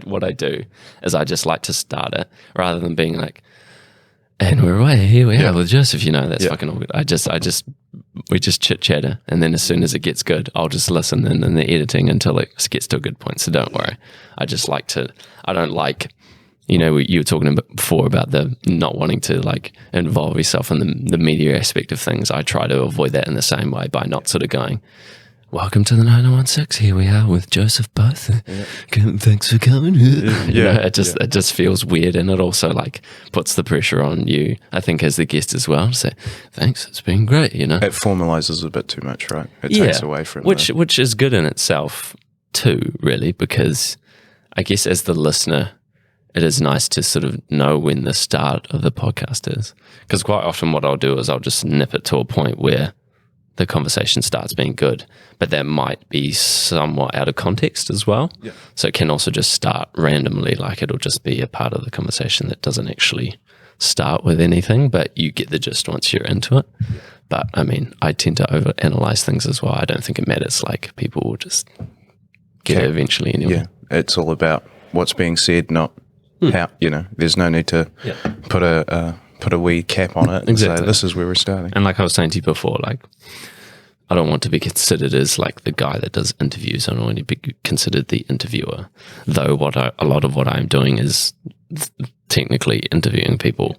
what I do is I just like to start it rather than being like, and we're away, here we are with Joseph, that's fucking all good. We just chit chatter, and then as soon as it gets good, I'll just listen in the editing until it gets to a good point. So don't worry. I don't like, you were talking about before about the not wanting to like involve yourself in the media aspect of things. I try to avoid that in the same way by not sort of going, welcome to the 9016. Here we are with Joseph Boath. Thanks for coming. It just feels weird, and it also like puts the pressure on you, I think, as the guest as well. To say thanks, it's been great. It formalizes a bit too much, right? It takes away from which is good in itself too, really, because I guess as the listener, it is nice to sort of know when the start of the podcast is, because quite often what I'll do is I'll just nip it to a point where the conversation starts being good, but that might be somewhat out of context as well. Yeah. So it can also just start randomly, like it'll just be a part of the conversation that doesn't actually start with anything, but you get the gist once you're into it. Yeah. But I mean, I tend to overanalyze things as well. I don't think it matters. Like people will just get it eventually anyway. Yeah, it's all about what's being said, not how, there's no need to put a wee cap on it and say, this is where we're starting. And like I was saying to you before, like, I don't want to be considered as like the guy that does interviews. I don't want to be considered the interviewer, though a lot of what I'm doing is technically interviewing people.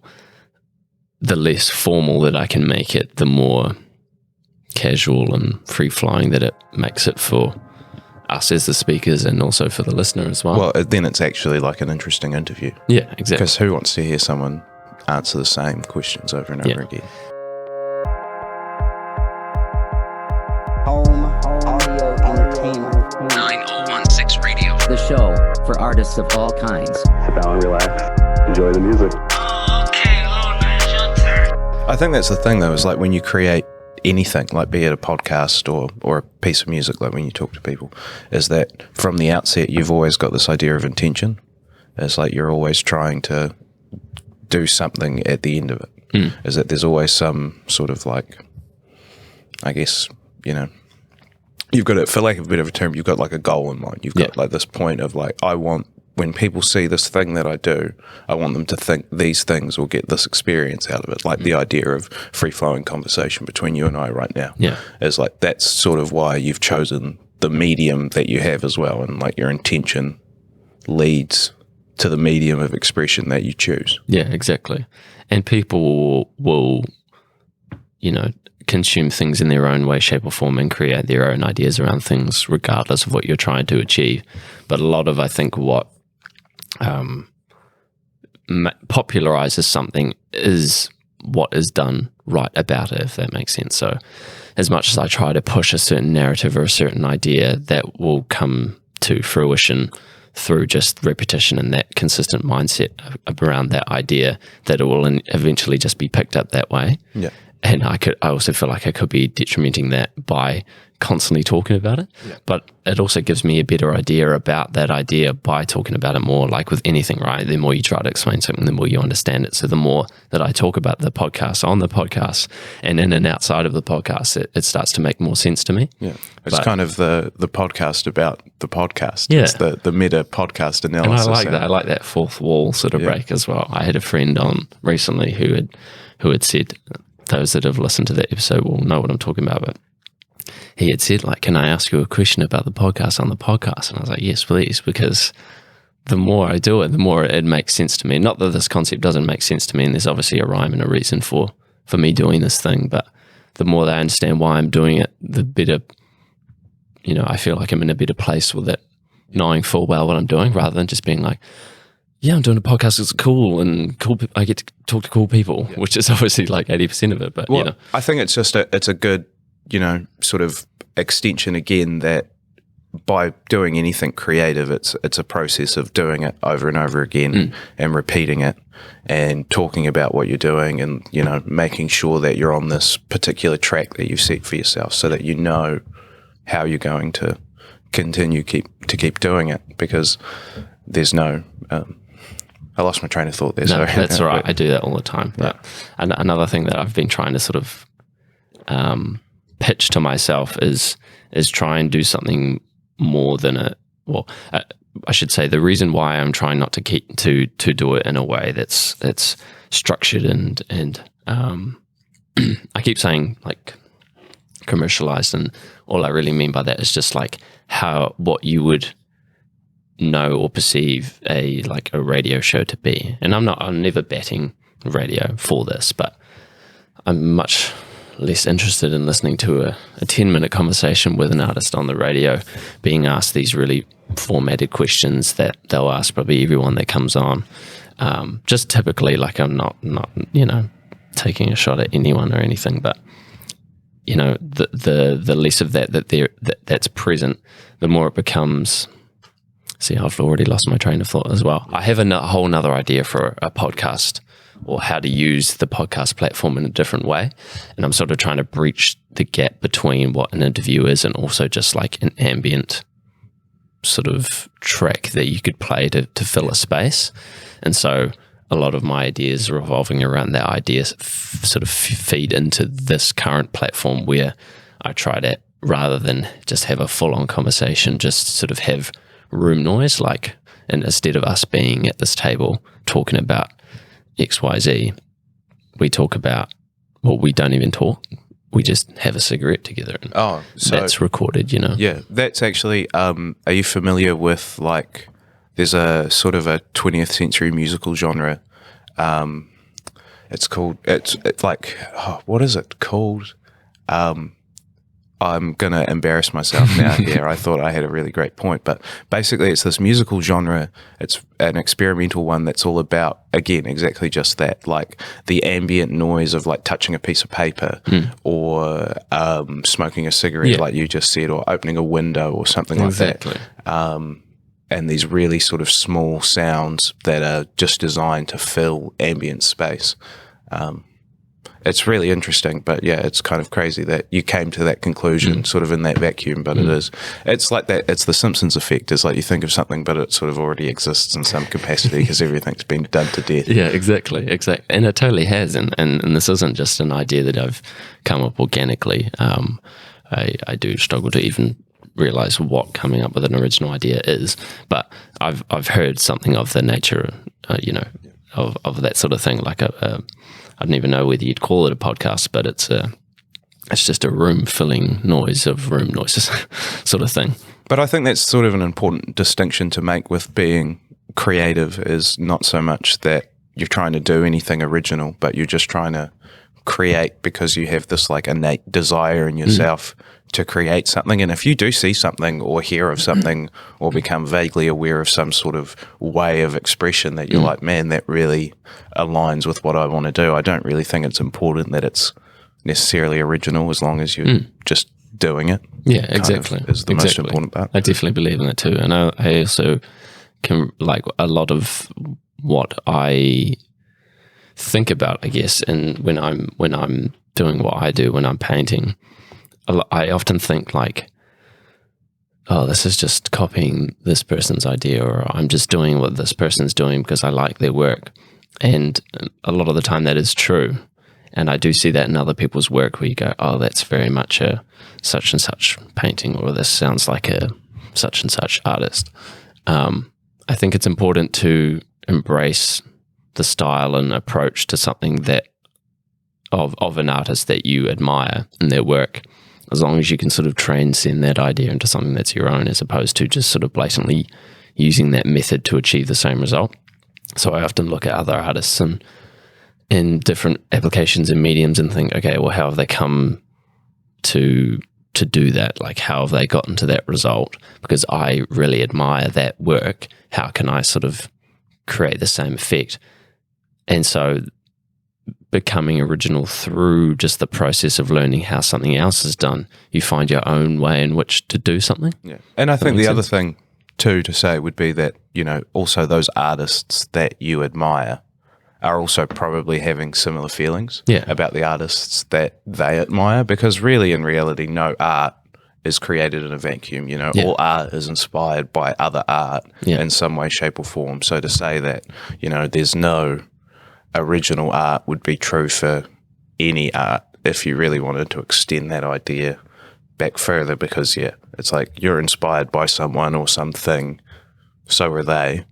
The less formal that I can make it, the more casual and free-flowing that it makes it for us as the speakers and also for the listener as well. Well, then it's actually like an interesting interview. Yeah, exactly. Because who wants to hear someone answer the same questions over and over again? Home audio entertainment. 9016 Radio. The show for artists of all kinds. Sit down and relax. Enjoy the music. Okay, Lord, man, it's your turn. I think that's the thing, though, is like when you create anything, like be it a podcast or a piece of music, like when you talk to people, is that from the outset you've always got this idea of intention. It's like you're always trying to do something at the end of it. Is that there's always some sort of like, I guess, you've got it, for lack of a bit of a term, you've got like a goal in mind. You've got like this point of like, I want, when people see this thing that I do, I want them to think these things or get this experience out of it. Like the idea of free-flowing conversation between you and I right now. Yeah. Is like, that's sort of why you've chosen the medium that you have as well. And like your intention leads to the medium of expression that you choose. Yeah, exactly. And people will consume things in their own way, shape or form and create their own ideas around things regardless of what you're trying to achieve. But a lot of, I think, what popularizes something is what is done right about it, if that makes sense. So as much as I try to push a certain narrative or a certain idea, that will come to fruition through just repetition and that consistent mindset around that idea, that it will eventually just be picked up that way. Yeah. And I also feel like I could be detrimenting that by constantly talking about it. Yeah. But it also gives me a better idea about that idea by talking about it more, like with anything, right? The more you try to explain something, the more you understand it. So the more that I talk about the podcast on the podcast and in and outside of the podcast, it starts to make more sense to me. Yeah. It's kind of the podcast about the podcast. Yeah. It's the meta podcast analysis. And I like that. I like that fourth wall sort of break as well. I had a friend on recently who had said, those that have listened to that episode will know what I'm talking about, but he had said, like, can I ask you a question about the podcast on the podcast? And I was like, yes, please, because the more I do it, the more it makes sense to me. Not that this concept doesn't make sense to me, and there's obviously a rhyme and a reason for me doing this thing, but the more that I understand why I'm doing it, the better, I feel like I'm in a better place with it, knowing full well what I'm doing, rather than just being like, yeah, I'm doing a podcast, it's cool, and cool. I get to talk to cool people, which is obviously like 80% of it. But, I think it's just it's a good, sort of extension again, that by doing anything creative, it's a process of doing it over and over again and repeating it and talking about what you're doing and, making sure that you're on this particular track that you've set for yourself so that you know how you're going to continue to keep doing it, because there's no... I lost my train of thought there. No, sorry. That's all right. I do that all the time. Yeah. But another thing that I've been trying to sort of pitch to myself is try and do something more than I should say the reason why I'm trying not to keep to do it in a way that's structured and I keep saying like commercialized, and all I really mean by that is just like what you would know or perceive a radio show to be. And I'm never betting radio for this, but I'm much less interested in listening to a 10-minute conversation with an artist on the radio being asked these really formatted questions that they'll ask probably everyone that comes on. Just typically, like, I'm not taking a shot at anyone or anything, but the less of that's present, the more it becomes. See, I've already lost my train of thought as well. I have a whole nother idea for a podcast, or how to use the podcast platform in a different way. And I'm sort of trying to breach the gap between what an interview is and also just like an ambient sort of track that you could play to fill a space. And so a lot of my ideas are revolving around that idea, sort of feed into this current platform where I try to, rather than just have a full-on conversation, just sort of have room noise, and instead of us being at this table talking about XYZ, we talk about, we don't even talk. We just have a cigarette together. And so that's recorded, Yeah, that's actually, are you familiar with, there's a sort of a 20th century musical genre. It's called, it's like, what is it called? I'm going to embarrass myself now here. I thought I had a really great point, but basically it's this musical genre. It's an experimental one that's all about, again, exactly just that, like the ambient noise of like touching a piece of paper or smoking a cigarette, like you just said, or opening a window or something like that. And these really sort of small sounds that are just designed to fill ambient space. It's really interesting, but yeah, it's kind of crazy that you came to that conclusion sort of in that vacuum, but it's like that, it's the Simpsons effect. It's like you think of something, but it sort of already exists in some capacity because everything's been done to death. Yeah, exactly. And it totally has. And this isn't just an idea that I've come up organically. I do struggle to even realize what coming up with an original idea is, but I've heard something of the nature, of that sort of thing, like I don't even know whether you'd call it a podcast, but it's just a room-filling noise of room noises sort of thing. But I think that's sort of an important distinction to make with being creative, is not so much that you're trying to do anything original, but you're just trying to create because you have this like innate desire in yourself to create something. And if you do see something or hear of something or become vaguely aware of some sort of way of expression that you're like, man, that really aligns with what I want to do, I don't really think it's important that it's necessarily original, as long as you're just doing it. Yeah, exactly. Is the most important part. I definitely believe in that too. And I also can, like, a lot of what I think about, I guess, and when I'm doing what I do, when I'm painting, I often think like, oh, this is just copying this person's idea, or I'm just doing what this person's doing because I like their work. And a lot of the time that is true. And I do see that in other people's work where you go, oh, that's very much a such and such painting, or this sounds like a such and such artist. I think it's important to embrace the style and approach to something that of an artist that you admire in their work, as long as you can sort of transcend that idea into something that's your own, as opposed to just sort of blatantly using that method to achieve the same result. So I often look at other artists and in different applications and mediums and think, okay, well, how have they come to do that? Like, how have they gotten to that result? Because I really admire that work. How can I sort of create the same effect? And so becoming original through just the process of learning how something else is done, you find your own way in which to do something. Yeah. And I think the other thing too to say would be that, also those artists that you admire are also probably having similar feelings about the artists that they admire, because really in reality no art is created in a vacuum. All art is inspired by other art in some way, shape or form. So to say that there's no original art would be true for any art if you really wanted to extend that idea back further, because it's like you're inspired by someone or something so are they,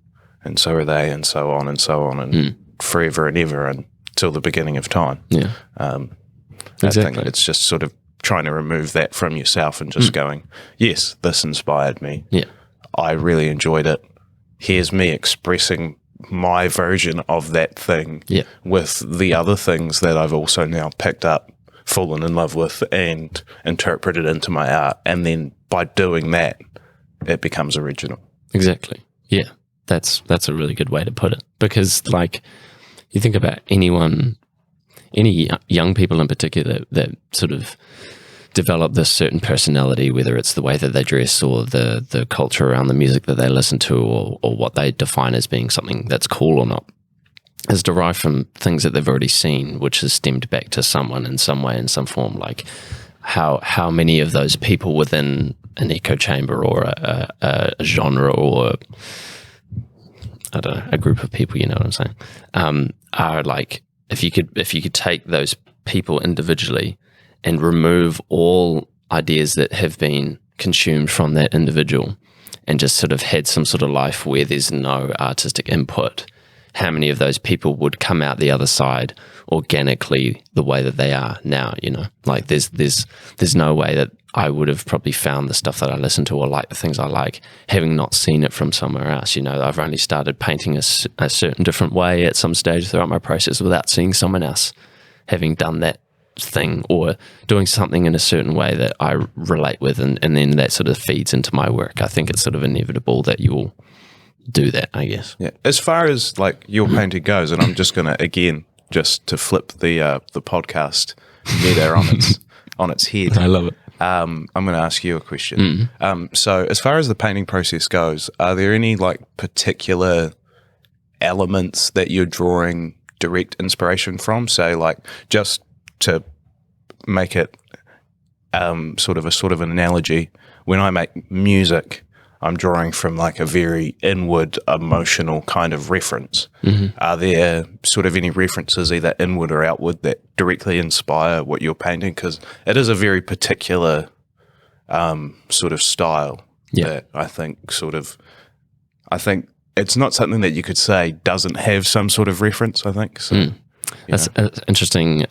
and so are they, and so on, and forever and ever until the beginning of time. Yeah. I think it's just sort of trying to remove that from yourself and just going, yes, this inspired me. Yeah. I really enjoyed it. Here's me expressing my version of that thing with the other things that I've also now picked up, fallen in love with, and interpreted into my art. And then by doing that, it becomes original. Exactly. Yeah. That's a really good way to put it. Because, like, you think about any young people in particular that sort of develop this certain personality, whether it's the way that they dress or the culture around the music that they listen to, or what they define as being something that's cool or not, is derived from things that they've already seen, which is stemmed back to someone in some way, in some form. Like how many of those people within an echo chamber or a genre or I don't know, a group of people, you know what I'm saying, are like, if you could take those people individually and remove all ideas that have been consumed from that individual and just sort of had some sort of life where there's no artistic input, how many of those people would come out the other side organically the way that they are now, you know? Like there's no way that I would have probably found the stuff that I listen to or like the things I like, having not seen it from somewhere else. You know, I've only started painting a certain different way at some stage throughout my process without seeing someone else having done that thing or doing something in a certain way that I relate with, and then that sort of feeds into my work. I think it's sort of inevitable that you will do that, I guess. Yeah. As far as like your painting goes, and I'm just going to, again, just to flip the podcast meta on its head. I love it. I'm going to ask you a question. So as far as the painting process goes, are there any like particular elements that you're drawing direct inspiration from? Say, like, just to make it sort of an analogy, when I make music, I'm drawing from like a very inward emotional kind of reference. Are there sort of any references, either inward or outward, that directly inspire what you're painting? Because it is a very particular sort of style that I think it's not something that you could say doesn't have some sort of reference, I think. So, That's an interesting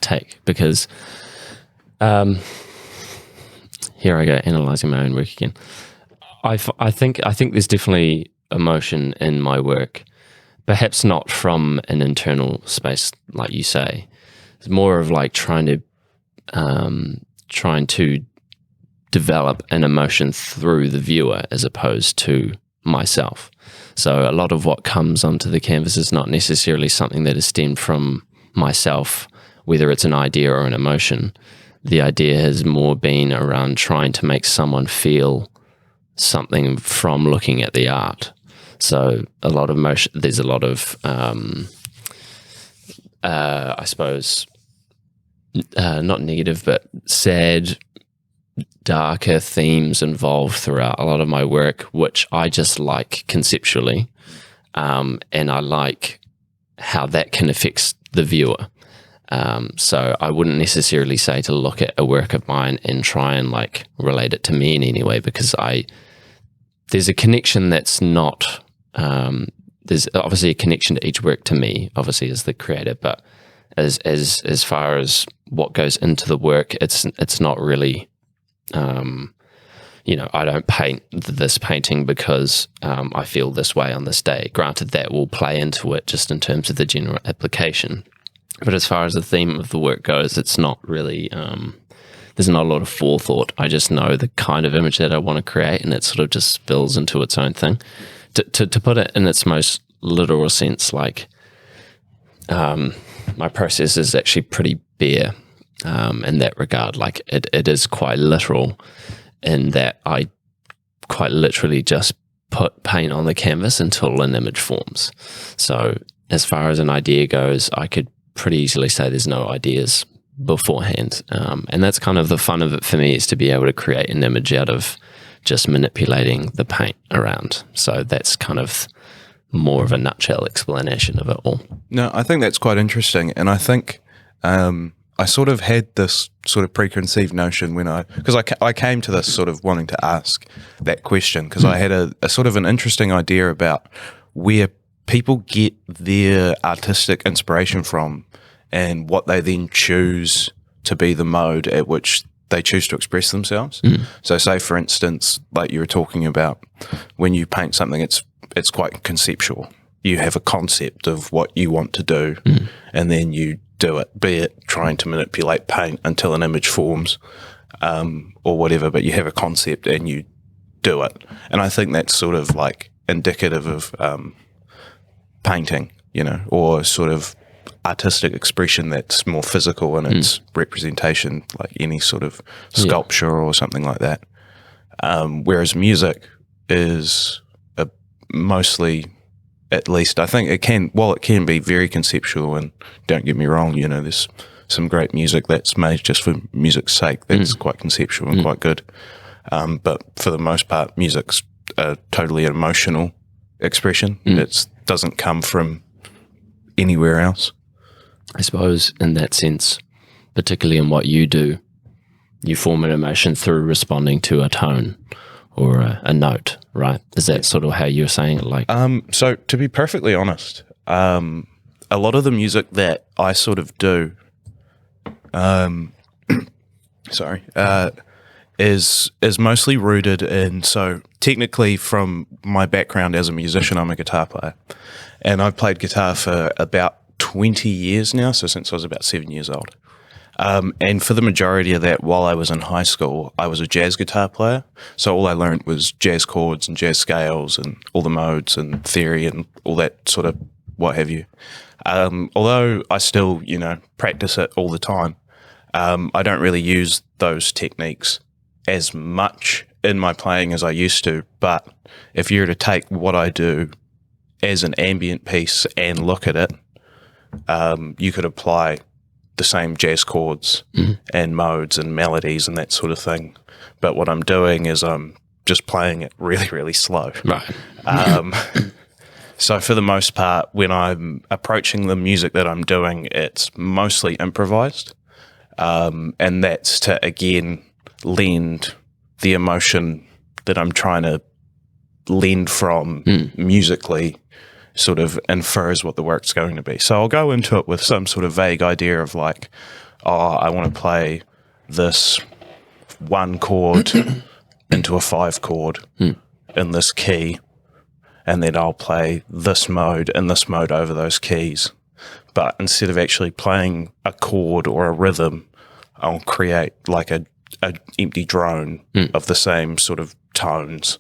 take, because here I go analysing my own work again. I think there's definitely emotion in my work, perhaps not from an internal space like you say. It's more of like trying to develop an emotion through the viewer as opposed to myself. So a lot of what comes onto the canvas is not necessarily something that is stemmed from myself, whether it's an idea or an emotion. The idea has more been around trying to make someone feel something from looking at the art. So a lot of motion, there's a lot of I suppose not negative but sad, darker themes involved throughout a lot of my work, which I just like conceptually, and I like how that can affect the viewer. So I wouldn't necessarily say to look at a work of mine and try and like relate it to me in any way, because there's a connection that's not, there's obviously a connection to each work to me, obviously as the creator, but as far as what goes into the work, it's not really, you know, I don't paint this painting because I feel this way on this day. Granted, that will play into it just in terms of the general application. But as far as the theme of the work goes, it's not really, there's not a lot of forethought. I just know the kind of image that I want to create, and it sort of just spills into its own thing. To put it in its most literal sense, like my process is actually pretty bare in that regard. Like it is quite literal in that I quite literally just put paint on the canvas until an image forms. So as far as an idea goes, I could pretty easily say there's no ideas beforehand. And that's kind of the fun of it for me, is to be able to create an image out of just manipulating the paint around. So that's kind of more of a nutshell explanation of it all. No, I think that's quite interesting. And I think I sort of had this sort of preconceived notion because I came to this sort of wanting to ask that question because I had a sort of an interesting idea about where people get their artistic inspiration from and what they then choose to be the mode at which they choose to express themselves. So say, for instance, like you were talking about, when you paint something, it's quite conceptual. You have a concept of what you want to do, and then you do it, be it trying to manipulate paint until an image forms or whatever, but you have a concept and you do it. And I think that's sort of like indicative of painting, you know, or sort of artistic expression that's more physical in its representation, like any sort of sculpture or something like that. Whereas music is mostly, at least I think it can be very conceptual, and don't get me wrong, you know, there's some great music that's made just for music's sake that's quite conceptual and quite good. But for the most part, music's a totally emotional expression. It doesn't come from anywhere else. I suppose in that sense, particularly in what you do, you form an emotion through responding to a tone or a note, right? Is that sort of how you're saying it? Like, so to be perfectly honest, a lot of the music that I sort of do, is mostly rooted in. So technically, from my background as a musician, I'm a guitar player, and I've played guitar for about 20 years now. So since I was about 7 years old. And for the majority of that, while I was in high school, I was a jazz guitar player. So all I learned was jazz chords and jazz scales and all the modes and theory and all that sort of what have you. Although I still, you know, practice it all the time, I don't really use those techniques as much in my playing as I used to. But if you were to take what I do as an ambient piece and look at it, you could apply the same jazz chords and modes and melodies and that sort of thing. But what I'm doing is I'm just playing it really, really slow. right. So for the most part, when I'm approaching the music that I'm doing, it's mostly improvised. And that's to, again, lend the emotion that I'm trying to lend from musically, sort of infers what the work's going to be. So I'll go into it with some sort of vague idea of like, oh, I want to play this 1 chord into a 5 chord in this key, and then I'll play this mode and this mode over those keys. But instead of actually playing a chord or a rhythm, I'll create like a empty drone of the same sort of tones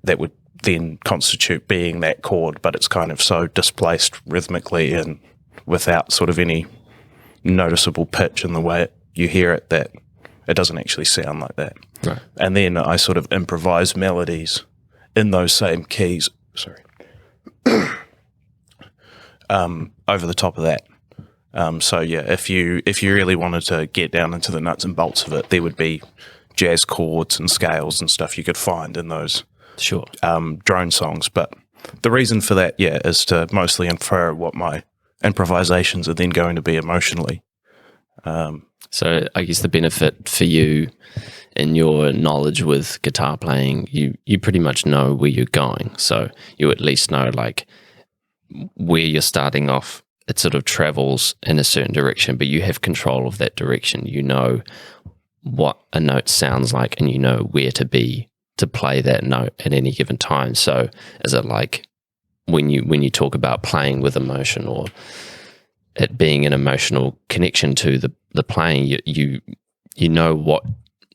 that would then constitute being that chord, but it's kind of so displaced rhythmically and without sort of any noticeable pitch in the way you hear it, that it doesn't actually sound like that. Right. And then I sort of improvise melodies in those same keys, over the top of that. So yeah, if you really wanted to get down into the nuts and bolts of it, there would be jazz chords and scales and stuff you could find in those Sure. drone songs. But the reason for that, is to mostly infer what my improvisations are then going to be emotionally. So I guess the benefit for you in your knowledge with guitar playing, you pretty much know where you're going. So you at least know like where you're starting off. It sort of travels in a certain direction, but you have control of that direction. You know what a note sounds like, and you know where to be to play that note at any given time. So is it like when you talk about playing with emotion or it being an emotional connection to the playing, you know what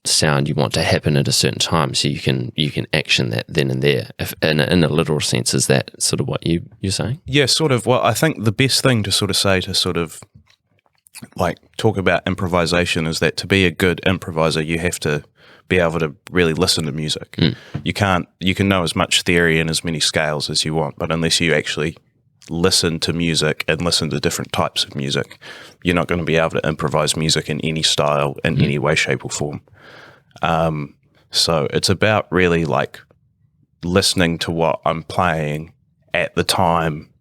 sound you want to happen at a certain time, so you can action that then and there. If in a literal sense, is that sort of what you're saying? Yeah, sort of. Well, I think the best thing to sort of say to sort of like talk about improvisation is that to be a good improviser, you have to be able to really listen to music. You can know as much theory and as many scales as you want, but unless you actually listen to music and listen to different types of music, you're not going to be able to improvise music in any style, in any way, shape or form. So it's about really like listening to what I'm playing at the time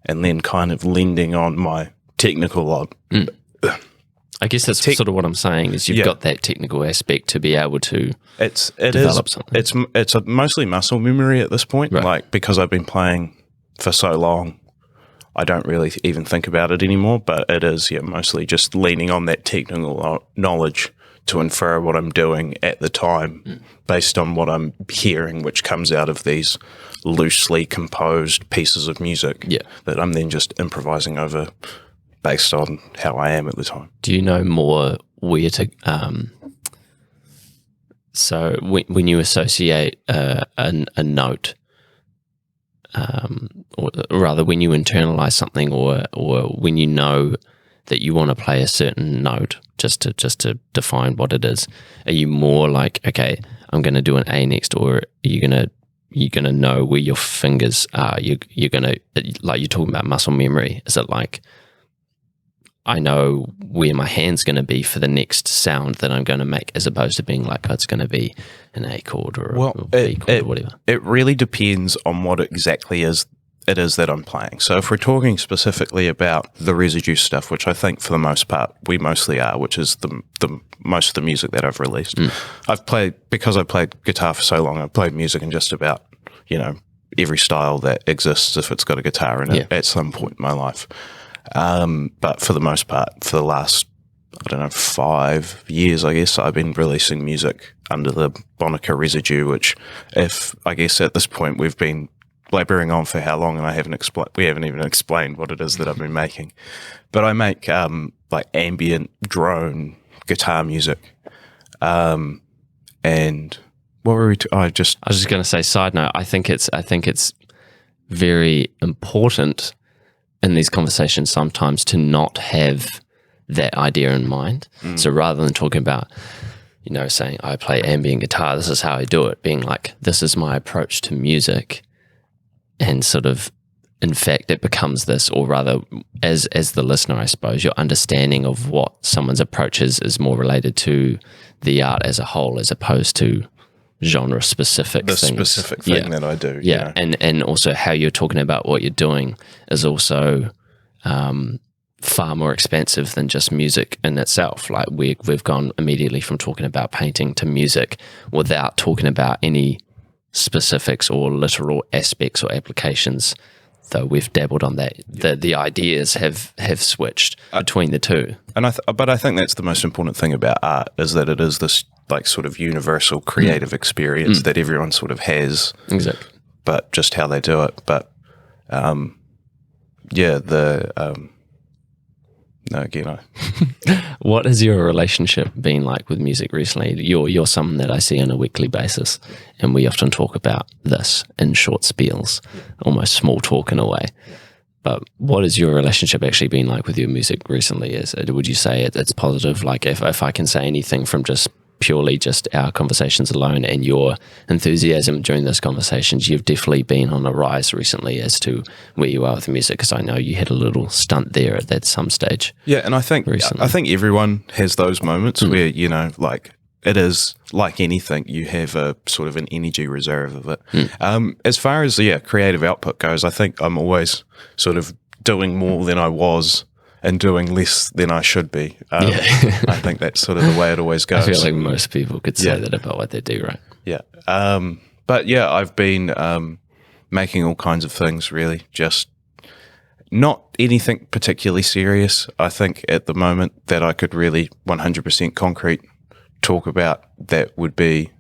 and then kind of lending on my technical I guess that's sort of what I'm saying is you've got that technical aspect to be able to develop something. It's mostly muscle memory at this point. Right. Like, because I've been playing for so long, I don't really even think about it anymore. But it is mostly just leaning on that technical knowledge to infer what I'm doing at the time based on what I'm hearing, which comes out of these loosely composed pieces of music that I'm then just improvising over based on how I am at the time. Do you know more where to so when you associate a note, or rather when you internalize something, or when you know that you want to play a certain note, just to define what it is, are you more like, okay, I'm going to do an A next, or are you gonna know where your fingers are? You're gonna, like, you're talking about muscle memory. Is it like, I know where my hand's going to be for the next sound that I'm going to make, as opposed to being like, oh, it's going to be an A chord or a B chord or whatever? It really depends on what exactly it is that I'm playing. So if we're talking specifically about the Residue stuff, which I think for the most part we mostly are, which is the most of the music that I've released, because I played guitar for so long, I've played music in just about, every style that exists if it's got a guitar in it at some point in my life. But for the most part, for the last, 5 years, I guess, I've been releasing music under the moniker Residue, which, if I guess at this point we've been blabbering on for how long, and we haven't even explained what it is that I've been making. But I make like ambient drone guitar music, and what were we? I was just going to say. Side note: I think it's very important in these conversations sometimes to not have that idea in mind. So rather than talking about, saying I play ambient guitar, this is how I do it, being like, this is my approach to music, and sort of, in fact, it becomes this, or rather, as the listener, I suppose, your understanding of what someone's approach is more related to the art as a whole, as opposed to genre-specific things. The specific thing that I do. Yeah, and also how you're talking about what you're doing is also far more expansive than just music in itself. Like, we've gone immediately from talking about painting to music without talking about any specifics or literal aspects or applications, though we've dabbled on that. The ideas have switched between the two. And but I think that's the most important thing about art, is that it is this like sort of universal creative experience that everyone sort of has. Exactly. But just how they do it. But What has your relationship been like with music recently? You're someone that I see on a weekly basis, and we often talk about this in short spiels, almost small talk in a way. But what has your relationship actually been like with your music recently? Would you say it's positive? Like, if I can say anything from just purely just our conversations alone and your enthusiasm during those conversations, you've definitely been on a rise recently as to where you are with music, because I know you had a little stunt there at that some stage. Yeah, and I think everyone has those moments where, like, it is like anything, you have a sort of an energy reserve of it. As far as creative output goes, I think I'm always sort of doing more than I was and doing less than I should be. I think that's sort of the way it always goes. I feel like most people could say that about what they do, right? Yeah. But yeah, I've been making all kinds of things, really. Just not anything particularly serious. I think at the moment that I could really 100% concrete talk about that would be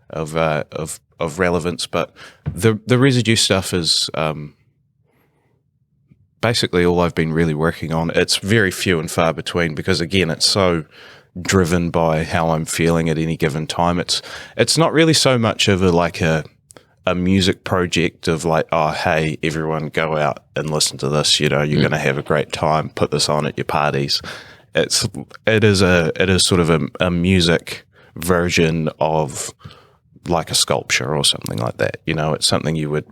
of relevance. But the Residue stuff is basically all I've been really working on. It's very few and far between, because again, it's so driven by how I'm feeling at any given time. It's not really so much of a music project of like, oh, hey, everyone go out and listen to this, you're going to have a great time, put this on at your parties. It is sort of a music version of like a sculpture or something like that. It's something you would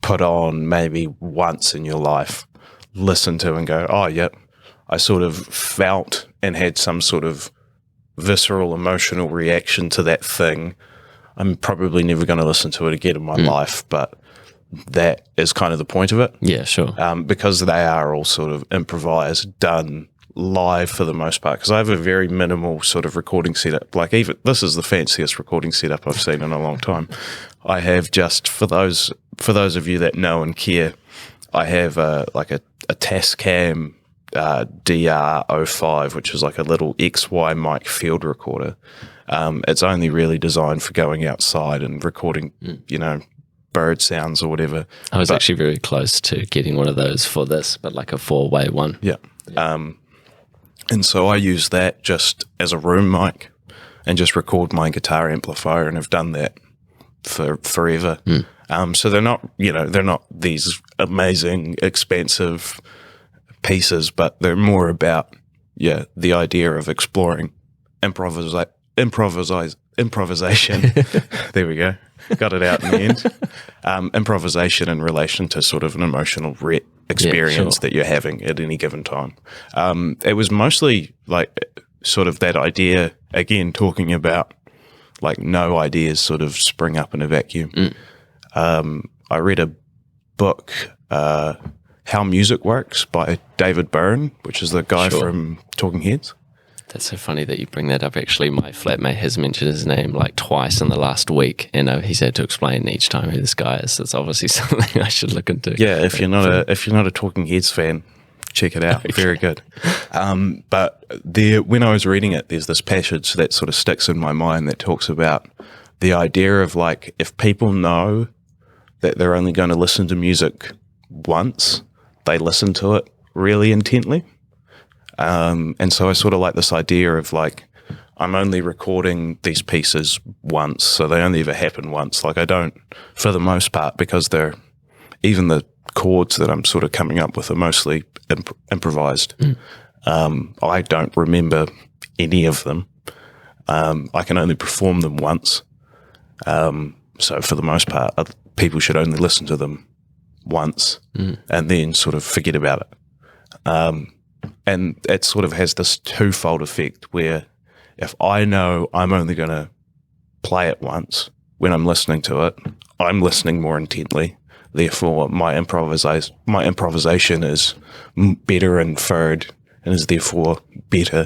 put on maybe once in your life, listen to and go, oh, yep, I sort of felt and had some sort of visceral emotional reaction to that thing. I'm probably never going to listen to it again in my life, but that is kind of the point of it. Yeah, sure. Because they are all sort of improvised, done live for the most part, because I have a very minimal sort of recording setup. Like, even this is the fanciest recording setup I've seen in a long time. I have, just for those of you that know and care, I have a Tascam DR05, which is like a little XY mic field recorder. It's only really designed for going outside and recording, bird sounds or whatever. I was actually very close to getting one of those for this, but like a 4-way one. Yeah. And so I use that just as a room mic and just record my guitar amplifier, and I've done that for forever. So they're not these amazing, expensive pieces, but they're more about, the idea of exploring improvisation. There we go. Got it out in the end. Improvisation in relation to sort of an emotional experience that you're having at any given time. It was mostly like sort of that idea, again, talking about like no ideas sort of spring up in a vacuum. I read a book, How Music Works by David Byrne, which is the guy from Talking Heads. That's so funny that you bring that up. Actually, my flatmate has mentioned his name like twice in the last week, and he's had to explain each time who this guy is. It's obviously something I should look into. Yeah, if you're not a Talking Heads fan, check it out. Okay. Very good. But when I was reading it, there's this passage that sort of sticks in my mind that talks about the idea of like, if people know that they're only going to listen to music once, they listen to it really intently. And so I sort of like this idea of like, I'm only recording these pieces once, so they only ever happen once. Like, I don't, for the most part, because even the chords that I'm sort of coming up with are mostly improvised. I don't remember any of them. I can only perform them once. So for the most part, people should only listen to them once and then sort of forget about it. And it sort of has this twofold effect where if I know I'm only going to play it once when I'm listening to it, I'm listening more intently. Therefore, my improvisation is better inferred and is therefore better.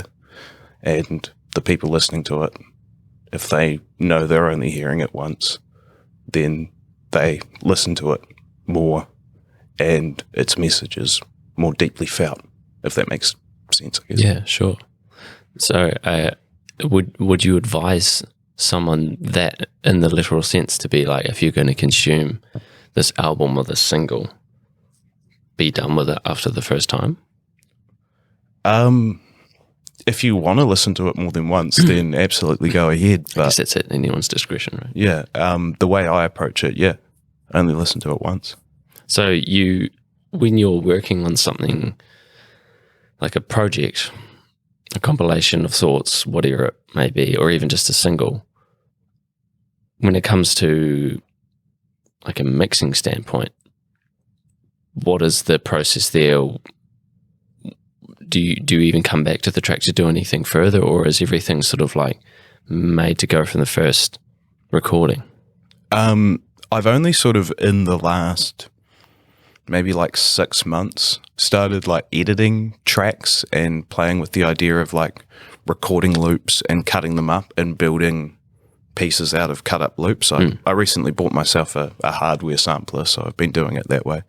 And the people listening to it, if they know they're only hearing it once, then they listen to it more and its message is more deeply felt. If that makes sense, I guess. Yeah, sure. So would you advise someone that, in the literal sense, to be like, if you're going to consume this album or this single, be done with it after the first time? If you want to listen to it more than once, then absolutely go ahead. But I guess that's at anyone's discretion, right? Yeah. The way I approach it, only listen to it once. So when you're working on something like a project, a compilation of thoughts, whatever it may be, or even just a single, when it comes to like a mixing standpoint, what is the process there? Do you even come back to the track to do anything further, or is everything sort of like made to go from the first recording? I've only sort of in the last maybe like 6 months started like editing tracks and playing with the idea of like recording loops and cutting them up and building pieces out of cut up loops. I recently bought myself a hardware sampler, so I've been doing it that way.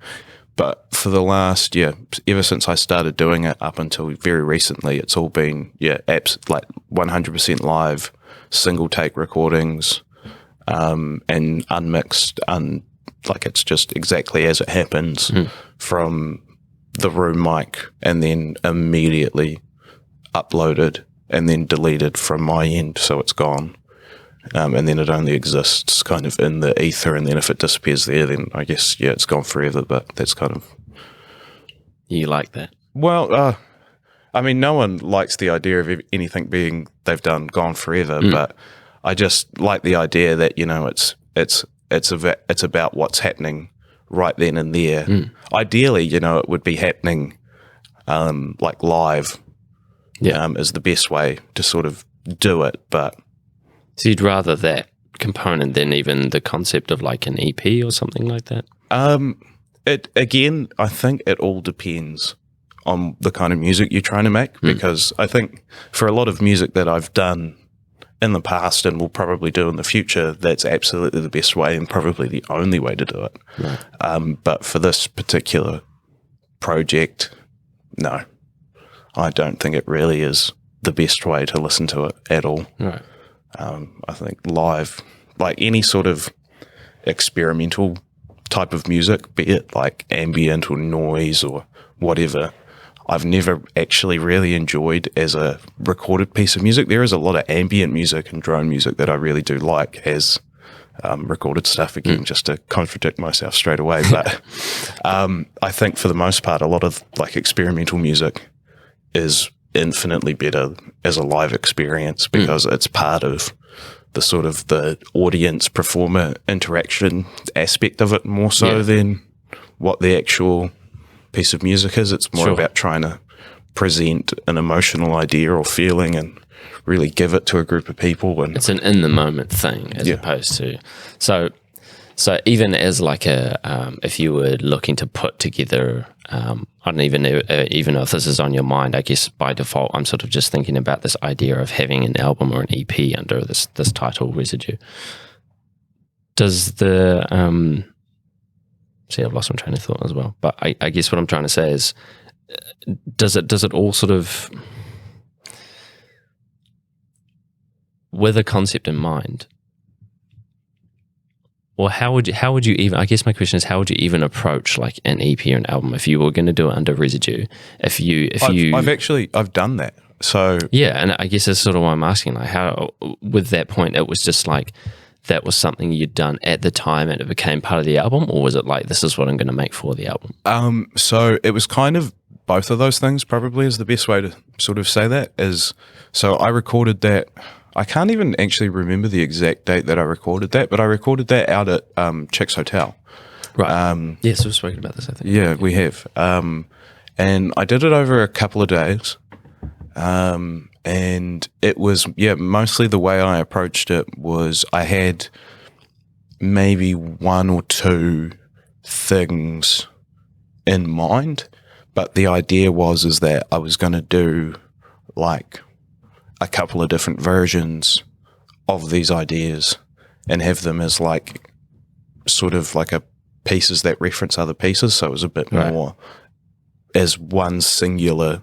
But for the last, ever since I started doing it up until very recently, it's all been, apps like 100% live, single take recordings, and unmixed, like it's just exactly as it happens from the room mic, and then immediately uploaded and then deleted from my end, so it's gone. And then it only exists kind of in the ether, and then if it disappears there, then I guess, it's gone forever, but that's kind of... You like that? Well, I mean, no one likes the idea of anything being they've done gone forever, but I just like the idea that, it's about what's happening right then and there. Ideally, it would be happening like live is the best way to sort of do it, but... So you'd rather that component than even the concept of like an EP or something like that? Again, I think it all depends on the kind of music you're trying to make, because I think for a lot of music that I've done in the past and will probably do in the future, that's absolutely the best way and probably the only way to do it. Right. But for this particular project, no, I don't think it really is the best way to listen to it at all. Right. I think live, like any sort of experimental type of music, be it like ambient or noise or whatever, I've never actually really enjoyed as a recorded piece of music. There is a lot of ambient music and drone music that I really do like as recorded stuff, again, just to contradict myself straight away. But I think for the most part, a lot of like experimental music is infinitely better as a live experience because it's part of the sort of the audience performer interaction aspect of it more so than what the actual piece of music is. It's more about trying to present an emotional idea or feeling and really give it to a group of people. And it's an in the moment thing as opposed to so even as like a if you were looking to put together I don't even know if this is on your mind. I guess by default I'm sort of just thinking about this idea of having an album or an EP under this title Residue. Does the see, I've lost my train of thought as well. But I guess what I'm trying to say is, does it all sort of, with a concept in mind, or how would you even? I guess my question is, how would you even approach like an EP or an album if you were going to do it under Residue? I've done that. So yeah, and I guess that's sort of why I'm asking, like, how with that point it was just like, that was something you'd done at the time and it became part of the album, or was it like, this is what I'm going to make for the album? So it was kind of both of those things, probably is the best way to sort of say that. So I recorded that, I can't even actually remember the exact date that I recorded that, but I recorded that out at Chick's Hotel. Right. Yes, we've spoken about this, I think. Yeah, we have. And I did it over a couple of days. And it was, mostly the way I approached it was I had maybe one or two things in mind, but the idea is that I was going to do like a couple of different versions of these ideas and have them as like sort of like a pieces that reference other pieces. So it was a bit more as one singular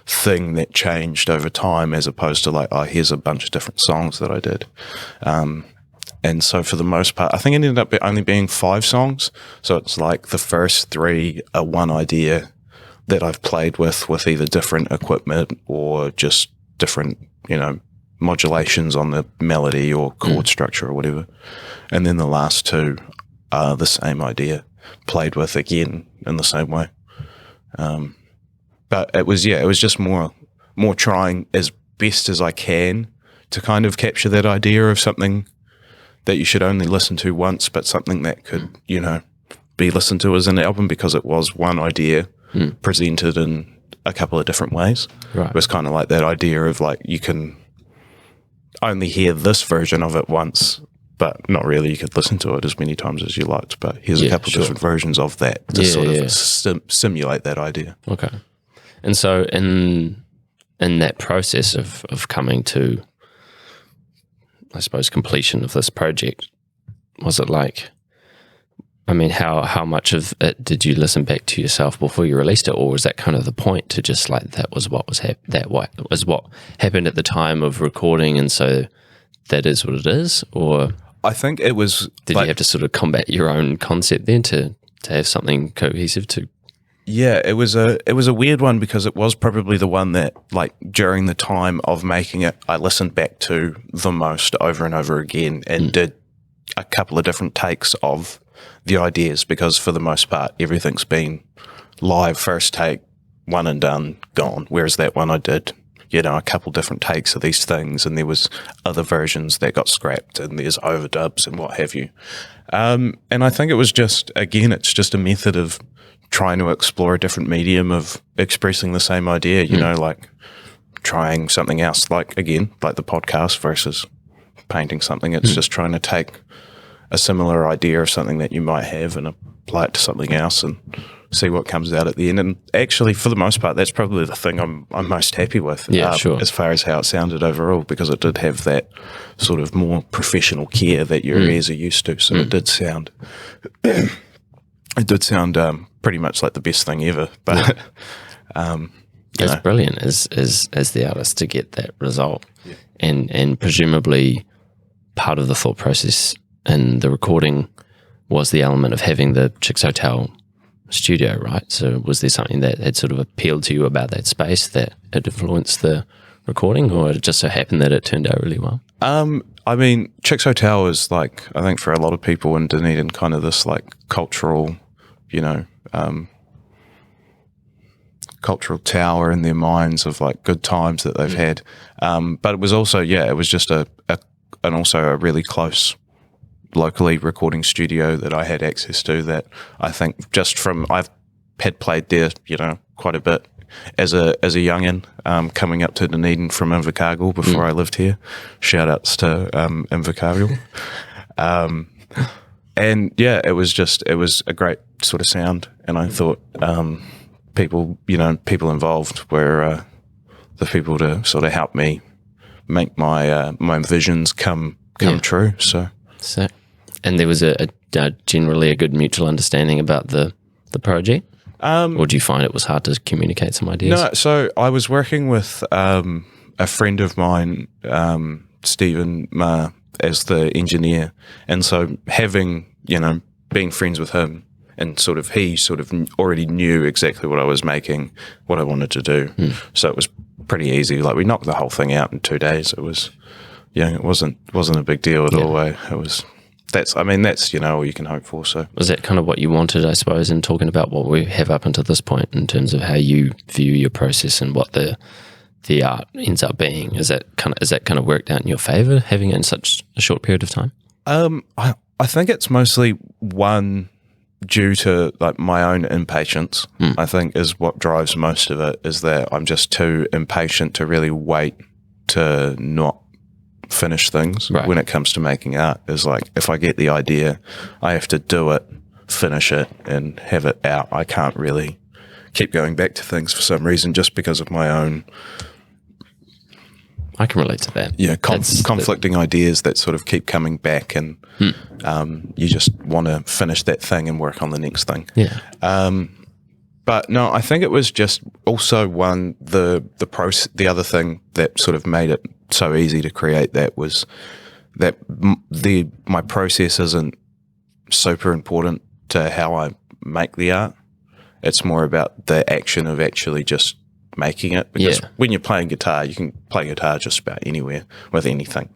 thing that changed over time, as opposed to like, oh, here's a bunch of different songs that I did. And so for the most part, I think it ended up only being 5 songs. So it's like the first 3 are one idea that I've played with either different equipment or just different, modulations on the melody or chord structure or whatever. And then the last 2 are the same idea played with again in the same way. But it was just more trying as best as I can to kind of capture that idea of something that you should only listen to once, but something that could, be listened to as an album, because it was one idea presented in a couple of different ways. Right. It was kind of like that idea of like, you can only hear this version of it once, but not really. You could listen to it as many times as you liked, but here's a couple of different versions of that to sort of simulate that idea. Okay. And so in that process of coming to, I suppose, completion of this project, was it like, I mean, how much of it did you listen back to yourself before you released it, or was that kind of the point to just like, that was what happened at the time of recording, and so that is what it is? Or I think it was. Did you have to sort of combat your own concept then to have something cohesive to? Yeah, it was a weird one, because it was probably the one that, like, during the time of making it, I listened back to the most over and over again and did a couple of different takes of the ideas, because for the most part, everything's been live, first take, one and done, gone. Whereas that one I did, a couple different takes of these things, and there was other versions that got scrapped, and there's overdubs and what have you. And I think it was just, again, it's just a method of trying to explore a different medium of expressing the same idea, like trying something else, like, again, like the podcast versus painting something. It's just trying to take a similar idea of something that you might have and apply it to something else and see what comes out at the end. And actually, for the most part, that's probably the thing I'm most happy with. Sure. As far as how it sounded overall, because it did have that sort of more professional care that your ears are used to. So it did sound, pretty much like the best thing ever. But it's brilliant as the artist to get that result, and presumably part of the thought process in the recording was the element of having the Chicks Hotel studio, right? So was there something that had sort of appealed to you about that space that had influenced the recording, or it just so happened that it turned out really well? I mean, Chicks Hotel is like, I think for a lot of people in Dunedin, kind of this like cultural, cultural tower in their minds of like good times that they've had. But it was also, it was just and also a really close locally recording studio that I had access to, that I think just from, I've had played there, quite a bit as a youngin, coming up to Dunedin from Invercargill before I lived here. Shout outs to Invercargill. And it was a great sort of sound, and I thought people involved were the people to sort of help me make my visions come true. So. And there was a generally a good mutual understanding about the project? Or do you find it was hard to communicate some ideas? No, so I was working with a friend of mine, Stephen Ma, as the engineer. And so having, being friends with him, and he already knew exactly what I was making, what I wanted to do. So it was pretty easy. Like, we knocked the whole thing out in 2 days. It was, it wasn't a big deal at all. It was... That's all you can hope for. So was that kind of what you wanted, I suppose, in talking about what we have up until this point in terms of how you view your process and what the art ends up being? Is that kind of worked out in your favor, having it in such a short period of time? I think it's mostly one due to like my own impatience. I think is what drives most of it, is that I'm just too impatient to really wait to not finish things. Right. When it comes to making art, is like, if I get the idea, I have to do it, finish it, and have it out. I can't really keep going back to things for some reason, just because of my own, I can relate to that. Conflicting ideas that sort of keep coming back, and you just want to finish that thing and work on the next thing. But no, I think it was just also the other thing that sort of made it so easy to create that was that my process isn't super important to how I make the art. It's more about the action of actually just making it. Because when you're playing guitar, you can play guitar just about anywhere with anything.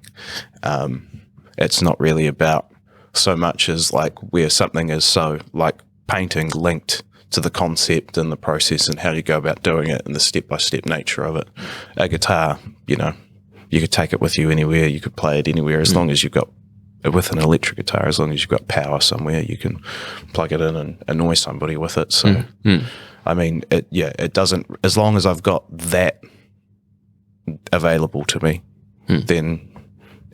It's not really about so much as like where something is so like painting linked to the concept and the process and how you go about doing it and the step-by-step nature of it. A guitar, you could take it with you anywhere, you could play it anywhere, as long as you've got, with an electric guitar, as long as you've got power somewhere, you can plug it in and annoy somebody with it. So, I mean, it doesn't, as long as I've got that available to me, then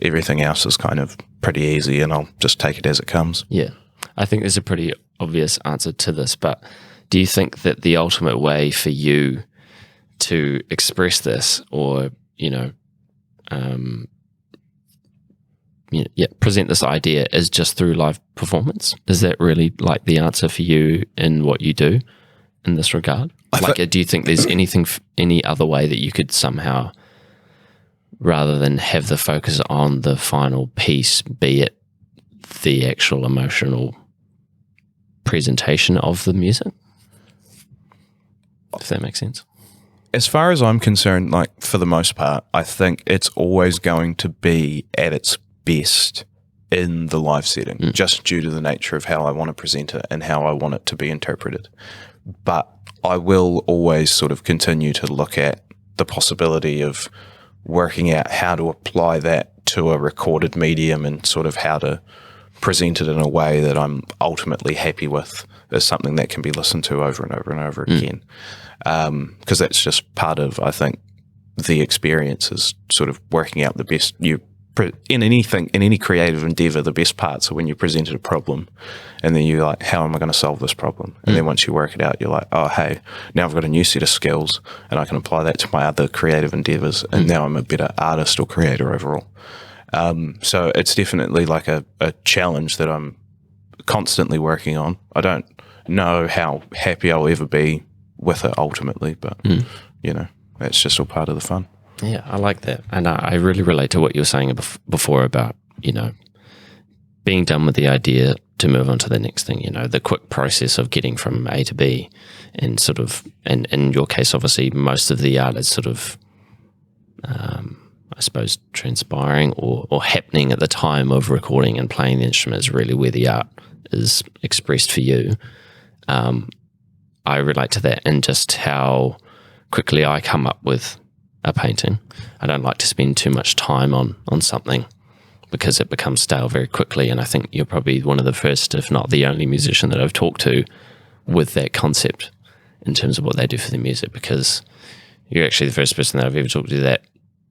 everything else is kind of pretty easy, and I'll just take it as it comes. Yeah. I think there's a pretty obvious answer to this, but do you think that the ultimate way for you to express this, or present this idea, is just through live performance? Is that really like the answer for you in what you do in this regard? Do you think there's any other way that you could somehow, rather than have the focus on the final piece, be it the actual emotional presentation of the music? If that makes sense. As far as I'm concerned, like, for the most part, I think it's always going to be at its best in the live setting, just due to the nature of how I want to present it and how I want it to be interpreted. But I will always sort of continue to look at the possibility of working out how to apply that to a recorded medium and sort of how to present it in a way that I'm ultimately happy with, as something that can be listened to over and over and over again. Because that's just part of, I think, the experience, is sort of working out the best. You in any creative endeavor, the best parts are when you're presented a problem and then you're like, how am I going to solve this problem? And then once you work it out, you're like, oh, hey, now I've got a new set of skills and I can apply that to my other creative endeavors. And now I'm a better artist or creator overall. So it's definitely like a challenge that I'm constantly working on. I don't know how happy I'll ever be with it ultimately, but you know, it's just all part of the fun. Yeah, I like that. And I really relate to what you were saying before about, you know, being done with the idea to move on to the next thing, you know, the quick process of getting from A to B and sort of, and in your case, obviously, most of the art is sort of, I suppose, transpiring or happening at the time of recording and playing the instrument is really where the art is expressed for you. I relate to that and just how quickly I come up with a painting. I don't like to spend too much time on something because it becomes stale very quickly, and I think you're probably one of the first, if not the only musician that I've talked to with that concept in terms of what they do for their music, because you're actually the first person that I've ever talked to that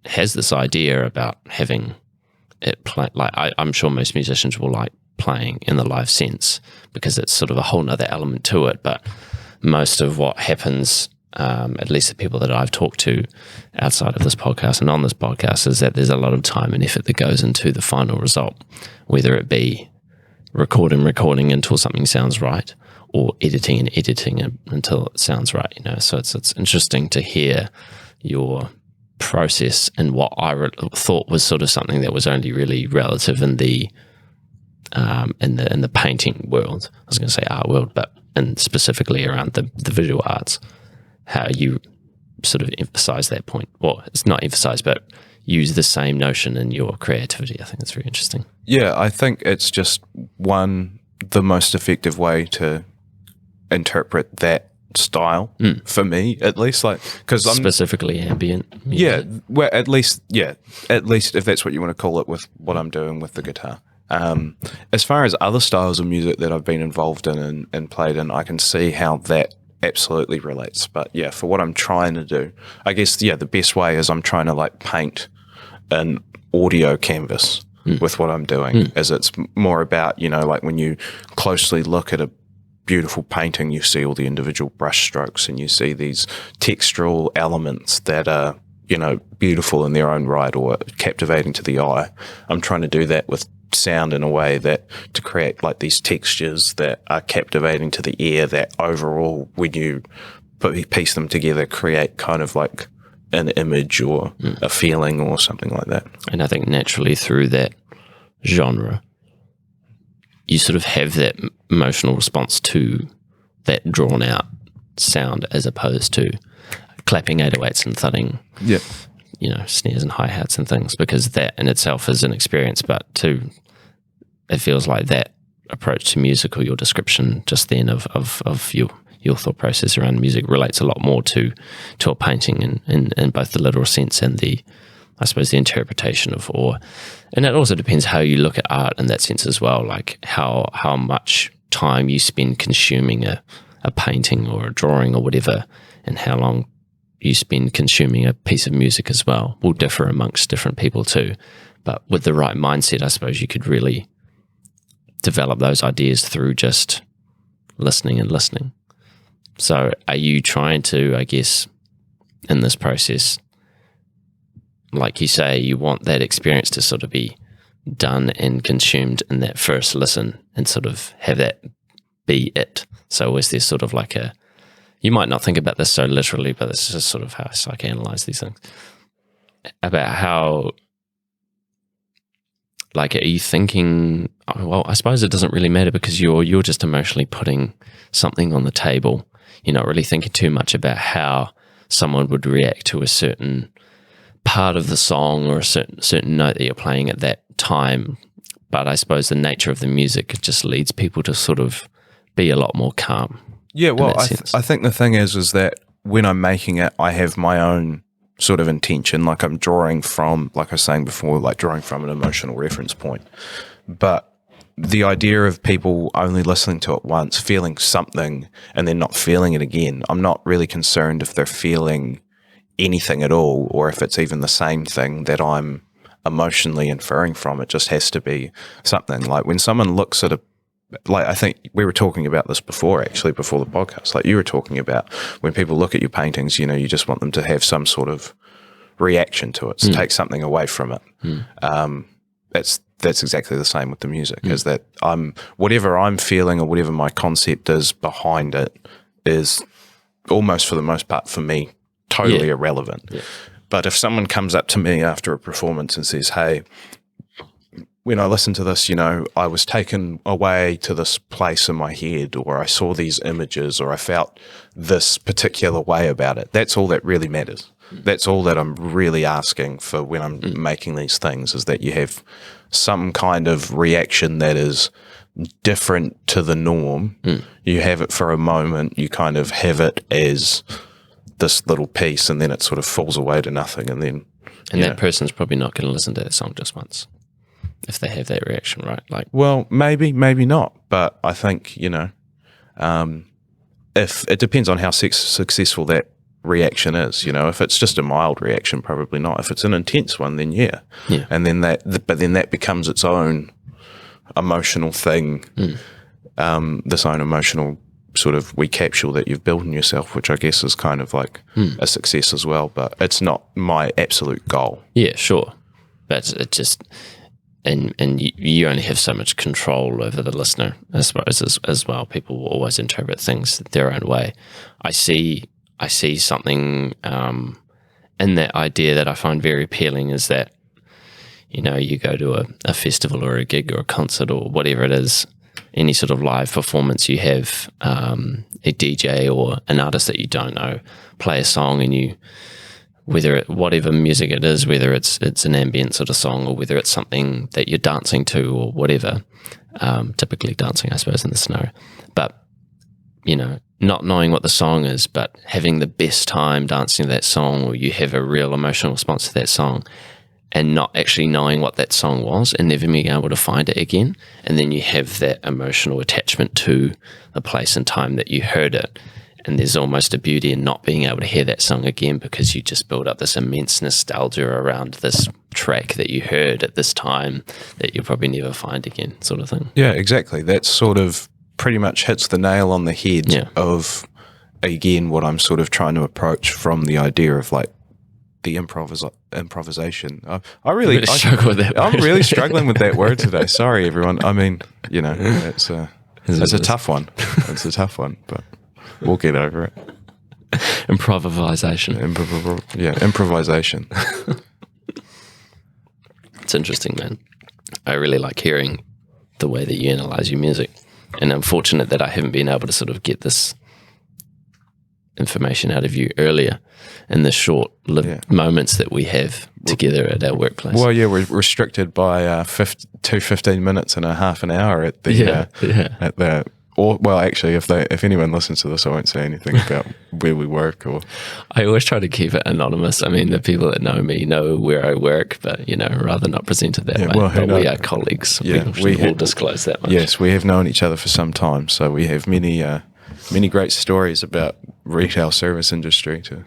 has this idea about having it play. Like I'm sure most musicians will like playing in the live sense because it's sort of a whole nother element to it, but most of what happens, at least the people that I've talked to outside of this podcast and on this podcast, is that there's a lot of time and effort that goes into the final result, whether it be recording until something sounds right, or editing until it sounds right. You know, so it's interesting to hear your process and what I thought was sort of something that was only really relative in the painting world. I was going to say art world, and specifically around the visual arts. How you sort of emphasize that point. Well, it's not emphasize, but use the same notion in your creativity. I think that's very interesting. Yeah, I think it's just the most effective way to interpret that style for me, at least. Like, because I'm specifically ambient. Yeah, well, at least if that's what you want to call it, with what I'm doing with the guitar. As far as other styles of music that I've been involved in and played in, I can see how that absolutely relates. But yeah, for what I'm trying to do, I guess, the best way is I'm trying to like paint an audio canvas with what I'm doing, as it's more about, you know, like when you closely look at a beautiful painting, you see all the individual brush strokes and you see these textural elements that are, you know, beautiful in their own right or captivating to the eye. I'm trying to do that with sound in a way that to create like these textures that are captivating to the ear, that overall when you piece them together create kind of like an image or a feeling or something like that. And I think naturally through that genre you sort of have that emotional response to that drawn out sound as opposed to clapping 808s and thudding you know, snares and hi-hats and things, because that in itself is an experience, but it feels like that approach to music, or your description just then of your thought process around music, relates a lot more to a painting in both the literal sense and the, I suppose, the interpretation of awe. And it also depends how you look at art in that sense as well, like how much time you spend consuming a painting or a drawing or whatever, and how long you spend consuming a piece of music as well will differ amongst different people too. But with the right mindset, I suppose you could really develop those ideas through just listening and listening. So are you trying to, I guess, in this process, like you say, you want that experience to sort of be done and consumed in that first listen and sort of have that be it? So is there sort of like you might not think about this so literally, but this is just sort of how I psychoanalyze these things, about how, like, are you thinking, well, I suppose it doesn't really matter because you're just emotionally putting something on the table. You're not really thinking too much about how someone would react to a certain part of the song or a certain note that you're playing at that time. But I suppose the nature of the music just leads people to sort of be a lot more calm. Yeah, well, I think the thing is that when I'm making it, I have my own sort of intention. Like I'm drawing from, like I was saying before, like drawing from an emotional reference point. But the idea of people only listening to it once, feeling something, and then not feeling it again, I'm not really concerned if they're feeling anything at all, or if it's even the same thing that I'm emotionally inferring from. It just has to be something. Like when someone looks at like I think we were talking about this before, actually, before the podcast. Like you were talking about when people look at your paintings, you know, you just want them to have some sort of reaction to it, so take something away from it. That's exactly the same with the music, is that whatever I'm feeling or whatever my concept is behind it is almost, for the most part, for me, totally irrelevant. Yeah. But if someone comes up to me after a performance and says, hey, when I listened to this, you know, I was taken away to this place in my head, or I saw these images, or I felt this particular way about it, that's all that really matters. That's all that I'm really asking for when I'm making these things, is that you have some kind of reaction that is different to the norm. You have it for a moment, you kind of have it as this little piece, and then it sort of falls away to nothing, and then that person's probably not going to listen to that song just once if they have that reaction, right? Like, well, maybe not, but I think, you know, if it depends on how successful that reaction is. You know, if it's just a mild reaction, probably not. If it's an intense one, then yeah. And then but then that becomes its own emotional thing, this own emotional sort of capsule that you've built in yourself, which I guess is kind of like a success as well, but it's not my absolute goal. Yeah, sure. But it just, and you only have so much control over the listener, I suppose, as well. People will always interpret things their own way. I see something in that idea that I find very appealing, is that, you know, you go to a festival or a gig or a concert or whatever it is, any sort of live performance, you have a DJ or an artist that you don't know play a song, and whatever music it is, whether it's an ambient sort of song or whether it's something that you're dancing to or whatever, typically dancing, I suppose, in the snow. But, you know, not knowing what the song is, but having the best time dancing to that song, or you have a real emotional response to that song, and not actually knowing what that song was and never being able to find it again. And then you have that emotional attachment to the place and time that you heard it. And there's almost a beauty in not being able to hear that song again, because you just build up this immense nostalgia around this track that you heard at this time that you'll probably never find again, sort of thing. Yeah, exactly. That sort of pretty much hits the nail on the head of, again, what I'm sort of trying to approach from the idea of like the improvisation. I really struggle with that word. I'm really struggling with that word today. Sorry, everyone. I mean, you know, it's a tough one. It's a tough one, but we'll get over it. Improvisation. Improvisation. It's interesting, man. I really like hearing the way that you analyze your music, and I'm fortunate that I haven't been able to sort of get this information out of you earlier in the short moments that we have together at our workplace. Well, yeah, we're restricted by 15 minutes and a half an hour at the well, actually, if anyone listens to this, I won't say anything about where we work. Or I always try to keep it anonymous. I mean, the people that know me know where I work, but, you know, rather not present it that way. Well, but we are colleagues. Yeah, we will disclose that much. Yes, we have known each other for some time, so we have many great stories about retail service industry to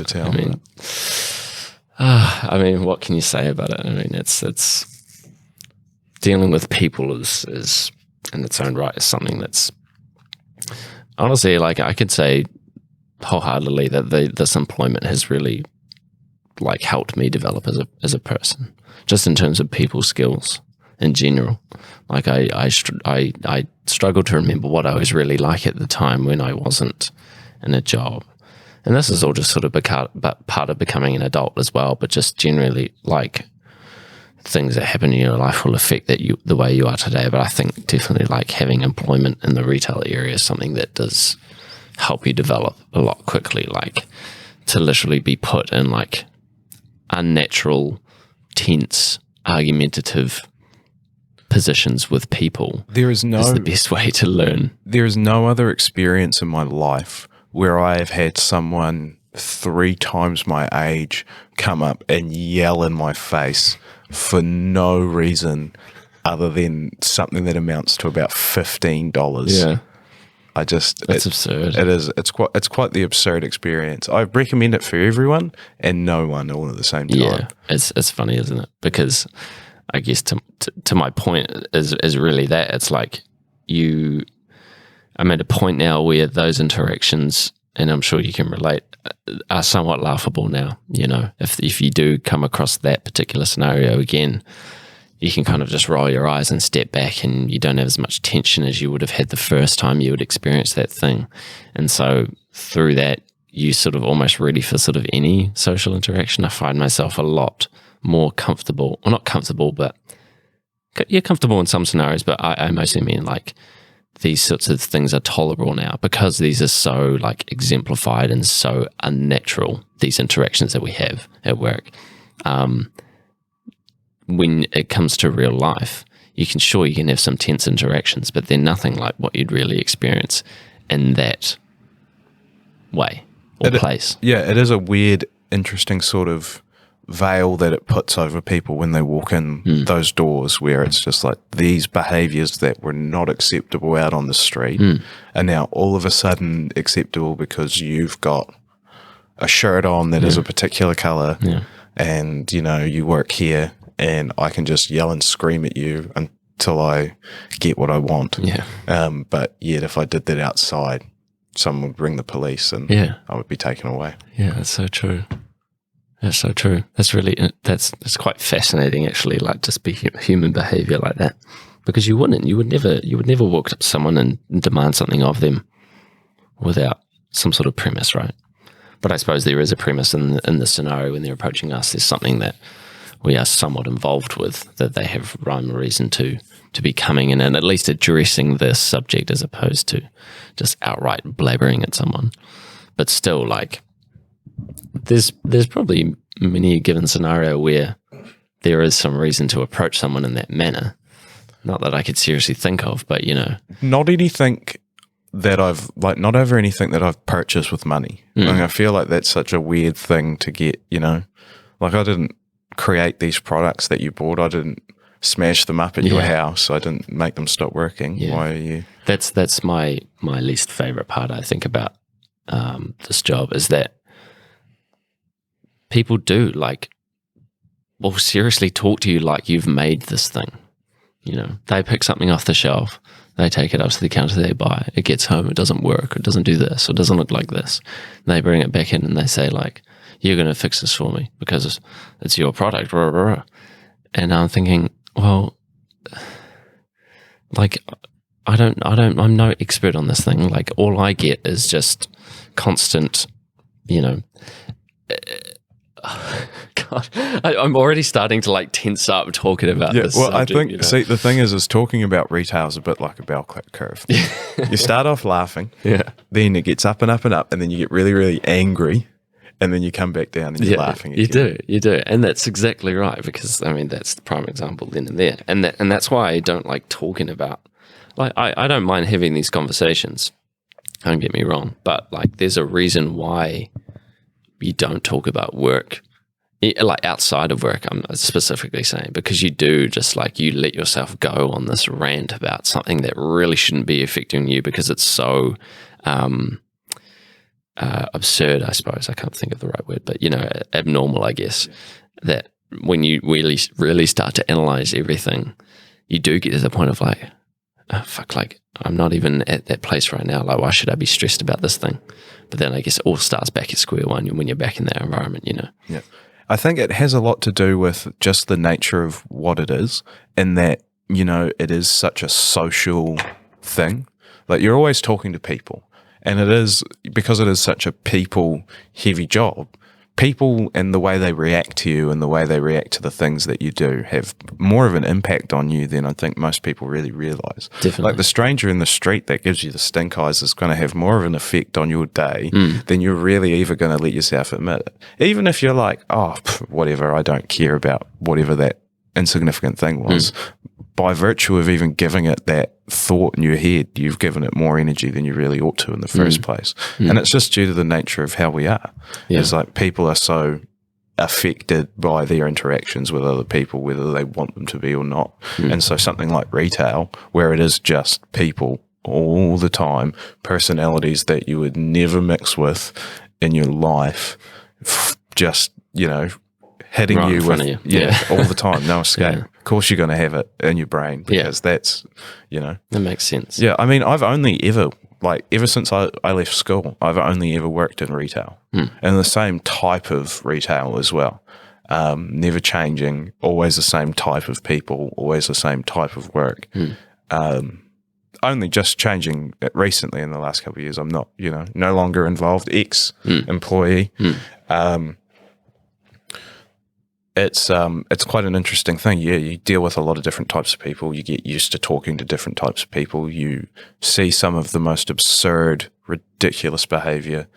tell. I mean, what can you say about it? I mean, it's dealing with people is in its own right is something that's honestly, like, I could say wholeheartedly that this employment has really like helped me develop as a person, just in terms of people skills in general. Like I struggle to remember what I was really like at the time when I wasn't in a job. And this is all just sort of part of becoming an adult as well, but just generally, like, things that happen in your life will affect the way you are today. But I think definitely like having employment in the retail area is something that does help you develop a lot quickly, like to literally be put in like unnatural, tense, argumentative positions with people. Is the best way to learn. There is no other experience in my life where I have had someone 3 times my age come up and yell in my face for no reason other than something that amounts to about $15. Yeah. That's absurd. It is. It's quite the absurd experience. I recommend it for everyone and no one all at the same time. Yeah, it's funny, isn't it? Because I guess to my point is really that it's like I'm at a point now where those interactions, and I'm sure you can relate, are somewhat laughable now. You know, if you do come across that particular scenario again, you can kind of just roll your eyes and step back, and you don't have as much tension as you would have had the first time you would experience that thing. And so through that, you sort of almost ready for sort of any social interaction. I find myself a lot more comfortable, well, not comfortable, but you're comfortable in some scenarios, but I mostly mean like these sorts of things are tolerable now because these are so like exemplified and so unnatural, these interactions that we have at work. When it comes to real life, you can have some tense interactions, but they're nothing like what you'd really experience in that way or place. Yeah, it is a weird, interesting sort of veil that it puts over people when they walk in those doors, where it's just like these behaviors that were not acceptable out on the street are now all of a sudden acceptable because you've got a shirt on that is a particular color and, you know, you work here and I can just yell and scream at you until I get what I want. Yeah. But yet if I did that outside, someone would ring the police and I would be taken away. Yeah, that's so true. That's so true. That's quite fascinating, actually. Like just be human behavior like that, because you would never walk up to someone and demand something of them without some sort of premise, right? But I suppose there is a premise in the scenario when they're approaching us. There's something that we are somewhat involved with, that they have rhyme or reason to be coming in and at least addressing this subject as opposed to just outright blabbering at someone. But still, like, there's probably many given scenario where there is some reason to approach someone in that manner. Not that I could seriously think of, but you know. Not anything that not over anything that I've purchased with money. Like, I feel like that's such a weird thing to get, you know. Like, I didn't create these products that you bought. I didn't smash them up at your house. I didn't make them stop working. Why are you? That's my least favorite part, I think, about this job, is that people do will seriously talk to you like you've made this thing. You know, they pick something off the shelf, they take it up to the counter, they buy it, it gets home, it doesn't work, it doesn't do this, or it doesn't look like this. And they bring it back in and they say like, you're going to fix this for me because it's your product, rah, rah, rah. And I'm thinking, well, like, I'm no expert on this thing. Like, all I get is just constant, you know, God, I'm already starting to like tense up talking about this. Well, subject, I think, you know? see, the thing is talking about retail is a bit like a bell curve. You start off laughing, then it gets up and up and up, and then you get really, really angry, and then you come back down and you're laughing again. You do. And that's exactly right, because, I mean, that's the prime example then and there. And that's why I don't like talking about, like, I don't mind having these conversations, don't get me wrong, but like there's a reason why you don't talk about work, like outside of work, I'm specifically saying, because you do just like, you let yourself go on this rant about something that really shouldn't be affecting you because it's so absurd, I suppose. I can't think of the right word, but, you know, abnormal, I guess, that when you really start to analyze everything, you do get to the point of like, oh, fuck, like, I'm not even at that place right now. Like, why should I be stressed about this thing? But then I guess it all starts back at square one when you're back in that environment, you know? Yeah. I think it has a lot to do with just the nature of what it is, in that, you know, it is such a social thing. Like, you're always talking to people, and it is, because it is such a people-heavy job, people and the way they react to you and the way they react to the things that you do have more of an impact on you than I think most people really realise. Definitely. Like, the stranger in the street that gives you the stink eyes is going to have more of an effect on your day than you're really ever going to let yourself admit it. Even if you're like, oh, whatever, I don't care about whatever that insignificant thing was. By virtue of even giving it that thought in your head, you've given it more energy than you really ought to in the first place. And it's just due to the nature of how we are. It's like, people are so affected by their interactions with other people, whether they want them to be or not. And so something like retail, where it is just people all the time, personalities that you would never mix with in your life, just, hitting Right in you front with, of you. Yeah. all the time, no escape. Yeah. Of course you're going to have it in your brain because that's, That makes sense. Yeah, I mean, I've only ever, ever since I left school, I've only ever worked in retail and the same type of retail as well. Never changing, always the same type of people, always the same type of work. Only just changing it recently in the last couple of years. I'm not, no longer involved, ex-employee. It's quite an interesting thing. Yeah, you deal with a lot of different types of people. You get used to talking to different types of people. You see some of the most absurd, ridiculous behavior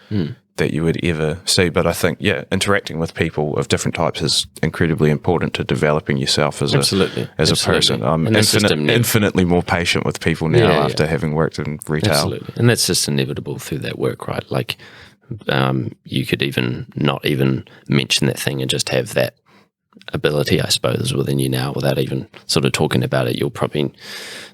that you would ever see. But I think, interacting with people of different types is incredibly important to developing yourself as Absolutely. a person. I'm And that's just infinitely more patient with people now after having worked in retail. Absolutely. And that's just inevitable through that work, right? Like, you could even not even mention that thing and just have that ability, I suppose, within you now without even sort of talking about it. You'll probably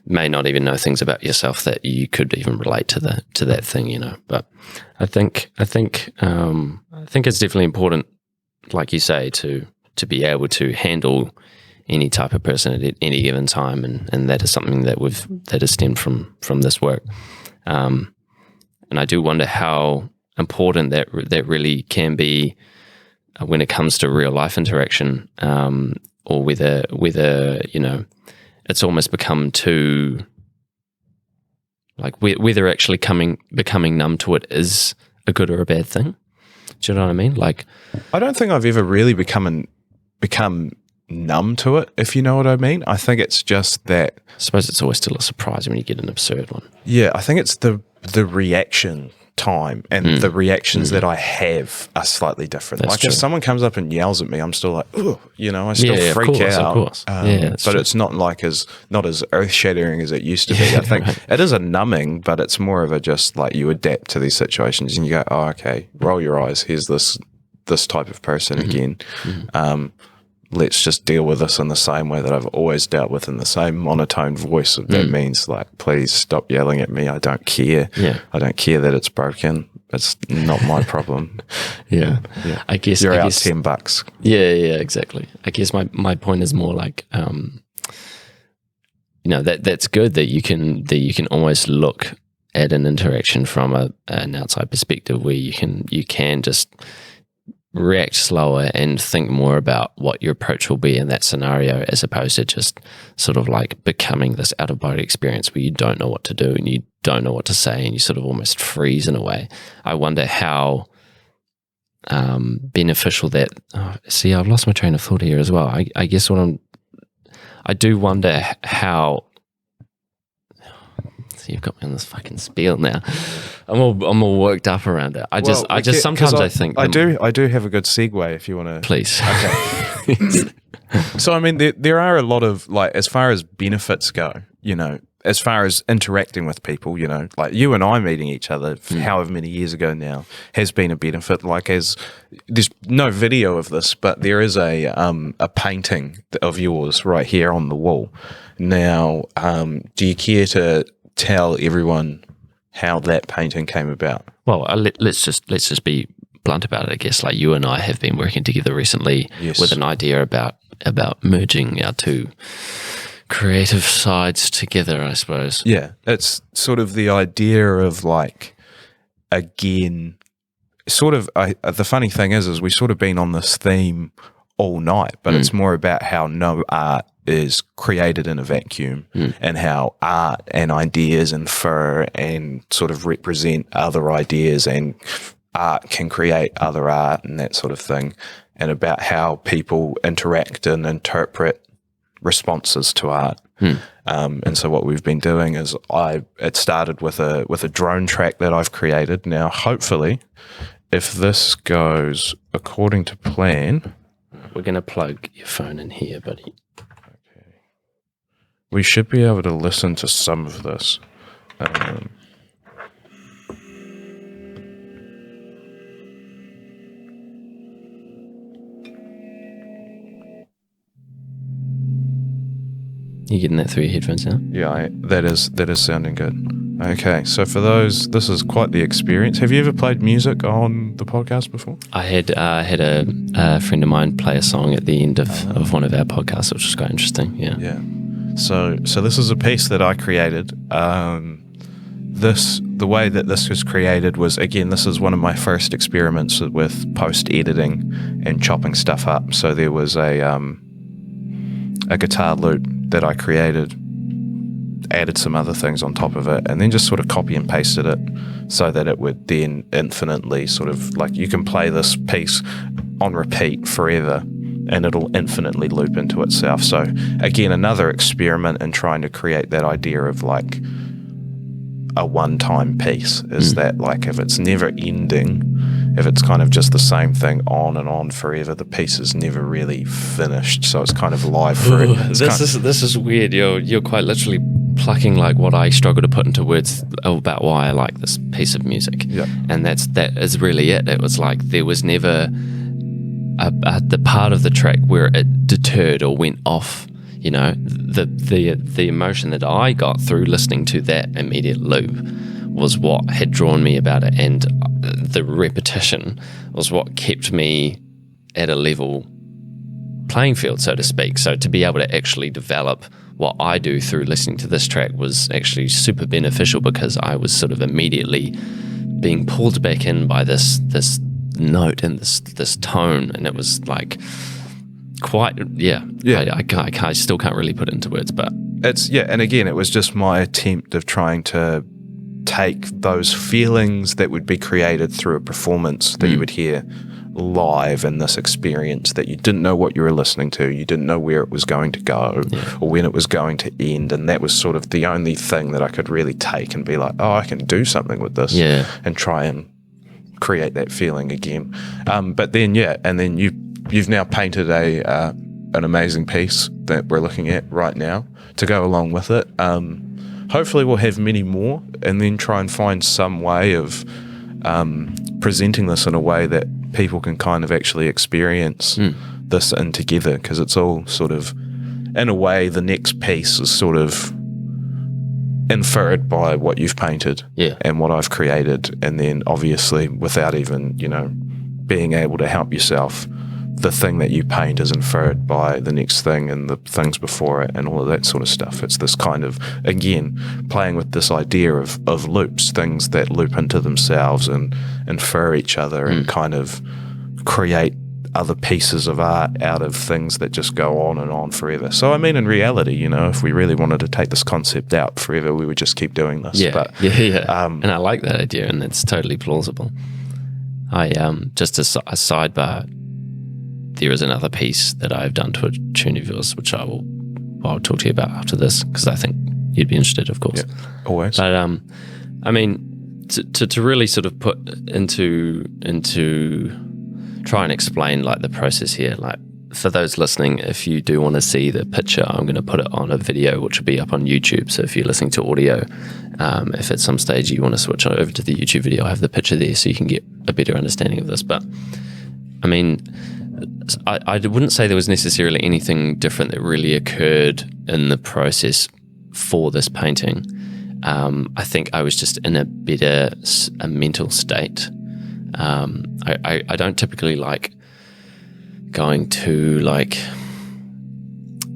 may not even know things about yourself that you could even relate to that thing, But I think it's definitely important, like you say, to be able to handle any type of person at any given time, and that is something that has stemmed from this work. And I do wonder how important that really can be when it comes to real life interaction, or whether it's almost become too, whether actually becoming numb to it is a good or a bad thing. Do you know what I mean? Like, I don't think I've ever really become numb to it, if you know what I mean. I think it's just that, I suppose it's always still a surprise when you get an absurd one. Yeah, I think it's the reaction time and the reactions that I have are slightly different. That's true. If someone comes up and yells at me, I'm still like, oh, I still freak out. Of course. But true. it's not not as earth shattering as it used to be. I think it is a numbing, but it's more of a just you adapt to these situations and you go, oh, okay, roll your eyes. Here's this type of person again. Let's just deal with this in the same way that I've always dealt with, in the same monotone voice. That means please stop yelling at me. I don't care. Yeah. I don't care that it's broken. It's not my problem. Yeah. I guess you're out $10. Yeah, exactly. I guess my point is more that's good that you can almost look at an interaction from an outside perspective where you can just react slower and think more about what your approach will be in that scenario, as opposed to just sort of becoming this out-of-body experience where you don't know what to do and you don't know what to say and you sort of almost freeze in a way. I wonder how beneficial that... see, I've lost my train of thought here as well. I guess I do wonder how... You've got me on this fucking spiel now. I'm all worked up around it. I think I do have a good segue if you want to. Please. Okay. So I mean, there are a lot of as far as benefits go, as far as interacting with people, you and I meeting each other however many years ago now has been a benefit. There's no video of this, but there is a painting of yours right here on the wall. Now, do you care to tell everyone how that painting came about? Well, let's just be blunt about it. I guess you and I have been working together recently with an idea about merging our two creative sides together, I suppose. Yeah, it's sort of the idea of again, sort of. The funny thing is we sort of been on this theme all night, but it's more about how no art is created in a vacuum and how art and ideas infer and sort of represent other ideas, and art can create other art and that sort of thing, and about how people interact and interpret responses to art. And so what we've been doing is it started with a drone track that I've created. Now, hopefully, if this goes according to plan, we're going to plug your phone in here, buddy. We should be able to listen to some of this. You getting that through your headphones now? Yeah, that is sounding good. Okay, so for those, this is quite the experience. Have you ever played music on the podcast before? I had a friend of mine play a song at the end of one of our podcasts, which was quite interesting. Yeah. Yeah. So this is a piece that I created. The way that this was created was, again, this is one of my first experiments with post-editing and chopping stuff up. So there was a guitar loop that I created, added some other things on top of it, and then just sort of copy and pasted it so that it would then infinitely sort of, like, you can play this piece on repeat forever and it'll infinitely loop into itself. So again, another experiment in trying to create that idea of like a one-time piece is that, like, if it's never ending, if it's kind of just the same thing on and on forever, the piece is never really finished. So it's kind of live for it. This is weird. You're quite literally plucking like what I struggle to put into words about why I like this piece of music. Yeah. And that is really it. It was like there was never the part of the track where it deterred or went off. You know, the emotion that I got through listening to that immediate loop was what had drawn me about it, and the repetition was what kept me at a level playing field, so to speak. So to be able to actually develop what I do through listening to this track was actually super beneficial, because I was sort of immediately being pulled back in by this note and this tone, and it was like quite I still can't really put it into words, but it's and again, it was just my attempt of trying to take those feelings that would be created through a performance that you would hear live in this experience that you didn't know what you were listening to, you didn't know where it was going to go or when it was going to end, and that was sort of the only thing that I could really take and be like, oh, I can do something with this and try and create that feeling again. But then and then you've now painted an amazing piece that we're looking at right now to go along with it. Hopefully we'll have many more, and then try and find some way of presenting this in a way that people can kind of actually experience this in together, because it's all sort of, in a way, the next piece is sort of inferred by what you've painted and what I've created, and then obviously without even, being able to help yourself, the thing that you paint is inferred by the next thing and the things before it and all of that sort of stuff. It's this kind of, again, playing with this idea of loops, things that loop into themselves and infer each other and kind of create other pieces of art out of things that just go on and on forever. So, I mean, in reality, if we really wanted to take this concept out forever, we would just keep doing this. And I like that idea, and it's totally plausible. I just a sidebar, there is another piece that I've done to a tune of yours, which I'll talk to you about after this, because I think you'd be interested, of course. Yeah, always. But I mean, to really sort of put into try and explain like the process here. Like, for those listening, if you do want to see the picture, I'm going to put it on a video, which will be up on YouTube. So if you're listening to audio, if at some stage you want to switch over to the YouTube video, I'll have the picture there so you can get a better understanding of this. But I mean, I wouldn't say there was necessarily anything different that really occurred in the process for this painting. I think I was just in a better mental state. I don't typically like going to, like,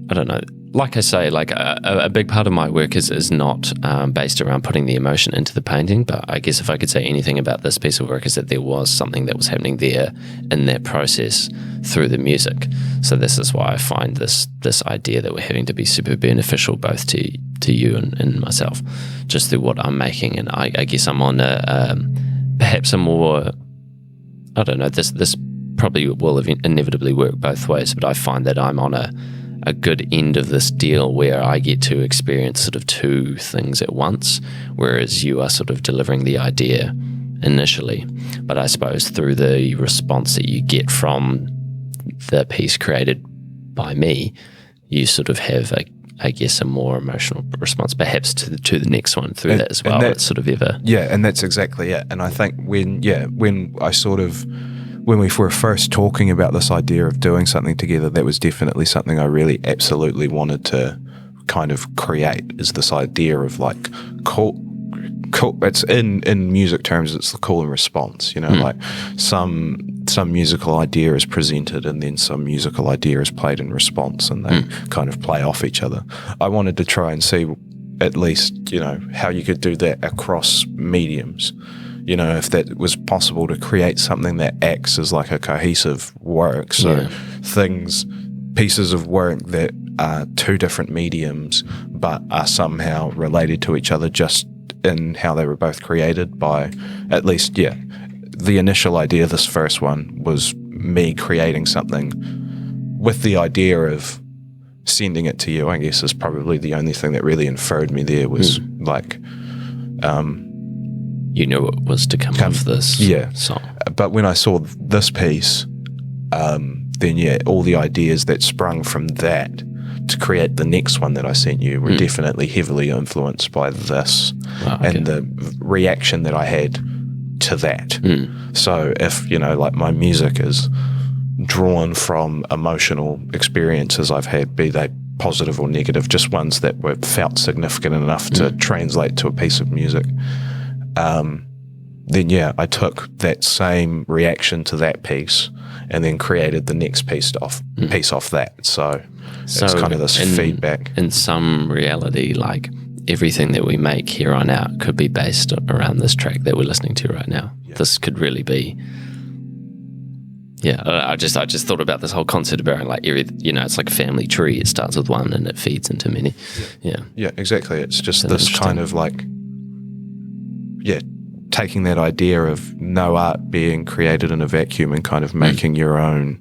I don't know, like I say, like a big part of my work is not based around putting the emotion into the painting, but I guess if I could say anything about this piece of work is that there was something that was happening there in that process through the music. So this is why I find this idea that we're having to be super beneficial both to you and myself, just through what I'm making. And I guess I'm on perhaps a more, I don't know, this probably will inevitably work both ways, but I find that I'm on a good end of this deal where I get to experience sort of two things at once, whereas you are sort of delivering the idea initially. But I suppose through the response that you get from the piece created by me, you sort of have I guess a more emotional response perhaps to the next one through that as well. It's sort of and that's exactly it. And I think when we were first talking about this idea of doing something together, that was definitely something I really absolutely wanted to kind of create, is this idea of like cool. It's in music terms, it's the call and response. Like some musical idea is presented, and then some musical idea is played in response, and they kind of play off each other. I wanted to try and see at least how you could do that across mediums. If that was possible to create something that acts as like a cohesive work. So pieces of work that are two different mediums, but are somehow related to each other just in how they were both created by, at least, the initial idea of this first one was me creating something with the idea of sending it to you, I guess, is probably the only thing that really inferred me there was like... you knew it was to come off this song. But when I saw this piece, then all the ideas that sprung from that to create the next one that I sent you were definitely heavily influenced by this and the reaction that I had to that. So if, like my music is drawn from emotional experiences I've had, be they positive or negative, just ones that were felt significant enough to translate to a piece of music, then I took that same reaction to that piece and then created the next piece off that. So it's kind of this feedback. In some reality, like everything that we make here on out could be based around this track that we're listening to right now. This could really be. I just thought about this whole concept about like it's like a family tree. It starts with one and it feeds into many. Yeah, exactly. It's just this kind of like taking that idea of no art being created in a vacuum and kind of making your own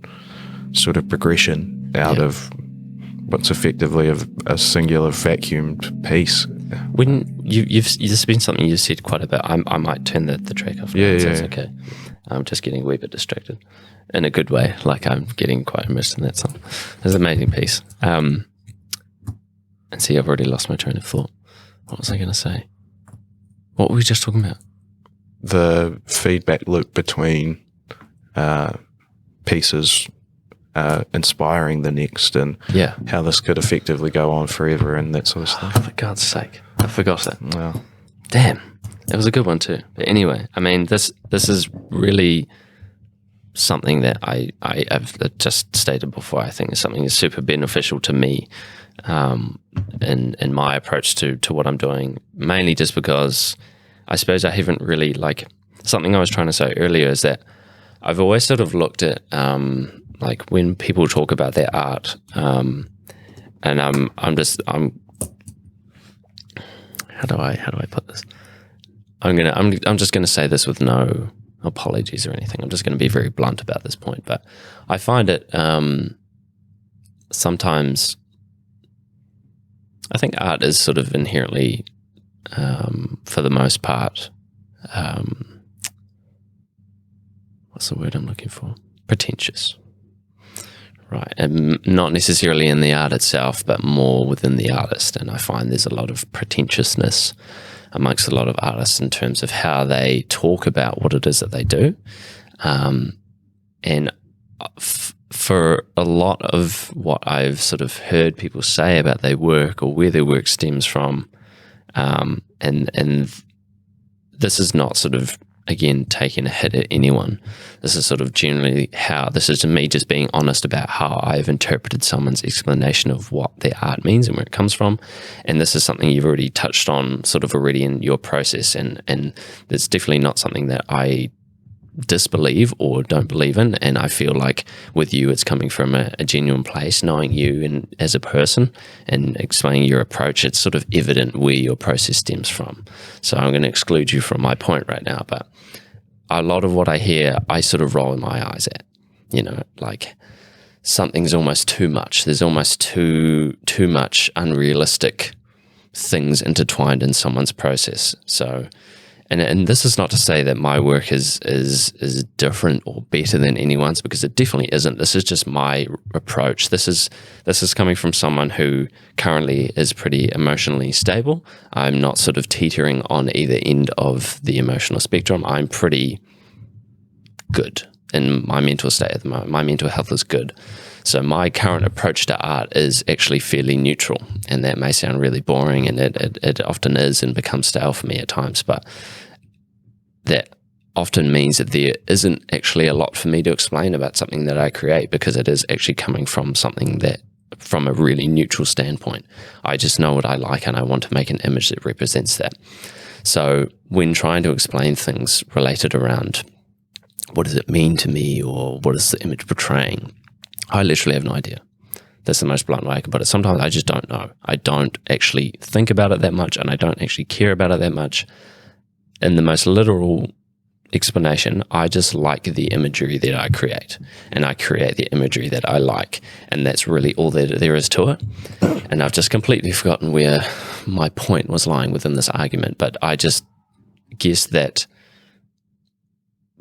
sort of progression out of what's effectively a singular vacuumed piece. When this has been something you've said quite a bit. I might turn the track off. It's okay. I'm just getting a wee bit distracted in a good way. Like I'm getting quite immersed in that song. It's an amazing piece. And see, I've already lost my train of thought. What was I going to say? What were we just talking about? The feedback loop between pieces inspiring the next, and how this could effectively go on forever and that sort of stuff. For God's sake, I forgot that. Well, damn, that was a good one too. But anyway, I mean, this is really something that I've just stated before. I think is something that's super beneficial to me in my approach to what I'm doing, mainly just because I suppose I haven't really, like, something I was trying to say earlier is that I've always sort of looked at like when people talk about their art, and I'm how do I put this? I'm just gonna say this with no apologies or anything. I'm just gonna be very blunt about this point, but I find it sometimes I think art is sort of inherently for the most part, what's the word I'm looking for? Pretentious. Right. And not necessarily in the art itself, but more within the artist. And I find there's a lot of pretentiousness amongst a lot of artists in terms of how they talk about what it is that they do. And for a lot of what I've sort of heard people say about their work or where their work stems from, and this is not sort of, again, taking a hit at anyone. This is sort of generally how, this is me just being honest about how I've interpreted someone's explanation of what their art means and where it comes from. And this is something you've already touched on sort of already in your process. And it's definitely not something that I disbelieve or don't believe in, and I feel like with you it's coming from a genuine place, knowing you and as a person and explaining your approach. It's sort of evident where your process stems from. So I'm going to exclude you from my point right now, but a lot of what I hear I sort of roll my eyes at, like something's almost too much. There's almost too much unrealistic things intertwined in someone's process. So And this is not to say that my work is different or better than anyone's, because it definitely isn't. This is just my approach. This is coming from someone who currently is pretty emotionally stable. I'm not sort of teetering on either end of the emotional spectrum. I'm pretty good in my mental state at the moment. My mental health is good. So my current approach to art is actually fairly neutral, and that may sound really boring, and it often is and becomes stale for me at times, but that often means that there isn't actually a lot for me to explain about something that I create, because it is actually coming from something that, from a really neutral standpoint. I just know what I like, and I want to make an image that represents that. So when trying to explain things related around what does it mean to me, or what is the image portraying, I literally have no idea. That's the most blunt way I can put it. Sometimes I just don't know. I don't actually think about it that much, and I don't actually care about it that much. In the most literal explanation, I just like the imagery that I create, and I create the imagery that I like, and that's really all that there is to it. And I've just completely forgotten where my point was lying within this argument, but I just guess that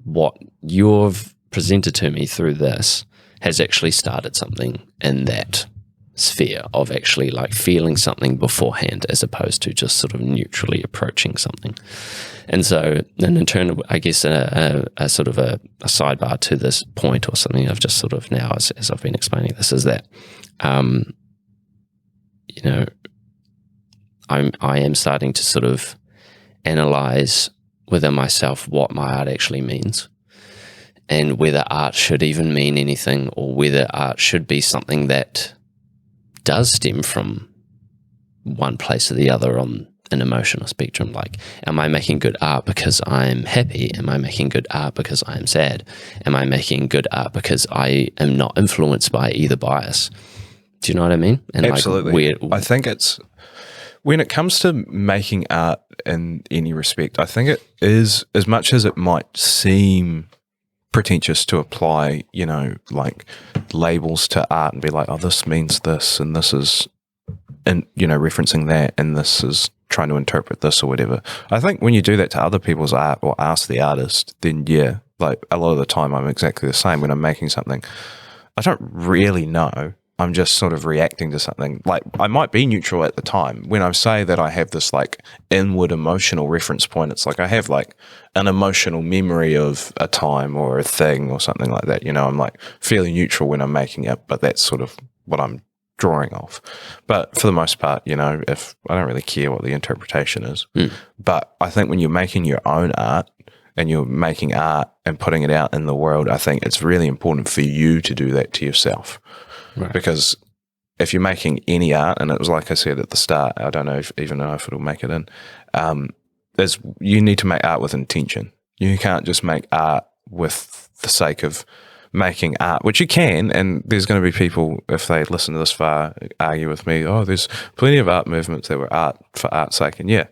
what you've presented to me through this has actually started something in that sphere of actually like feeling something beforehand, as opposed to just sort of neutrally approaching something. And so, and in turn, I guess a sort of a sidebar to this point, or something I've just sort of now, as I've been explaining this, is that, you know, I am starting to sort of analyze within myself what my art actually means, and whether art should even mean anything, or whether art should be something that does stem from one place or the other on an emotional spectrum. Like, am I making good art because I'm happy? Am I making good art because I am sad? Am I making good art because I am not influenced by either bias? Do you know what I mean? And absolutely. Like, I think it's, when it comes to making art in any respect, I think it is, as much as it might seem pretentious to apply, you know, like labels to art and be like, oh, this means this, and this is, and, you know, referencing that, and this is trying to interpret this or whatever. I think when you do that to other people's art, or ask the artist, then yeah, like a lot of the time I'm exactly the same. When I'm making something, I don't really know. I'm just sort of reacting to something. Like, I might be neutral at the time. When I say that I have this like inward emotional reference point, it's like I have like an emotional memory of a time or a thing or something like that. You know, I'm like fairly neutral when I'm making it, but that's sort of what I'm drawing off. But for the most part, you know, if I don't really care what the interpretation is, but I think when you're making your own art, and you're making art and putting it out in the world, I think it's really important for you to do that to yourself. Right. Because if you're making any art, and it was like I said at the start, I don't know even know if it'll make it in, you need to make art with intention. You can't just make art with the sake of making art, which you can, and there's going to be people, if they listen to this far, argue with me, oh, there's plenty of art movements that were art for art's sake, and yeah,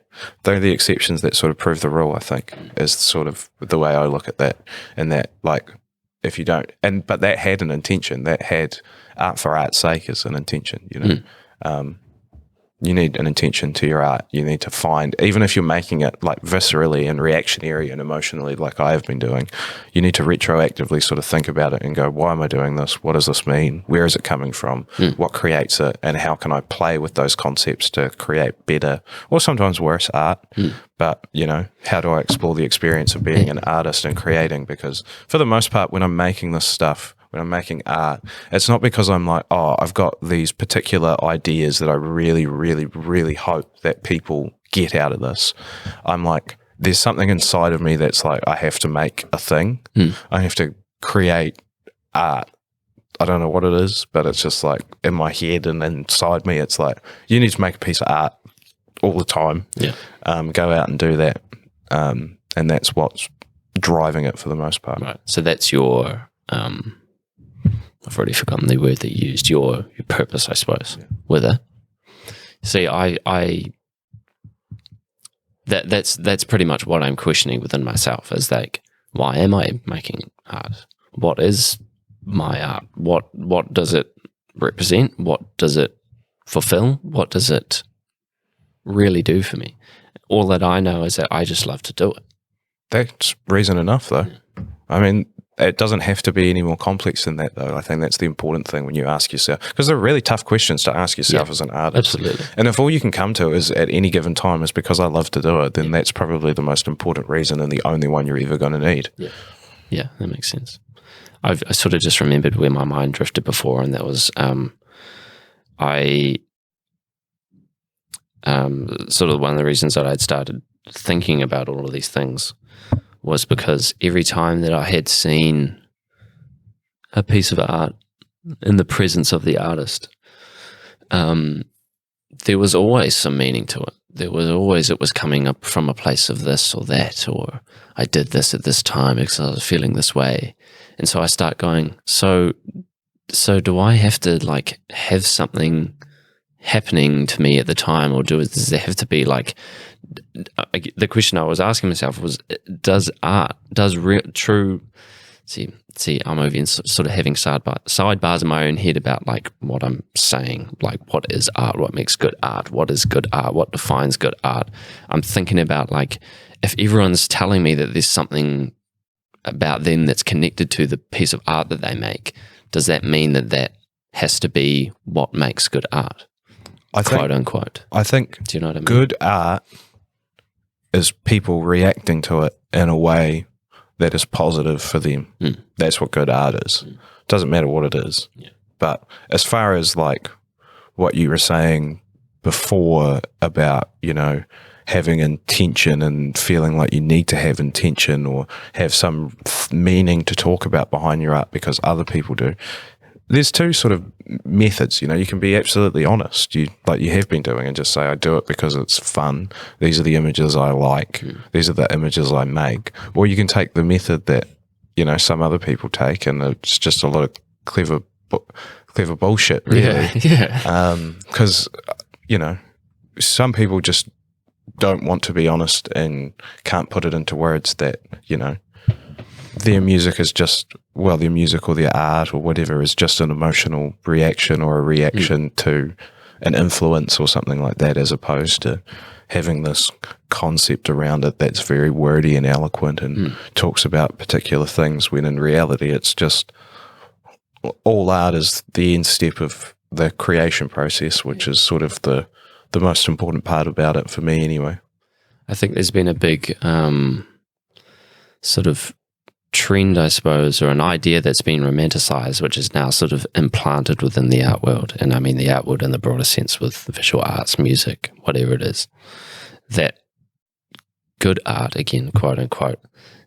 they're the exceptions that sort of prove the rule, I think, is sort of the way I look at that. And that, like, if you don't, but that had an intention, that had art for art's sake as an intention, you know. You need an intention to your art. You need to find, even if you're making it like viscerally and reactionary and emotionally, like I have been doing, you need to retroactively sort of think about it and go, why am I doing this? What does this mean? Where is it coming from? What creates it? And how can I play with those concepts to create better, or sometimes worse art? But, you know, how do I explore the experience of being an artist and creating? Because for the most part, when I'm making this stuff, when I'm making art, it's not because I'm like, oh, I've got these particular ideas that I really, really, really hope that people get out of this. I'm like, there's something inside of me that's like, I have to make a thing. I have to create art. I don't know what it is, but it's just like in my head and inside me, it's like, you need to make a piece of art all the time. Yeah. Go out and do that. And that's what's driving it for the most part. Right. So that's your... I've already forgotten the word that you used, your purpose, I suppose, with it. See, that's pretty much what I'm questioning within myself, is like, why am I making art? What is my art? What does it represent? What does it fulfill? What does it really do for me? All that I know is that I just love to do it. That's reason enough, though. I mean, it doesn't have to be any more complex than that, though. I think that's the important thing when you ask yourself, because they're really tough questions to ask yourself as an artist. Absolutely. And if all you can come to is at any given time is because I love to do it, then that's probably the most important reason and the only one you're ever going to need. Yeah, that makes sense. I sort of just remembered where my mind drifted before, and that was sort of one of the reasons that I'd started thinking about all of these things was because every time that I had seen a piece of art in the presence of the artist, there was always some meaning to it. There was always, it was coming up from a place of this or that, or I did this at this time because I was feeling this way. And so I start going, so do I have to like have something happening to me at the time, or does there have to be like, the question I was asking myself was, does art, see, I'm over sort of having sidebars in my own head about like what I'm saying, like what is art, what makes good art, what is good art, what defines good art. I'm thinking about like, if everyone's telling me that there's something about them that's connected to the piece of art that they make, does that mean that that has to be what makes good art? Quote unquote. I think, do you know what I mean? Good art is people reacting to it in a way that is positive for them. That's what good art is. Doesn't matter what it is. Yeah. But as far as like what you were saying before about, you know, having intention and feeling like you need to have intention or have some meaning to talk about behind your art because other people do, there's two sort of methods. You know, you can be absolutely honest, like you have been doing, and just say, I do it because it's fun. These are the images I like. These are the images I make. Or you can take the method that, you know, some other people take, and it's just a lot of clever bullshit, really. Yeah. Because, you know, some people just don't want to be honest and can't put it into words that, you know, their music is just, well, their music or their art or whatever is just an emotional reaction or a reaction to an influence or something like that, as opposed to having this concept around it that's very wordy and eloquent and talks about particular things, when in reality it's just, all art is the end step of the creation process, which is sort of the most important part about it for me anyway. I think there's been a big sort of trend, I suppose, or an idea that's been romanticized, which is now sort of implanted within the art world. And I mean the art world in the broader sense, with visual arts, music, whatever it is, that good art, again, quote unquote,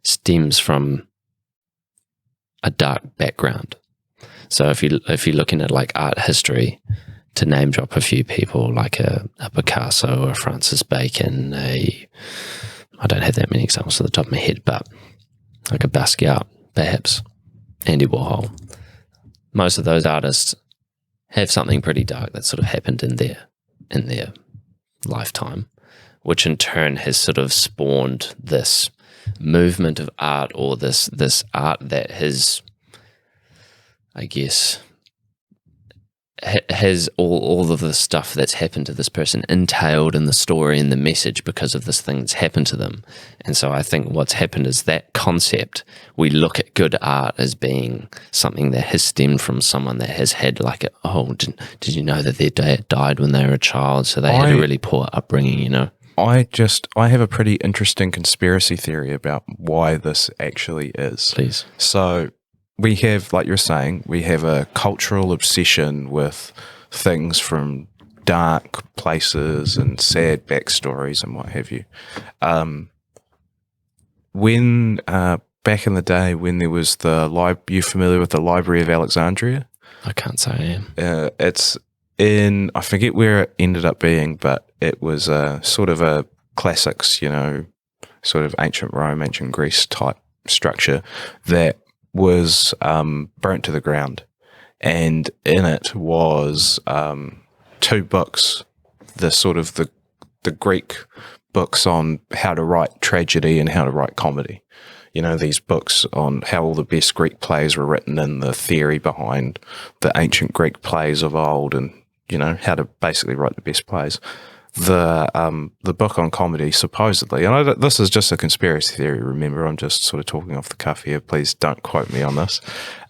stems from a dark background. So if you're looking at like art history, to name drop a few people, like a Picasso or a Francis Bacon, I don't have that many examples at the top of my head, but like a Basquiat, perhaps, Andy Warhol. Most of those artists have something pretty dark that sort of happened in their lifetime, which in turn has sort of spawned this movement of art, or this art that has, I guess, has all of the stuff that's happened to this person entailed in the story and the message because of this thing that's happened to them. And so I think what's happened is that concept, we look at good art as being something that has stemmed from someone that has had like did you know that their dad died when they were a child, so they had a really poor upbringing, you know? I have a pretty interesting conspiracy theory about why this actually is. Please. So we have, like you're saying, we have a cultural obsession with things from dark places and sad backstories and what have you. When back in the day, when there was you familiar with the Library of Alexandria? I can't say I am. It's in, I forget where it ended up being, but it was sort of a classics, you know, sort of ancient Rome, ancient Greece type structure that was burnt to the ground, and in it was two books, the Greek books on how to write tragedy and how to write comedy. You know, these books on how all the best Greek plays were written and the theory behind the ancient Greek plays of old, and, you know, how to basically write the best plays. The book on comedy, supposedly, and this is just a conspiracy theory, remember, I'm just sort of talking off the cuff here, please don't quote me on this.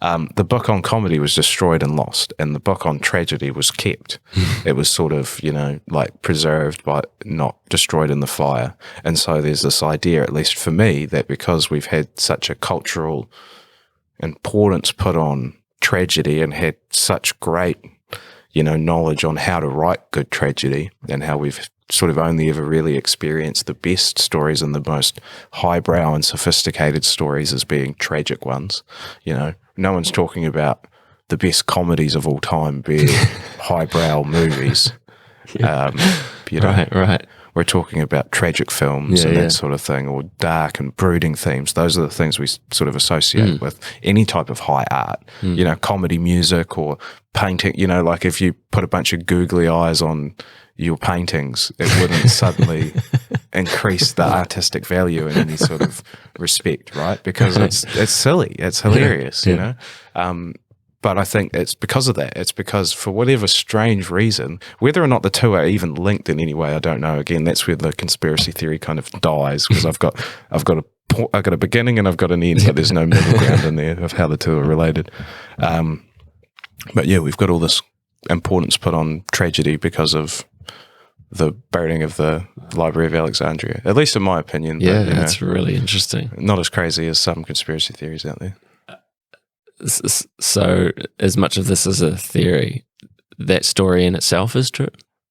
The book on comedy was destroyed and lost, and the book on tragedy was kept. It was sort of, you know, like preserved but not destroyed in the fire. And so there's this idea, at least for me, that because we've had such a cultural importance put on tragedy and had such great, knowledge on how to write good tragedy, and how we've sort of only ever really experienced the best stories and the most highbrow and sophisticated stories as being tragic ones. No one's talking about the best comedies of all time being highbrow movies. Right. We're talking about tragic films and that sort of thing, or dark and brooding themes. Those are the things we sort of associate with any type of high art, comedy music or painting. Like if you put a bunch of googly eyes on your paintings, it wouldn't suddenly increase the artistic value in any sort of respect, right? Because it's silly, it's hilarious, But I think it's because of that. It's because for whatever strange reason, whether or not the two are even linked in any way, I don't know. Again, that's where the conspiracy theory kind of dies, because I've got a beginning and I've got an end, but there's no middle ground in there of how the two are related. But yeah, we've got all this importance put on tragedy because of the burning of the Library of Alexandria, at least in my opinion. Yeah, but, that's really interesting. Not as crazy as some conspiracy theories out there. So, as much of this is a theory, that story in itself is true?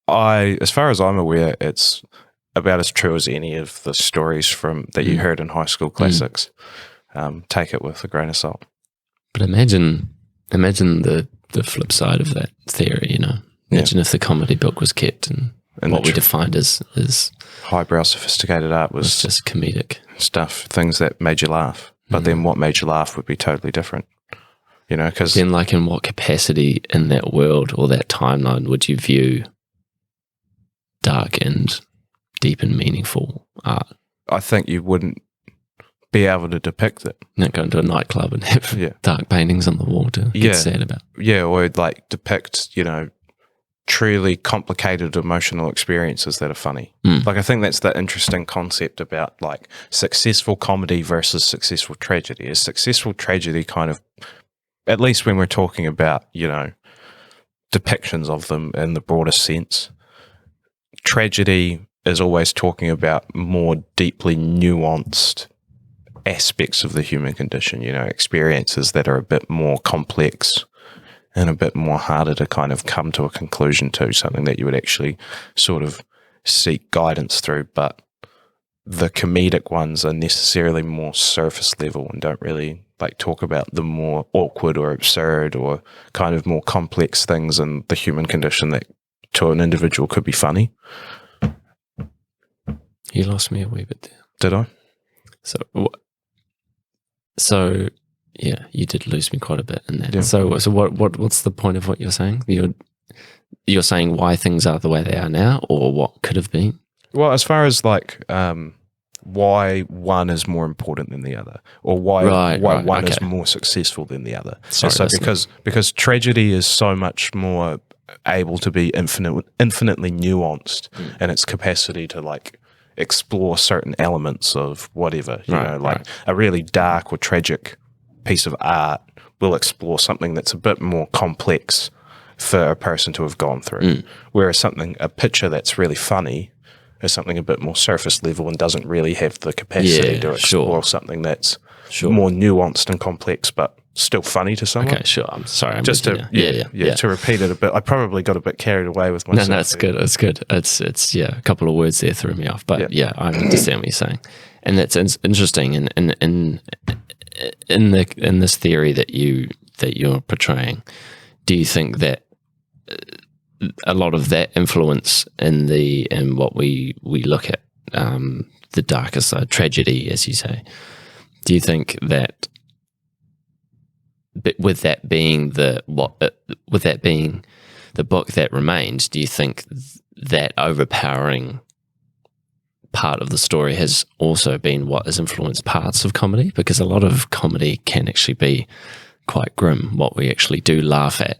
As far as I'm aware, it's about as true as any of the stories that you heard in high school classics. Take it with a grain of salt. But imagine the flip side of that theory, Imagine if the comedy book was kept and what we defined as highbrow, sophisticated art was just comedic stuff, things that made you laugh. But then what made you laugh would be totally different. Because then, like, in what capacity in that world or that timeline would you view dark and deep and meaningful art? I think you wouldn't be able to depict it. Not go into a nightclub and have dark paintings on the wall to get sad about. Yeah, or like depict, truly complicated emotional experiences that are funny. Like, I think that's the interesting concept about like successful comedy versus successful tragedy. Is successful tragedy kind of, at least when we're talking about, depictions of them in the broadest sense, tragedy is always talking about more deeply nuanced aspects of the human condition, experiences that are a bit more complex and a bit more harder to kind of come to a conclusion to, something that you would actually sort of seek guidance through. But the comedic ones are necessarily more surface level and don't really like talk about the more awkward or absurd or kind of more complex things in the human condition that to an individual could be funny. You lost me a wee bit there. Did I? So yeah, you did lose me quite a bit in that. Yeah. So what's the point of what you're saying? You're saying why things are the way they are now, or what could have been? Well, as far as like why one is more important than the other, or why one is more successful than the other. So because tragedy is so much more able to be infinitely nuanced in its capacity to like explore certain elements of whatever, a really dark or tragic piece of art will explore something that's a bit more complex for a person to have gone through. Whereas a picture that's really funny is something a bit more surface level and doesn't really have the capacity to explore something that's more nuanced and complex, but still funny to someone. Okay, sure. I'm sorry. To repeat it a bit. I probably got a bit carried away with myself. No, it's good. It's good. It's a couple of words there threw me off, but I understand what you're saying, and that's interesting. In this theory that you're portraying, do you think that a lot of that influence in what we look at, the darker side, tragedy, as you say, do you think that with that being the book that remains, do you think that overpowering part of the story has also been what has influenced parts of comedy? Because a lot of comedy can actually be quite grim. What we actually do laugh at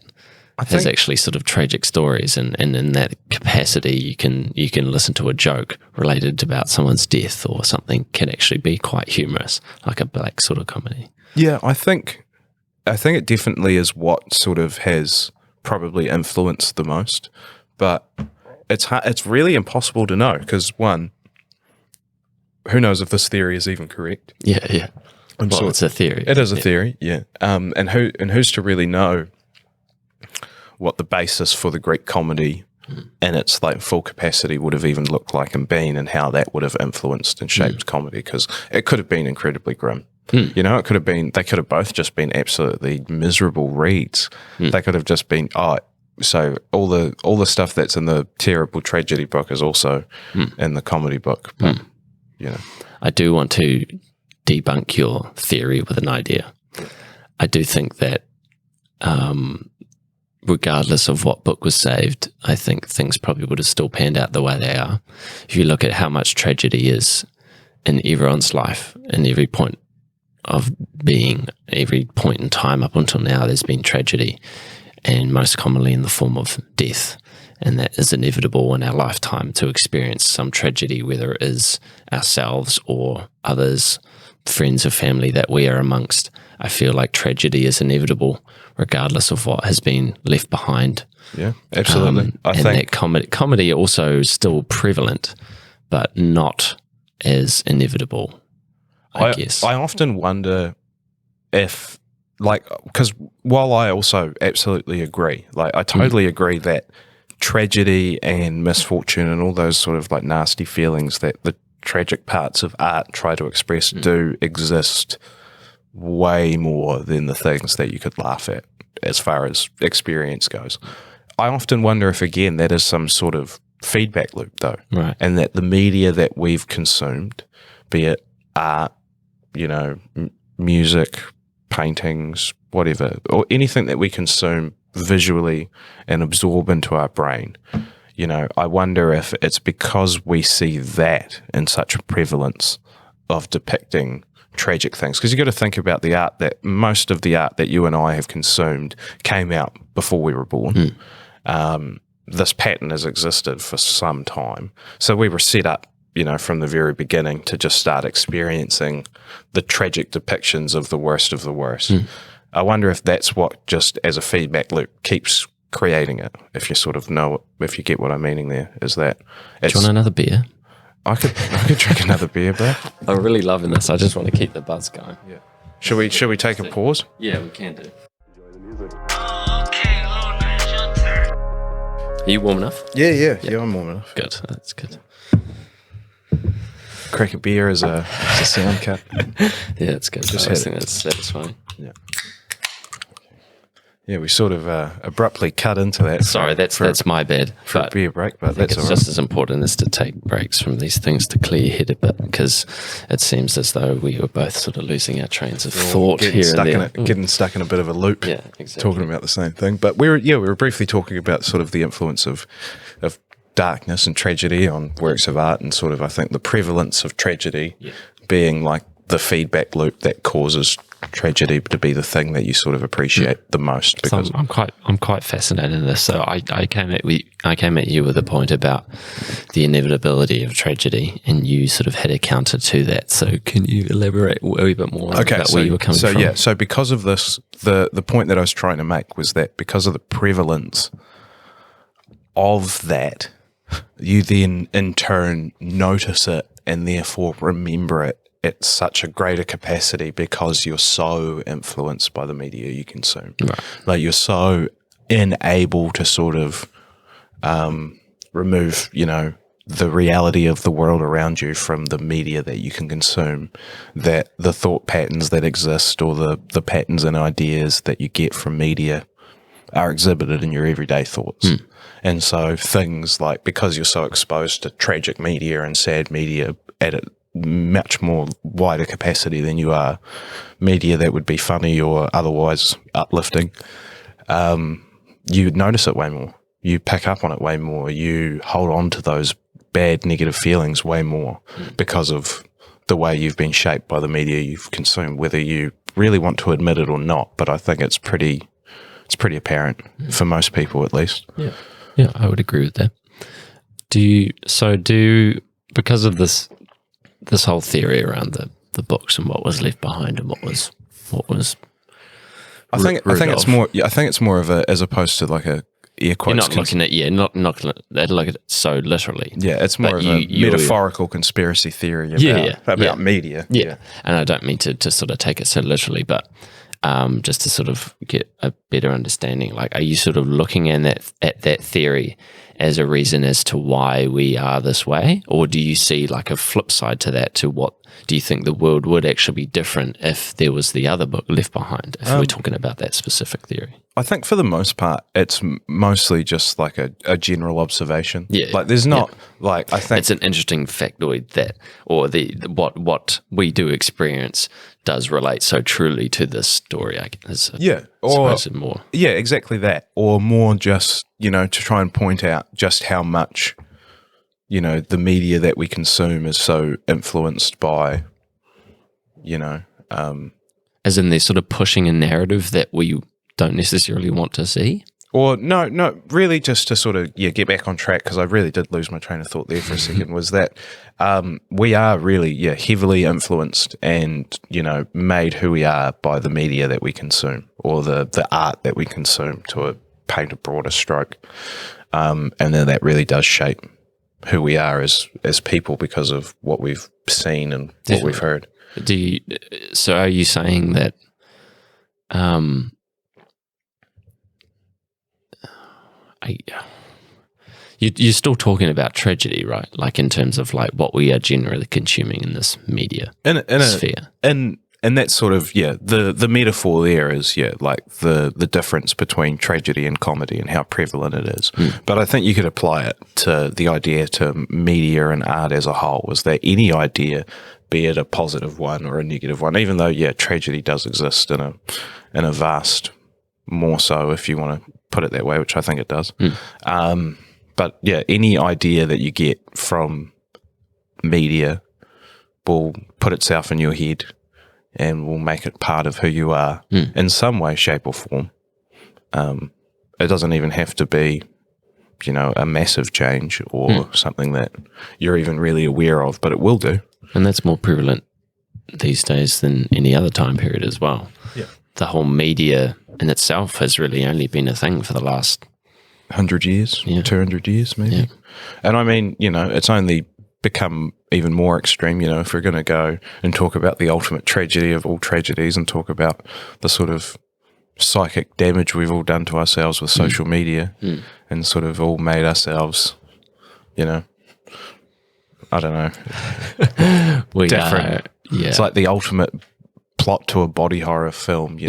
has actually sort of tragic stories, and in that capacity you can listen to a joke related about someone's death or something can actually be quite humorous, like a black sort of comedy. Yeah, I think it definitely is what sort of has probably influenced the most, but it's really impossible to know because, one, who knows if this theory is even correct? Yeah. Well, it's a theory. It is a theory, yeah. And who's to really know what the basis for the Greek comedy in its like full capacity would have even looked like and been, and how that would have influenced and shaped comedy, because it could have been incredibly grim. You know, it could have been, they could have both just been absolutely miserable reads. They could have just been, so all the stuff that's in the terrible tragedy book is also in the comedy book. But, you know. I do want to debunk your theory with an idea. I do think that regardless of what book was saved, I think things probably would have still panned out the way they are. If you look at how much tragedy is in everyone's life, in every point of being, every point in time up until now, there's been tragedy, and most commonly in the form of death. And that is inevitable in our lifetime to experience some tragedy, whether it is ourselves or others, friends or family that we are amongst. I feel like tragedy is inevitable regardless of what has been left behind. Yeah, absolutely. I think that comedy also is still prevalent, but not as inevitable, I guess. I often wonder if, like, because while I also absolutely agree, like I totally agree that tragedy and misfortune and all those sort of like nasty feelings that the tragic parts of art try to express do exist way more than the things that you could laugh at as far as experience goes. I often wonder if, again, that is some sort of feedback loop though, right? And that the media that we've consumed, be it art, you know, music, paintings, whatever, or anything that we consume visually and absorb into our brain, you know, I wonder if it's because we see that in such a prevalence of depicting tragic things. Because you got to think about the art that most of the art that you and I have consumed came out before we were born. This pattern has existed for some time. So we were set up, you know, from the very beginning to just start experiencing the tragic depictions of the worst of the worst. I wonder if that's what, just as a feedback loop, keeps creating it. If you sort of know, if you get what I'm meaning there, is that Do you want another beer? I could drink another beer, bro. I'm really loving this. I just want to keep the buzz going. Yeah. Should we take a pause? Yeah, we can do. Enjoy the music. Okay, Luna, it's your turn. Are you warm enough? Yeah, I'm warm enough. Good. That's good. Crack a beer as a sound cut. Yeah, it's good. Just I had think that's satisfying. Yeah, we sort of abruptly cut into that. Sorry, that's my bad. For a But beer break, but I think that's it's all right. just as important as to take breaks from these things to clear your head a bit, because it seems as though we were both sort of losing our trains of thought getting here and there. getting stuck in a bit of a loop. Yeah, exactly. Talking about the same thing, but we were briefly talking about sort of the influence of darkness and tragedy on works of art, and sort of, I think, the prevalence of tragedy being like the feedback loop that causes tragedy to be the thing that you sort of appreciate the most. So Because I'm quite fascinated in this. So I came at you with a point about the inevitability of tragedy, and you sort of had a counter to that. So can you elaborate a wee bit more about where you were coming from? So because of this, the point that I was trying to make was that because of the prevalence of that, you then in turn notice it and therefore remember it at such a greater capacity because you're so influenced by the media you consume. Right. Like you're so unable to sort of remove, you know, the reality of the world around you from the media that you can consume, that the thought patterns that exist or the patterns and ideas that you get from media are exhibited in your everyday thoughts. And so things like, because you're so exposed to tragic media and sad media at a much more wider capacity than you are media that would be funny or otherwise uplifting, you notice it way more. You pick up on it way more. You hold on to those bad negative feelings way more because of the way you've been shaped by the media you've consumed, whether you really want to admit it or not. But I think it's pretty apparent for most people, at least. Yeah, I would agree with that. Because of this whole theory around the books and what was left behind and what was I think it's more. Yeah, I think it's more of a, as opposed to like a air quotes. You're not looking at not look at it so literally. Yeah, it's more But of a metaphorical conspiracy theory about media. Yeah, and I don't mean to sort of take it so literally, but just to sort of get a better understanding. Like, are you sort of looking at that theory as a reason as to why we are this way, or do you see like a flip side to that? To what do you think the world would actually be different if there was the other book left behind? If we're talking about that specific theory. I think for the most part, it's mostly just like a general observation. Yeah, like there's not like I think it's an interesting factoid that, or what we do experience does relate so truly to this story. I guess. More. Yeah, exactly that, or more just to try and point out just how much the media that we consume is so influenced by as in they're sort of pushing a narrative that we don't necessarily want to see. Or no, really just to sort of get back on track, because I really did lose my train of thought there for a second, was that we are really heavily influenced and made who we are by the media that we consume, or the art that we consume, to paint a broader stroke, and then that really does shape who we are as people because of what we've seen and what we've heard. So are you saying that you're still talking about tragedy, right? Like in terms of like what we are generally consuming in this media sphere. And that's sort of, the metaphor there is, like the difference between tragedy and comedy and how prevalent it is. But I think you could apply it to the idea to media and art as a whole, is that any idea, be it a positive one or a negative one, even though, tragedy does exist in a vast, more so if you want to put it that way, which I think it does. But any idea that you get from media will put itself in your head and will make it part of who you are in some way, shape or form. It doesn't even have to be, a massive change or something that you're even really aware of, but it will do. And that's more prevalent these days than any other time period as well. Yeah. The whole media in itself has really only been a thing for the last 100 years, 200 years maybe. Yeah. And I mean, it's only become even more extreme, if we're going to go and talk about the ultimate tragedy of all tragedies and talk about the sort of psychic damage we've all done to ourselves with social media and sort of all made ourselves, I don't know, different. It's like the ultimate plot to a body horror film,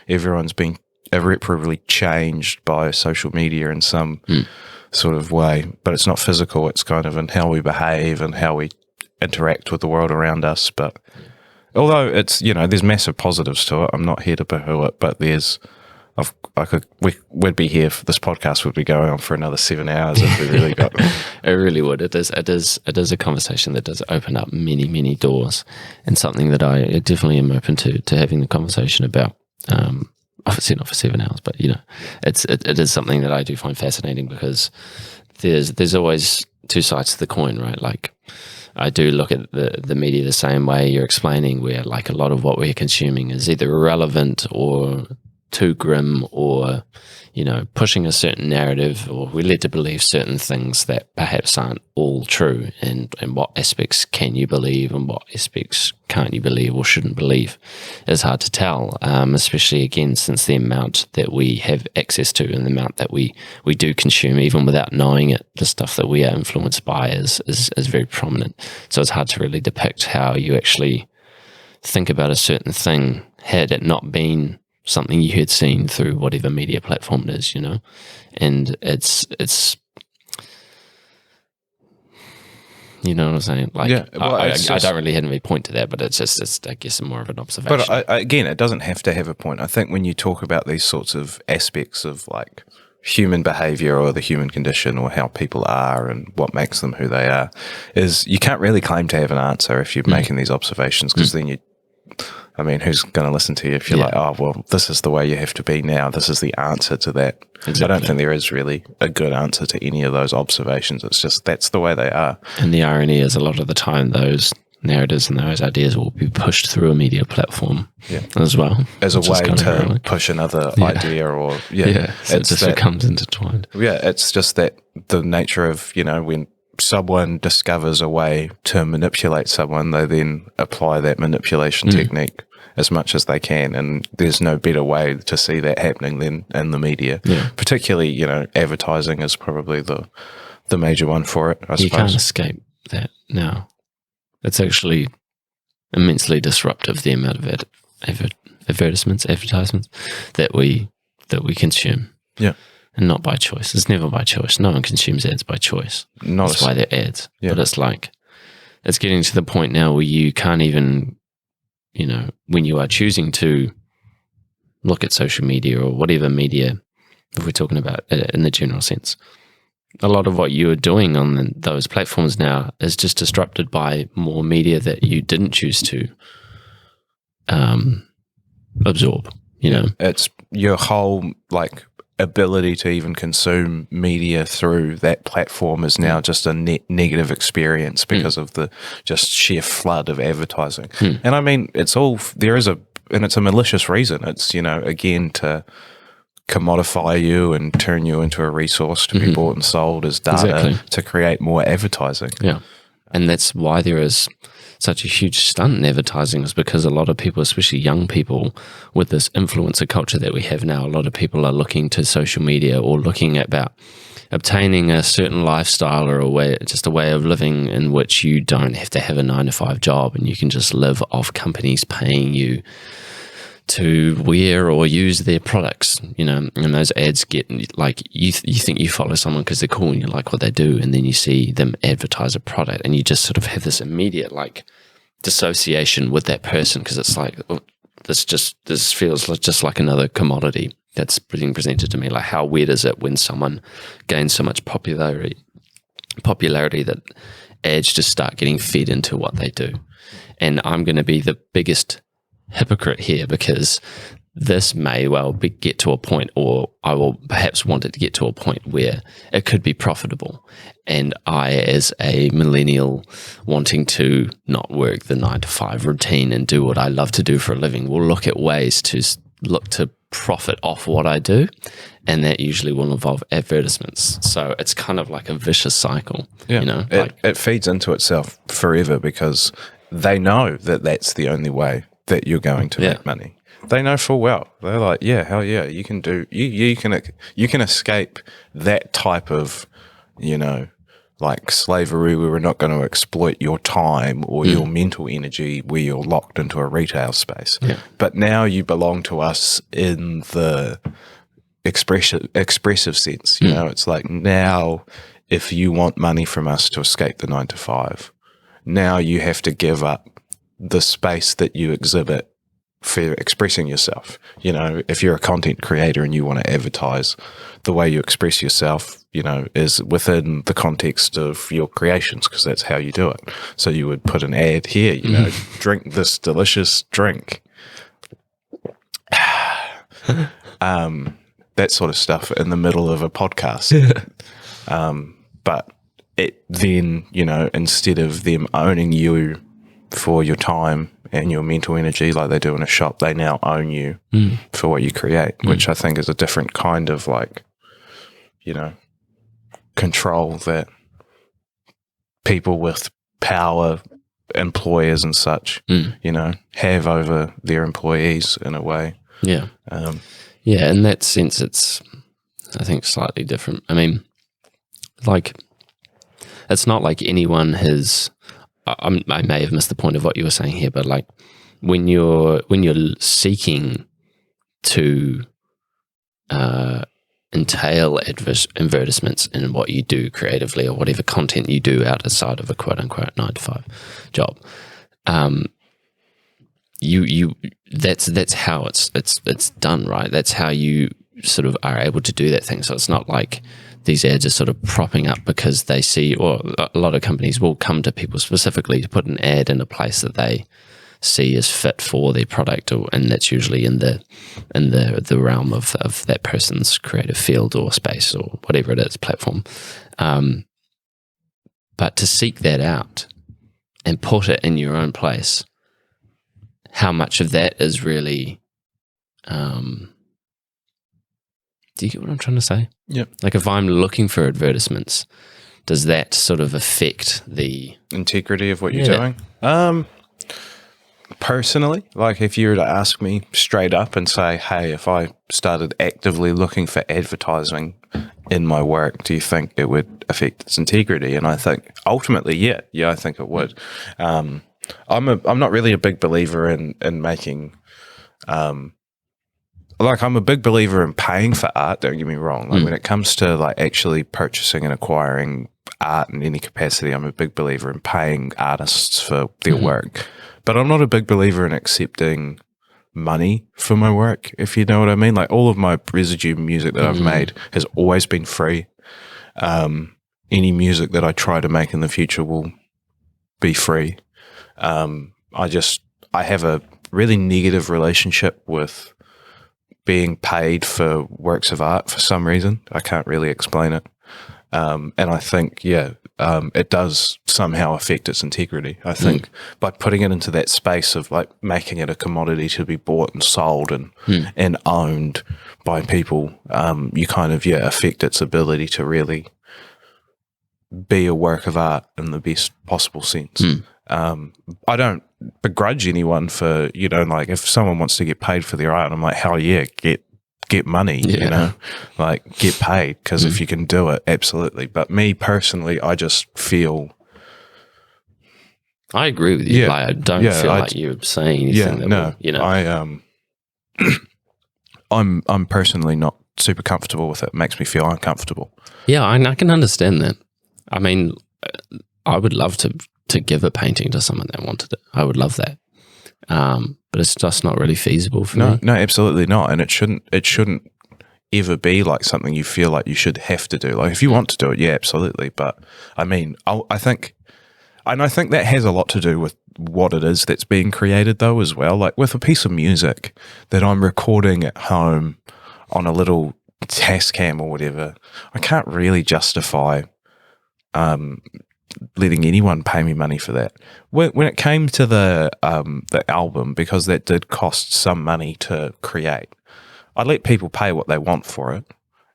everyone's been irreparably changed by social media in some sort of way, but it's not physical, it's kind of in how we behave and how we interact with the world around us. But although it's, there's massive positives to it, I'm not here to boo-hoo it, but we'd be here for this podcast would be going on for another 7 hours if we really got it really would. It is a conversation that does open up many, many doors, and something that I definitely am open to having the conversation about. Obviously not for 7 hours, but it is something that I do find fascinating, because there's always two sides to the coin, right? Like, I do look at the media the same way you're explaining, where like a lot of what we're consuming is either irrelevant or too grim, or pushing a certain narrative, or we're led to believe certain things that perhaps aren't all true, and what aspects can you believe and what aspects can't you believe or shouldn't believe is hard to tell, especially again since the amount that we have access to and the amount that we do consume even without knowing it. The stuff that we are influenced by is very prominent, so it's hard to really depict how you actually think about a certain thing had it not been something you had seen through whatever media platform it is, and it's you know what I'm saying? Like, I don't really have any point to that, but it's I guess more of an observation. But again, it doesn't have to have a point. I think when you talk about these sorts of aspects of like human behavior or the human condition or how people are and what makes them who they are, is you can't really claim to have an answer if you're making these observations, because then who's going to listen to you if you're like, oh, well, this is the way you have to be now. This is the answer to that. Exactly. I don't think there is really a good answer to any of those observations. It's just that's the way they are. And the irony is a lot of the time those narratives and those ideas will be pushed through a media platform as well. As a which is way kind of to ironic. push another idea or, So it it's just that, becomes intertwined. it's just that the nature of, when someone discovers a way to manipulate someone, they then apply that manipulation technique as much as they can. And there's no better way to see that happening than in the media. Yeah. Particularly, advertising is probably the major one for it, I suppose. You can't escape that now. It's actually immensely disruptive, the amount of advertisements that we consume. Yeah. And not by choice. It's never by choice. No one consumes ads by choice. That's why they're ads. Yeah. But it's like, it's getting to the point now where you can't even, when you are choosing to look at social media or whatever media, if we're talking about in the general sense, a lot of what you are doing on those platforms now is just disrupted by more media that you didn't choose to absorb, It's your whole, ability to even consume media through that platform is now just a negative experience because of the just sheer flood of advertising. And I mean, it's a malicious reason. It's, again, to commodify you and turn you into a resource to be bought and sold as data to create more advertising. Yeah. And that's why there is such a huge stunt in advertising, is because a lot of people, especially young people, with this influencer culture that we have now, a lot of people are looking to social media or looking at about obtaining a certain lifestyle or a way of living in which you don't have to have a 9-to-5 job and you can just live off companies paying you to wear or use their products, and those ads get you think you follow someone because they're cool and you like what they do, and then you see them advertise a product and you just sort of have this immediate dissociation with that person, because it's like, oh, this feels just like another commodity that's being presented to me. Like, how weird is it when someone gains so much popularity that ads just start getting fed into what they do? And I'm going to be the biggest hypocrite here, because this may well get to a point, or I will perhaps want it to get to a point where it could be profitable. And I, as a millennial wanting to not work the 9-to-5 routine and do what I love to do for a living, will look at ways to look to profit off what I do. And that usually will involve advertisements. So it's kind of like a vicious cycle. Yeah. It feeds into itself forever, because they know that that's the only way that you're going to make money. They know full well. They're like, yeah, hell yeah, you can do. You can escape that type of, slavery where we're not going to exploit your time or your mental energy where you're locked into a retail space. Yeah. But now you belong to us in the expressive sense. It's like, now if you want money from us to escape the 9-to-5, now you have to give up the space that you exhibit for expressing yourself. If you're a content creator and you want to advertise, the way you express yourself, is within the context of your creations, because that's how you do it. So you would put an ad here, drink this delicious drink. That sort of stuff in the middle of a podcast. But it then, instead of them owning you for your time and your mental energy like they do in a shop, they now own you for what you create, which I think is a different kind of control that people with power, employers and such, have over their employees in a way. Yeah. In that sense, it's, I think, slightly different. I mean, it's not like anyone has, I may have missed the point of what you were saying here, but when you're seeking to entail advertisements in what you do creatively or whatever content you do outside of a quote unquote 9-to-5 job, that's how it's done, right? That's how you sort of are able to do that thing. So it's not like these ads are sort of propping up because they see, or a lot of companies will come to people specifically to put an ad in a place that they see as fit for their product, and that's usually in the realm of that person's creative field or space or whatever it is, platform. But to seek that out and put it in your own place, how much of that is really, do you get what I'm trying to say? Yep. Like if I'm looking for advertisements, does that sort of affect the integrity of what you're doing? Personally, like if you were to ask me straight up and say, hey, if I started actively looking for advertising in my work, do you think it would affect its integrity? And I think ultimately, yeah, I think it would. I'm not really a big believer in making, like I'm a big believer in paying for art, don't get me wrong. Like when it comes to like actually purchasing and acquiring art in any capacity, I'm a big believer in paying artists for their work. But I'm not a big believer in accepting money for my work, if you know what I mean. Like all of my Residue music that I've made has always been free. Any music that I try to make in the future will be free. I have a really negative relationship with being paid for works of art for some reason. I can't really explain it. And I think, it does somehow affect its integrity. I think by putting it into that space of like making it a commodity to be bought and sold and owned by people, you kind of, affect its ability to really be a work of art in the best possible sense. I don't begrudge anyone for, like if someone wants to get paid for their art, I'm like, hell yeah, get money, like get paid, because if you can do it, absolutely. But me personally, I just feel, I agree with you. Like, I don't feel like you're saying anything I'm personally not super comfortable with it. It makes me feel uncomfortable. Yeah, I can understand that. I mean, I would love to give a painting to someone that wanted it. I would love that. But it's just not really feasible for me. No, absolutely not. And it shouldn't ever be like something you feel like you should have to do. Like if you want to do it, yeah, absolutely. But I mean, I think that has a lot to do with what it is that's being created though as well. Like with a piece of music that I'm recording at home on a little Tascam or whatever, I can't really justify letting anyone pay me money for that. When it came to the album, because that did cost some money to create, I let people pay what they want for it,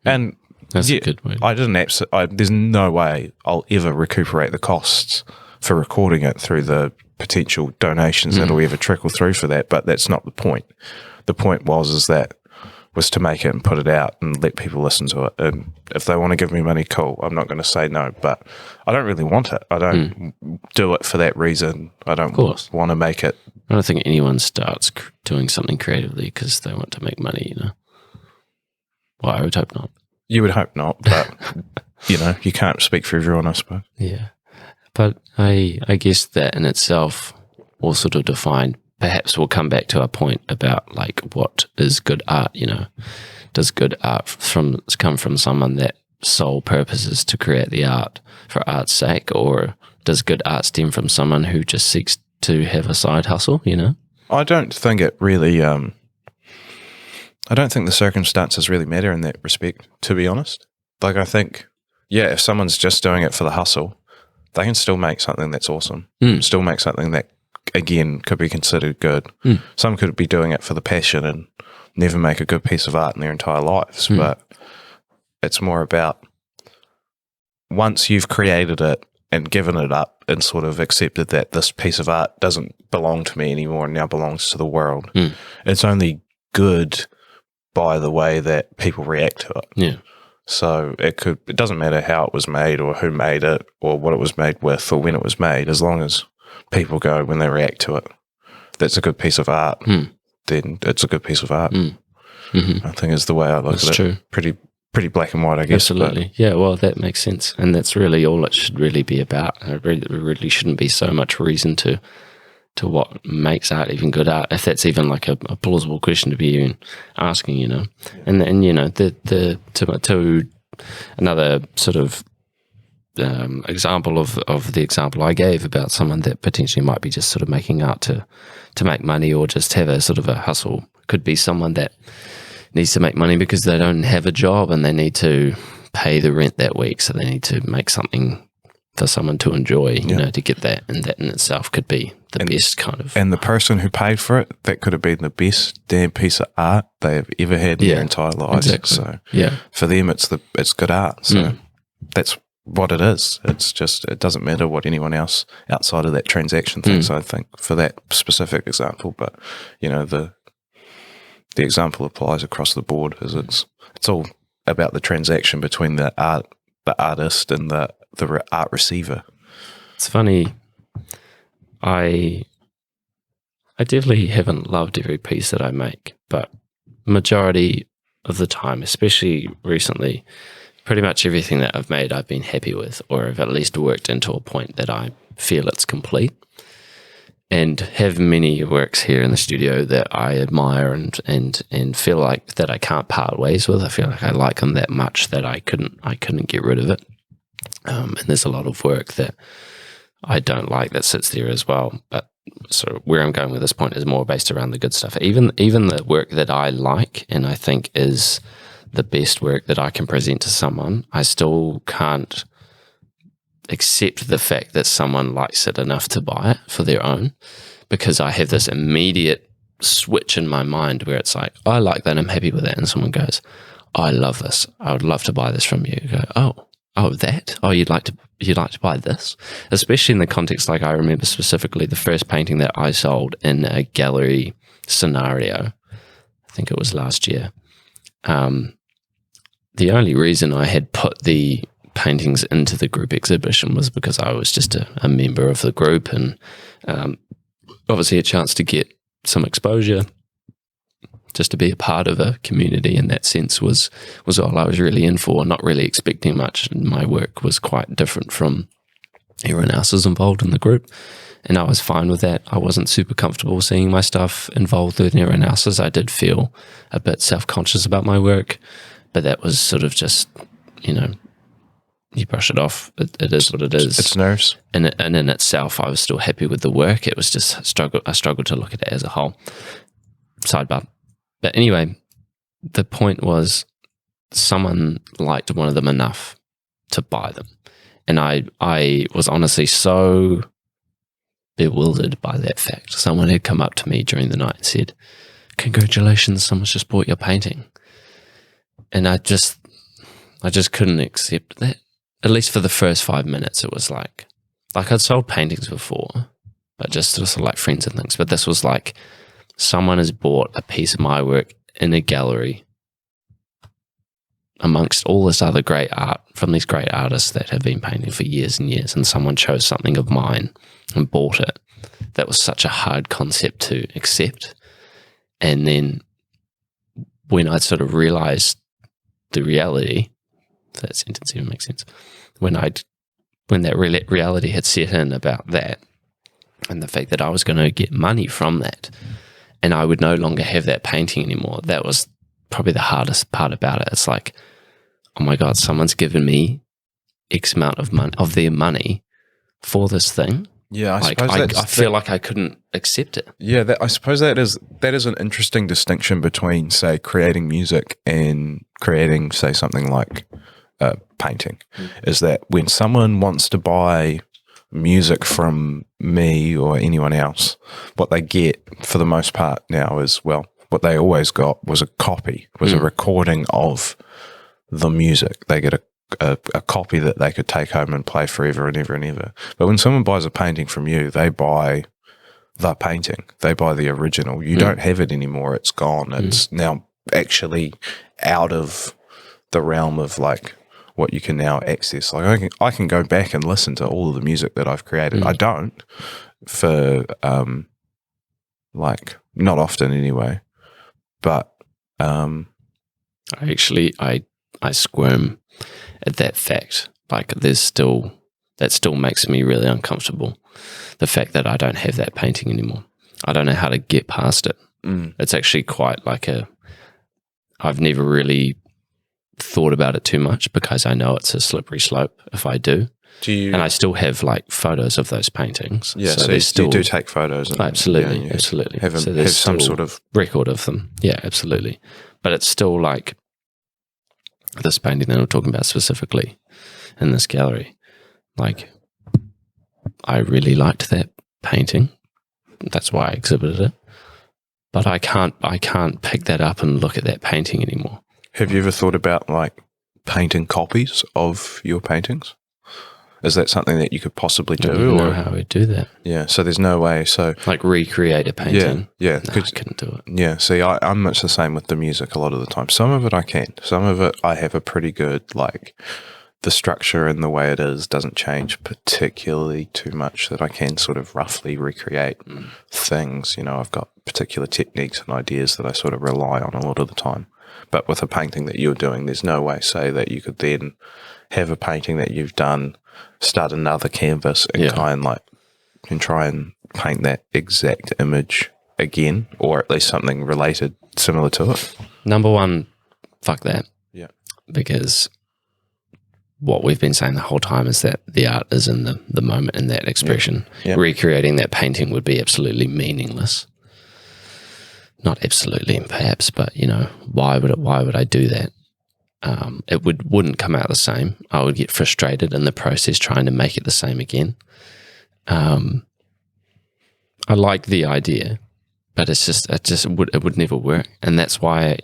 and that's a good way. There's no way I'll ever recuperate the costs for recording it through the potential donations that'll ever trickle through for that. But that's not the point. The point was to make it and put it out and let people listen to it. And if they want to give me money, cool. I'm not going to say no, but I don't really want it. I don't do it for that reason. I don't want to make it. I don't think anyone starts doing something creatively because they want to make money, Well, I would hope not. You would hope not, but, you can't speak for everyone, I suppose. Yeah. But I guess that in itself will sort of define. Perhaps we'll come back to our point about like what is good art, Does good art come from someone that sole purpose is to create the art for art's sake, or does good art stem from someone who just seeks to have a side hustle, I don't think it really, I don't think the circumstances really matter in that respect, to be honest. Like I think, if someone's just doing it for the hustle, they can still make something that's awesome, still make something that, again, could be considered good. Some could be doing it for the passion and never make a good piece of art in their entire lives, but it's more about once you've created it and given it up and sort of accepted that this piece of art doesn't belong to me anymore and now belongs to the world, it's only good by the way that people react to it. Yeah. So it doesn't matter how it was made or who made it or what it was made with or when it was made, as long as people go when they react to it, that's a good piece of art, then it's a good piece of art. I think is the way I look at it. True. Pretty black and white, I guess. Absolutely. Yeah, well, that makes sense. And that's really all it should really be about. There really shouldn't be so much reason to what makes art even good art, if that's even like a plausible question to be even asking, And then, to another sort of example of the example I gave about someone that potentially might be just sort of making art to make money or just have a sort of a hustle. Could be someone that needs to make money because they don't have a job and they need to pay the rent that week, so they need to make something for someone to enjoy, you know, to get that, and that in itself could be the best kind of. And the person who paid for it, that could have been the best damn piece of art they have ever had in their entire lives. Exactly. So Yeah. for them, it's good art. So that's what it is. It's just, it doesn't matter what anyone else outside of that transaction thinks, I think, for that specific example. But, you know, the example applies across the board, as it's all about the transaction between the artist and the art receiver. It's funny. I definitely haven't loved every piece that I make, but majority of the time, especially recently, pretty much everything that I've made I've been happy with, or have at least worked into a point that I feel it's complete. And have many works here in the studio that I admire and feel like that I can't part ways with. I feel like I like them that much that I couldn't get rid of it. And there's a lot of work that I don't like that sits there as well. But so where I'm going with this point is more based around the good stuff. Even the work that I like and I think is the best work that I can present to someone, I still can't accept the fact that someone likes it enough to buy it for their own, because I have this immediate switch in my mind where it's like, I like that, I'm happy with that, and someone goes, I love this, I would love to buy this from you. You go, oh, that? Oh, you'd like to buy this? Especially in the context, like I remember specifically the first painting that I sold in a gallery scenario, I think it was last year. The only reason I had put the paintings into the group exhibition was because I was just a member of the group, and obviously a chance to get some exposure, just to be a part of a community in that sense was all I was really in for, not really expecting much. My work was quite different from everyone else's involved in the group, and I was fine with that. I wasn't super comfortable seeing my stuff involved with everyone else's. I did feel a bit self-conscious about my work, but that was sort of just, you know, you brush it off. It is what it is. It's nerves. And in itself, I was still happy with the work. It was just I struggled to look at it as a whole. Sidebar. But anyway, the point was someone liked one of them enough to buy them. And I was honestly so bewildered by that fact. Someone had come up to me during the night and said, "Congratulations, someone's just bought your painting." And I just couldn't accept that. At least for the first 5 minutes, it was like I'd sold paintings before, but just sort of like friends and things. But this was like, someone has bought a piece of my work in a gallery amongst all this other great art from these great artists that have been painting for years and years, and someone chose something of mine and bought it. That was such a hard concept to accept. And then when I sort of realized the reality, if that sentence even makes sense, when that reality had set in about that, and the fact that I was going to get money from that, and I would no longer have that painting anymore, that was probably the hardest part about it. It's like, oh my God, someone's given me X amount of money, of their money, for this thing. Yeah, I like, suppose I feel like I couldn't accept it. Yeah, I suppose that is an interesting distinction between, say, creating music and creating, say, something like painting. Is that when someone wants to buy music from me or anyone else, what they get for the most part now is, well, what they always got was a copy, was a recording of the music. They get a copy that they could take home and play forever and ever and ever. But when someone buys a painting from you, they buy the painting. They buy the original. You don't have it anymore. It's gone. It's now actually out of the realm of like what you can now access. Like I can go back and listen to all of the music that I've created. I don't for like not often anyway. But I squirm at that fact. Like that still makes me really uncomfortable. The fact that I don't have that painting anymore. I don't know how to get past it. It's actually quite like I've never really thought about it too much because I know it's a slippery slope if I do. And I still have like photos of those paintings. Yeah, so you do take photos. And, absolutely, absolutely. Have some sort of record of them. Yeah, absolutely. But it's still like this painting that I'm talking about specifically in this gallery. Like I really liked that painting. That's why I exhibited it. But I can't pick that up and look at that painting anymore. Have you ever thought about like painting copies of your paintings? Is that something that you could possibly do? I don't know how we do that. Yeah, so there's no way. So Like recreate a painting. yeah. No, I couldn't do it. Yeah, see, I'm much the same with the music a lot of the time. Some of it I can. Some of it I have a pretty good, like, the structure and the way it is doesn't change particularly too much that I can sort of roughly recreate things. You know, I've got particular techniques and ideas that I sort of rely on a lot of the time. But with a painting that you're doing, there's no way, say, that you could then have a painting that you've done, start another canvas and try and paint that exact image again, or at least something related, similar to it. Number one, fuck that. Yeah. Because what we've been saying the whole time is that the art is in the moment, in that expression. Yeah. Recreating that painting would be absolutely meaningless. Not absolutely, perhaps, but you know, why would I do that? It wouldn't come out the same. I would get frustrated in the process trying to make it the same again. I like the idea, but it would never work, and that's why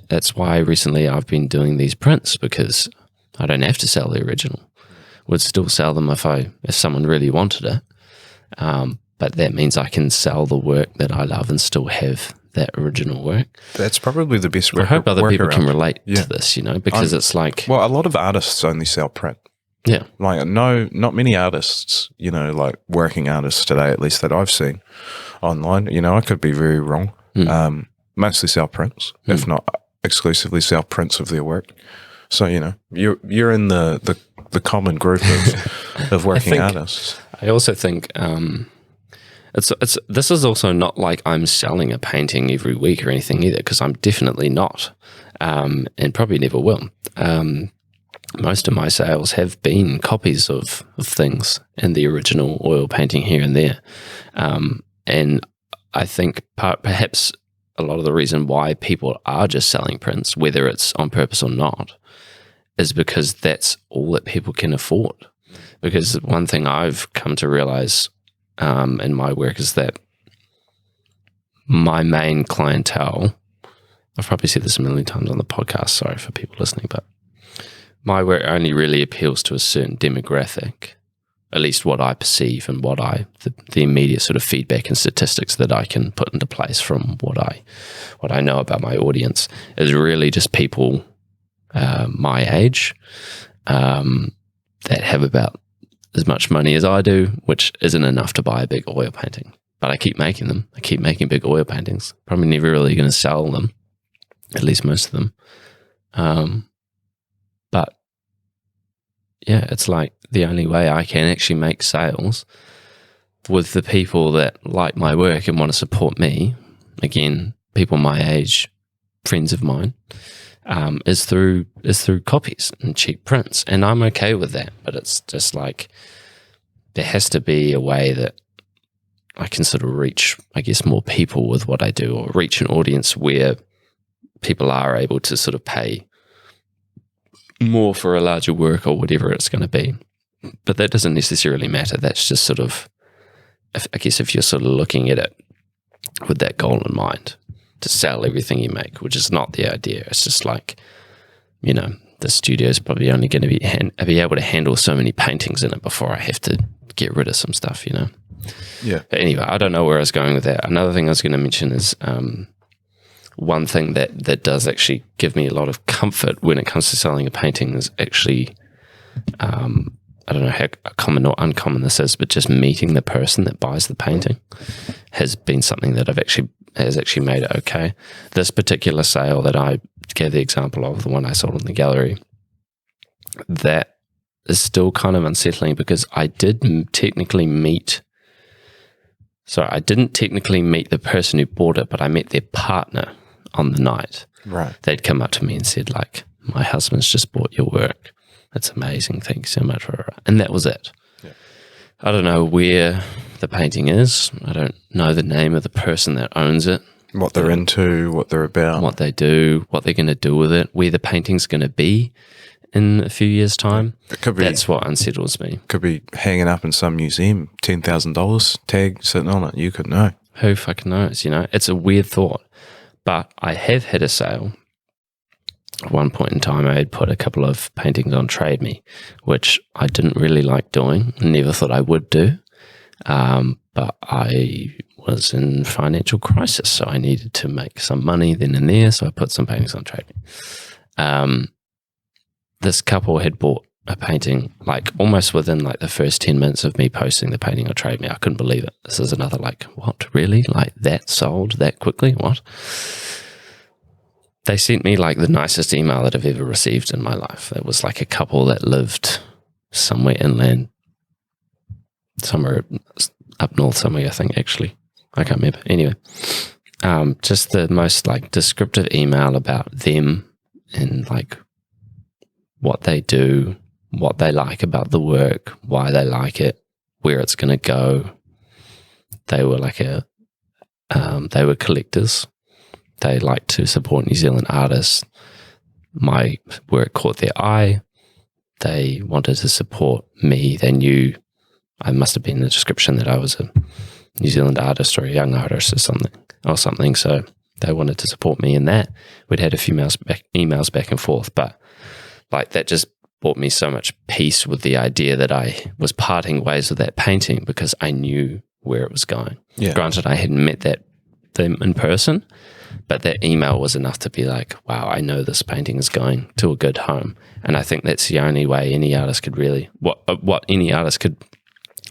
recently I've been doing these prints, because I don't have to sell the original. Would still sell them if someone really wanted it, but that means I can sell the work that I love and still have that original work. That's probably the best. I hope other people can workaround. relate to this, you know, because it's like, well, a lot of artists only sell print. yeah, Like, not many artists, you know, like working artists today, at least that I've seen online, you know, I could be very wrong, mostly sell prints, if not exclusively sell prints of their work. So, you know, you're in the common group of working artists. I also think this is also not like I'm selling a painting every week or anything either, because I'm definitely not, and probably never will. Most of my sales have been copies of things and the original oil painting here and there. And I think perhaps a lot of the reason why people are just selling prints, whether it's on purpose or not, is because that's all that people can afford. Because one thing I've come to realize in my work is that my main clientele, I've probably said this a million times on the podcast, sorry for people listening, but my work only really appeals to a certain demographic, at least what I perceive and what the immediate sort of feedback and statistics that I can put into place from what I know about my audience is really just people my age that have about as much money as I do, which isn't enough to buy a big oil painting. But I keep making them. I keep making big oil paintings. Probably never really going to sell them, at least most of them. But yeah, it's like the only way I can actually make sales with the people that like my work and want to support me, again, people my age, friends of mine, is through copies and cheap prints. And I'm okay with that, but it's just like there has to be a way that I can sort of reach, I guess, more people with what I do, or reach an audience where people are able to sort of pay more for a larger work or whatever it's going to be. But that doesn't necessarily matter. That's just sort of, I guess, if you're sort of looking at it with that goal in mind, to sell everything you make, which is not the idea. It's just like, you know, the studio is probably only going to be able to handle so many paintings in it before I have to get rid of some stuff, you know. Yeah. But anyway, I don't know where I was going with that. Another thing I was going to mention is one thing that does actually give me a lot of comfort when it comes to selling a painting is actually, I don't know how common or uncommon this is, but just meeting the person that buys the painting has been something that has actually made it okay. This particular sale that I gave the example of, the one I sold in the gallery, that is still kind of unsettling because I didn't technically meet the person who bought it, but I met their partner on the night. Right. They'd come up to me and said, like, my husband's just bought your work. It's amazing. Thanks so much. And that was it. Yeah. I don't know where the painting is. I don't know the name of the person that owns it. What they're into, what they're about. What they do, what they're going to do with it, where the painting's going to be in a few years' time, It could be, that's what unsettles me. could be hanging up in some museum, $10,000 tag sitting on it. You could know. Who fucking knows, you know? It's a weird thought. But I have had a sale. At one point in time, I had put a couple of paintings on Trade Me, which I didn't really like doing, never thought I would do. But I was in financial crisis, so I needed to make some money then and there, so I put some paintings on Trade Me. This couple had bought a painting like almost within like the first 10 minutes of me posting the painting on Trade Me. I couldn't believe it. This is another like, what, really? Like that sold that quickly? What? They sent me like the nicest email that I've ever received in my life. It was like a couple that lived somewhere inland, somewhere up north somewhere, I think, actually. I can't remember. Anyway, just the most like descriptive email about them and like what they do, what they like about the work, why they like it, where it's going to go. They were like they were collectors. They like to support New Zealand artists. My work caught their eye. They wanted to support me. They knew I must have been in the description that I was a New Zealand artist or a young artist or something. So they wanted to support me in that. We'd had a few emails back and forth, but like that just brought me so much peace with the idea that I was parting ways with that painting because I knew where it was going. Yeah. Granted, I hadn't met them in person, but that email was enough to be like, wow, I know this painting is going to a good home. And I think that's the only way any artist could really, what any artist could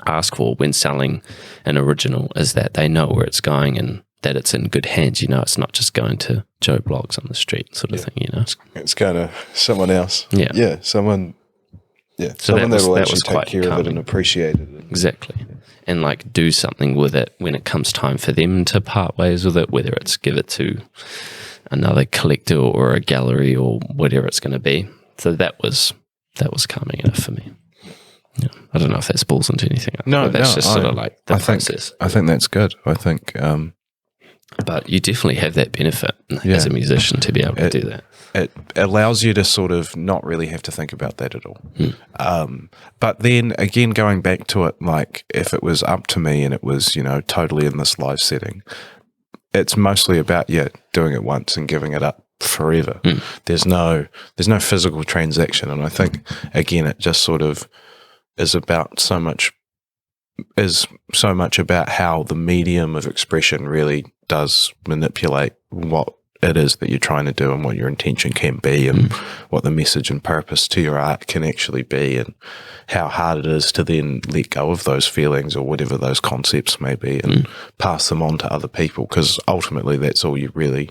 ask for when selling an original is that they know where it's going and that it's in good hands. You know, it's not just going to Joe Bloggs on the street sort of thing, you know. It's going to someone else. Yeah. Yeah, someone So someone that will actually take quite care of it calming. and appreciate it. Exactly. And like do something with it when it comes time for them to part ways with it, whether it's give it to another collector or a gallery or whatever it's going to be. So that was calming enough for me. Yeah. I don't know if that spills into anything. No, that's just sort of like the process. I think that's good. I think But you definitely have that benefit as a musician to be able to do that. it allows you to sort of not really have to think about that at all. But then again, going back to it, like if it was up to me and it was, you know, totally in this live setting, it's mostly about, doing it once and giving it up forever. There's no physical transaction. And I think, again, it just sort of is so much about how the medium of expression really does manipulate what it is that you're trying to do and what your intention can be and what the message and purpose to your art can actually be and how hard it is to then let go of those feelings or whatever those concepts may be and pass them on to other people, because ultimately that's all you really,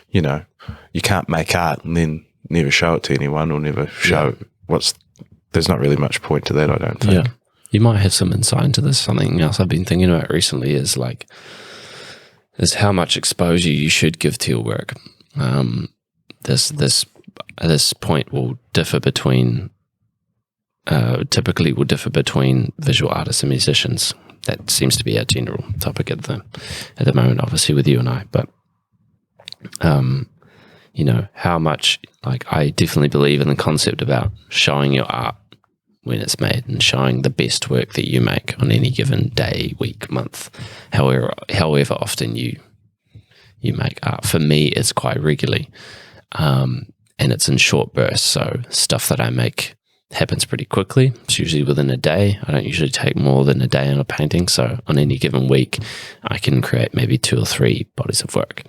you know, you can't make art and then never show it to anyone or never show there's not really much point to that, I don't think. Yeah. You might have some insight into this. Something else I've been thinking about recently is how much exposure you should give to your work. This point will differ between, typically will differ between visual artists and musicians. That seems to be a general topic at the moment, obviously with you and I. But you know, how much, like, I definitely believe in the concept about showing your art when it's made and showing the best work that you make on any given day, week, month, however often you make art. For me, it's quite regularly, and it's in short bursts. So stuff that I make happens pretty quickly. It's usually within a day. I don't usually take more than a day on a painting. So on any given week, I can create maybe 2 or 3 bodies of work.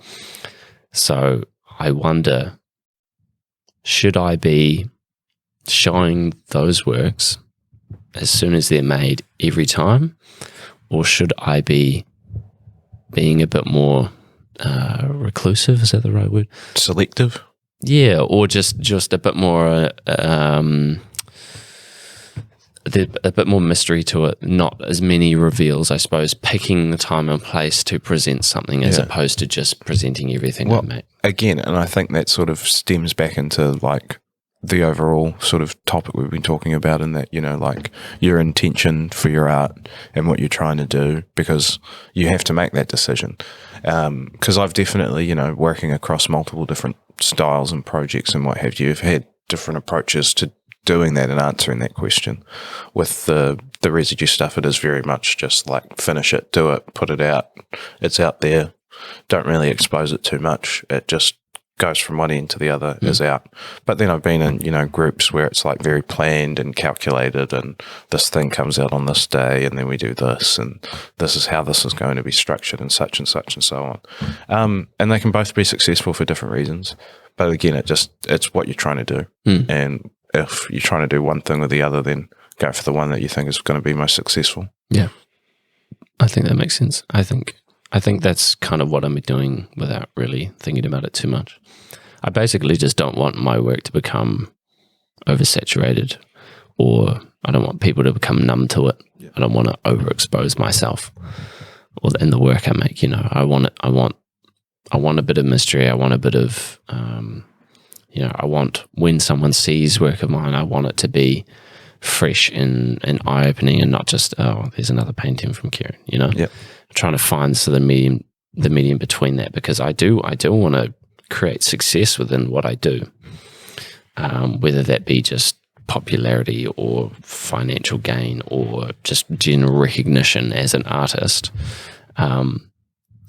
So I wonder, should I be showing those works as soon as they're made every time, or should I be being a bit more reclusive? Is that the right word? Selective? Yeah, or just a bit more a bit more mystery to it, not as many reveals, I suppose, picking the time and place to present something as opposed to just presenting everything I make. Again, and I think that sort of stems back into like the overall sort of topic we've been talking about, in that, you know, like your intention for your art and what you're trying to do, because you have to make that decision. Because I've definitely, you know, working across multiple different styles and projects and what have you, have had different approaches to doing that and answering that question. With the residue stuff, it is very much just like finish it, do it, put it out. It's out there. Don't really expose it too much. It just goes from one end to the other, is out. But then I've been in, you know, groups where it's like very planned and calculated, and this thing comes out on this day, and then we do this, and this is how this is going to be structured, and such and such and so on. And they can both be successful for different reasons. But again, it's what you're trying to do. And if you're trying to do one thing or the other, then go for the one that you think is going to be most successful. Yeah. I think that makes sense. I think that's kind of what I'm doing without really thinking about it too much. I basically just don't want my work to become oversaturated, or I don't want people to become numb to it. I don't want to overexpose myself or in the work I make. You know, I want a bit of mystery. I want a bit of, you know, I want when someone sees work of mine, I want it to be fresh and eye-opening, and not just, oh, there's another painting from Kieran, you know? Yep. Trying to find the medium between that, because I do want to create success within what I do, whether that be just popularity or financial gain or just general recognition as an artist. And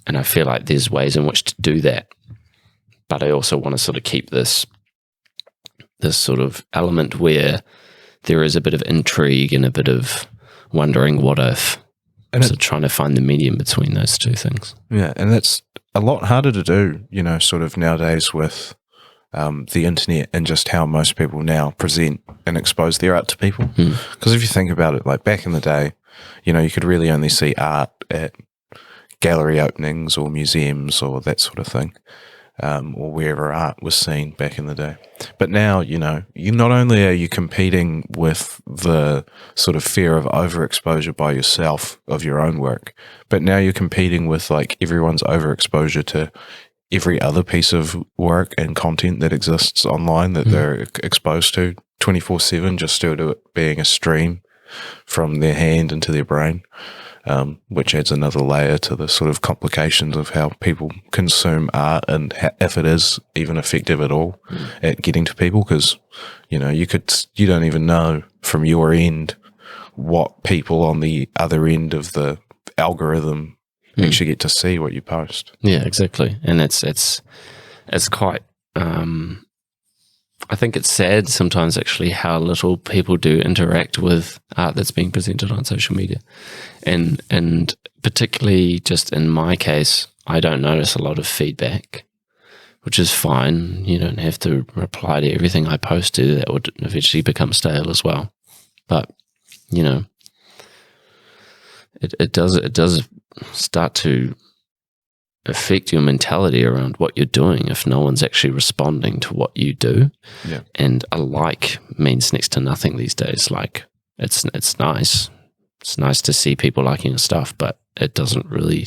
I feel like there's ways in which to do that, but I also want to sort of keep this sort of element where there is a bit of intrigue and a bit of wondering what if. And so trying to find the medium between those two things. Yeah, and that's a lot harder to do, you know, sort of nowadays with the internet and just how most people now present and expose their art to people. Because if you think about it, like back in the day, you know, you could really only see art at gallery openings or museums or that sort of thing, or wherever art was seen back in the day. But now, you know, not only are you competing with the sort of fear of overexposure by yourself of your own work, but now you're competing with like everyone's overexposure to every other piece of work and content that exists online that they're exposed to 24/7, just due to it being a stream from their hand into their brain. Which adds another layer to the sort of complications of how people consume art, and if it is even effective at all at getting to people, because, you know, you don't even know from your end what people on the other end of the algorithm actually get to see what you post. Yeah, exactly. And it's quite, I think it's sad sometimes actually how little people do interact with art that's being presented on social media. And particularly just in my case, I don't notice a lot of feedback, which is fine. You don't have to reply to everything I post to. That would eventually become stale as well. But, you know, it does start to affect your mentality around what you're doing if no one's actually responding to what you do. Yeah. And a like means next to nothing these days. Like, it's nice. It's nice to see people liking your stuff, but it doesn't really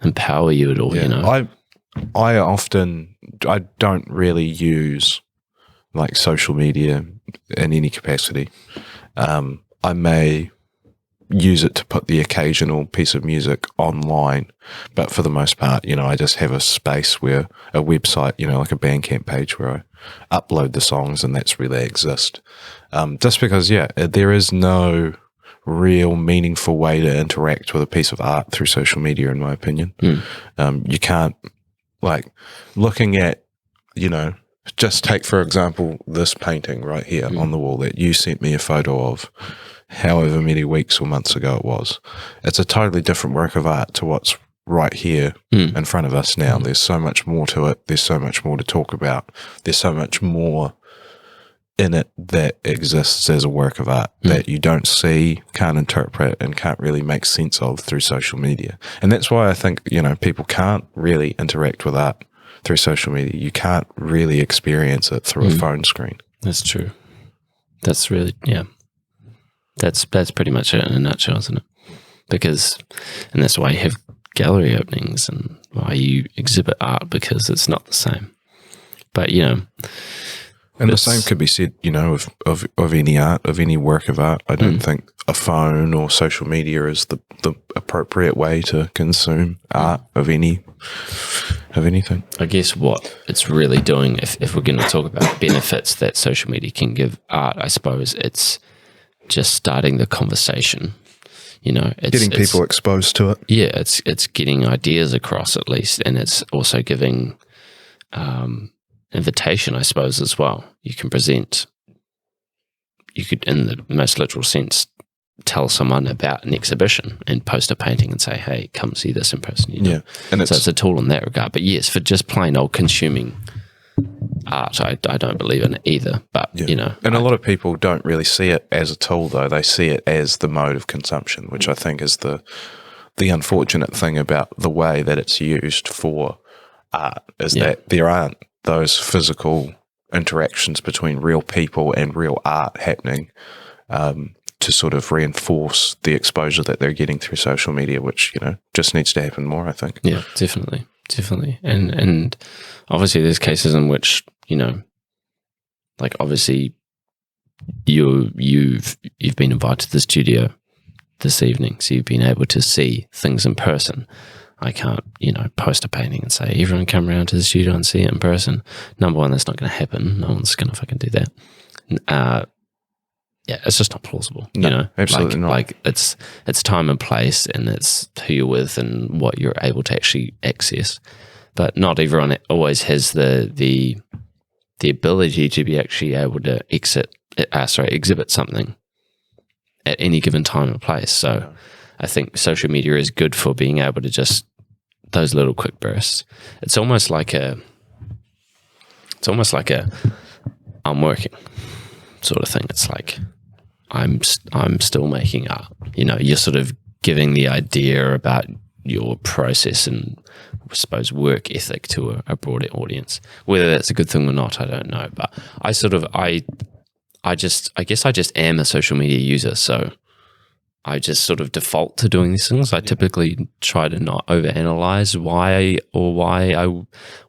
empower you at all, you know? I don't really use like social media in any capacity. I may use it to put the occasional piece of music online, but for the most part, you know, I just have a space where a website, you know, like a Bandcamp page where I upload the songs, and that's where they exist. Just because, yeah, there is no real meaningful way to interact with a piece of art through social media, in my opinion. You can't, like, looking at, you know, just take, for example, this painting right here on the wall that you sent me a photo of however many weeks or months ago it was. It's a totally different work of art to what's right here in front of us now. There's so much more to it. There's so much more to talk about. There's so much more in it that exists as a work of art that you don't see, can't interpret, and can't really make sense of through social media. And that's why I think, you know, people can't really interact with art through social media. You can't really experience it through a phone screen. That's true. That's really, yeah. That's pretty much it in a nutshell, isn't it? Because, and that's why you have gallery openings and why you exhibit art, because it's not the same. But, you know. And the same could be said, you know, of any art, of any work of art. I don't think a phone or social media is the appropriate way to consume art of any of anything. I guess what it's really doing, if we're going to talk about benefits that social media can give art, I suppose it's just starting the conversation. You know, Getting people exposed to it. Yeah, it's getting ideas across at least, and it's also giving invitation, I suppose, as well. You can present. You could, in the most literal sense, tell someone about an exhibition and post a painting and say, "Hey, come see this in person." You know? Yeah, and so it's a tool in that regard. But yes, for just plain old consuming art, I don't believe in it either. But you know, and a lot of people don't really see it as a tool, though. They see it as the mode of consumption, which I think is the unfortunate thing about the way that it's used for art, is that there aren't those physical interactions between real people and real art happening to sort of reinforce the exposure that they're getting through social media, which, you know, just needs to happen more, I think. Yeah, definitely. And obviously there's cases in which, you know, like obviously you've been invited to the studio this evening, so you've been able to see things in person. I can't, you know, post a painting and say, everyone come around to the studio and see it in person. Number one, that's not going to happen. No one's going to fucking do that. Yeah, it's just not plausible. No, you know, absolutely not. Like it's time and place, and it's who you're with and what you're able to actually access. But not everyone always has the ability to be actually able to exhibit something at any given time and place. So I think social media is good for being able to just those little quick bursts. It's almost like a I'm working sort of thing. It's like I'm still making art. You know, you're sort of giving the idea about your process and I suppose work ethic to a broader audience. Whether that's a good thing or not, I don't know. But I guess I just am a social media user, so I just sort of default to doing these things. I typically try to not overanalyze why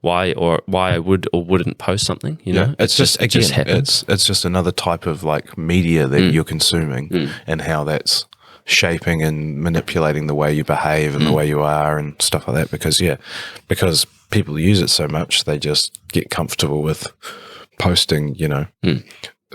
I would or wouldn't post something. You know, it's just it just happens. It's just another type of like media that you're consuming and how that's shaping and manipulating the way you behave and the way you are and stuff like that. Because people use it so much, they just get comfortable with posting, you know,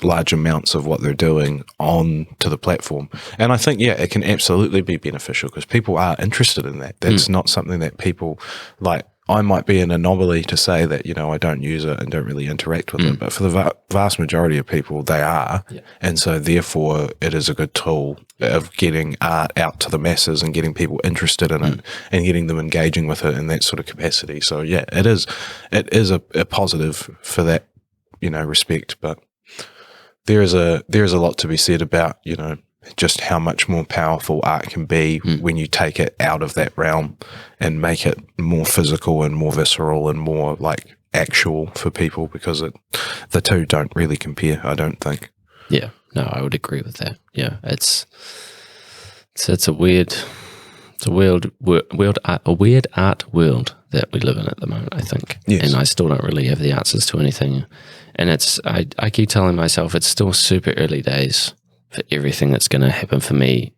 large amounts of what they're doing on to the platform. And I think, it can absolutely be beneficial because people are interested in that. That's not something that people like. I might be an anomaly to say that, you know, I don't use it and don't really interact with it, but for the vast majority of people, they are. Yeah. And so therefore it is a good tool of getting art out to the masses and getting people interested in it and getting them engaging with it in that sort of capacity. So yeah, it is a positive for that, you know, respect, but there is a lot to be said about, you know, just how much more powerful art can be when you take it out of that realm and make it more physical and more visceral and more like actual for people, because the two don't really compare, I don't think. Yeah, no, I would agree with that. Yeah, it's a weird art world that we live in at the moment, I think. Yes. And I still don't really have the answers to anything. And I keep telling myself it's still super early days for everything that's going to happen for me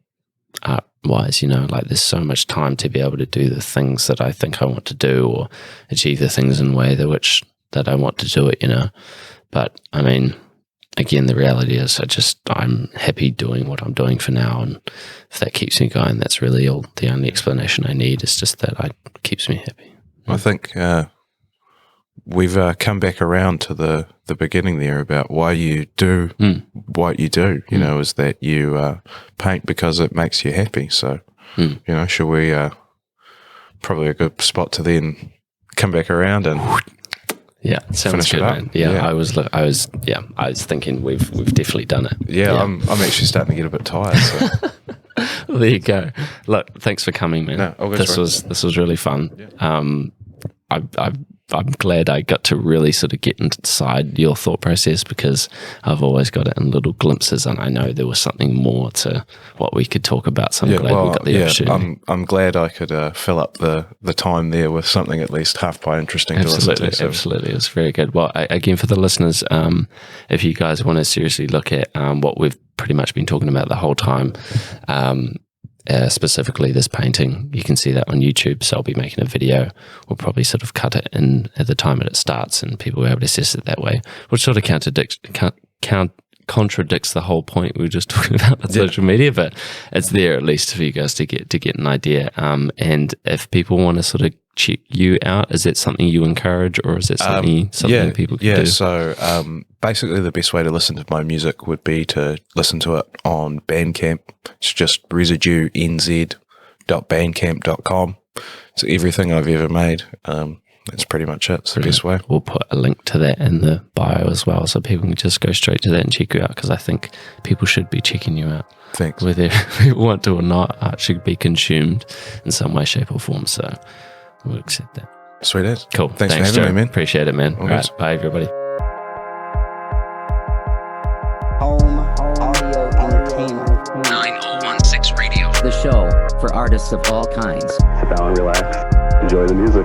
art-wise, you know, like there's so much time to be able to do the things that I think I want to do or achieve the things in a way that I want to do it, you know. But I mean, again, the reality is I'm happy doing what I'm doing for now, and if that keeps me going, that's really the only explanation I need is just that it keeps me happy. I think we've come back around to the beginning there about why you do what you do, you know, is that you paint because it makes you happy. So, you know, should we probably a good spot to then come back around and sounds good, man. I was thinking we've definitely done it. Yeah. I'm actually starting to get a bit tired. So. Well, there you go. Look, thanks for coming, man. No, this was really fun. Yeah. I'm glad I got to really sort of get inside your thought process, because I've always got it in little glimpses, and I know there was something more to what we could talk about. So I'm glad we got the opportunity. I'm glad I could fill up the time there with something at least half by interesting to listen to. So. Absolutely. It was very good. Well, again, for the listeners, if you guys want to seriously look at what we've pretty much been talking about the whole time, specifically this painting. You can see that on YouTube, so I'll be making a video. We'll probably sort of cut it in at the time that it starts, and people will be able to access it that way, which sort of contradicts the whole point we were just talking about on social media, but it's there at least for you guys to get an idea. And if people want to sort of check you out, is that something you encourage, or is it something people can do? So basically the best way to listen to my music would be to listen to it on Bandcamp. It's just residuenz.bandcamp.com. It's everything I've ever made. That's pretty much it. It's the best way. We'll put a link to that in the bio as well, so people can just go straight to that and check you out, because I think people should be checking you out. Thanks. Whether people want to or not, art should be consumed in some way, shape or form, so we'll accept that. Sweet as. Cool. Thanks for having me, man. Appreciate it, man. All right. Good. Bye, everybody. Home Audio Entertainment. 9016 Radio. The show for artists of all kinds. Sit down and relax. Enjoy the music.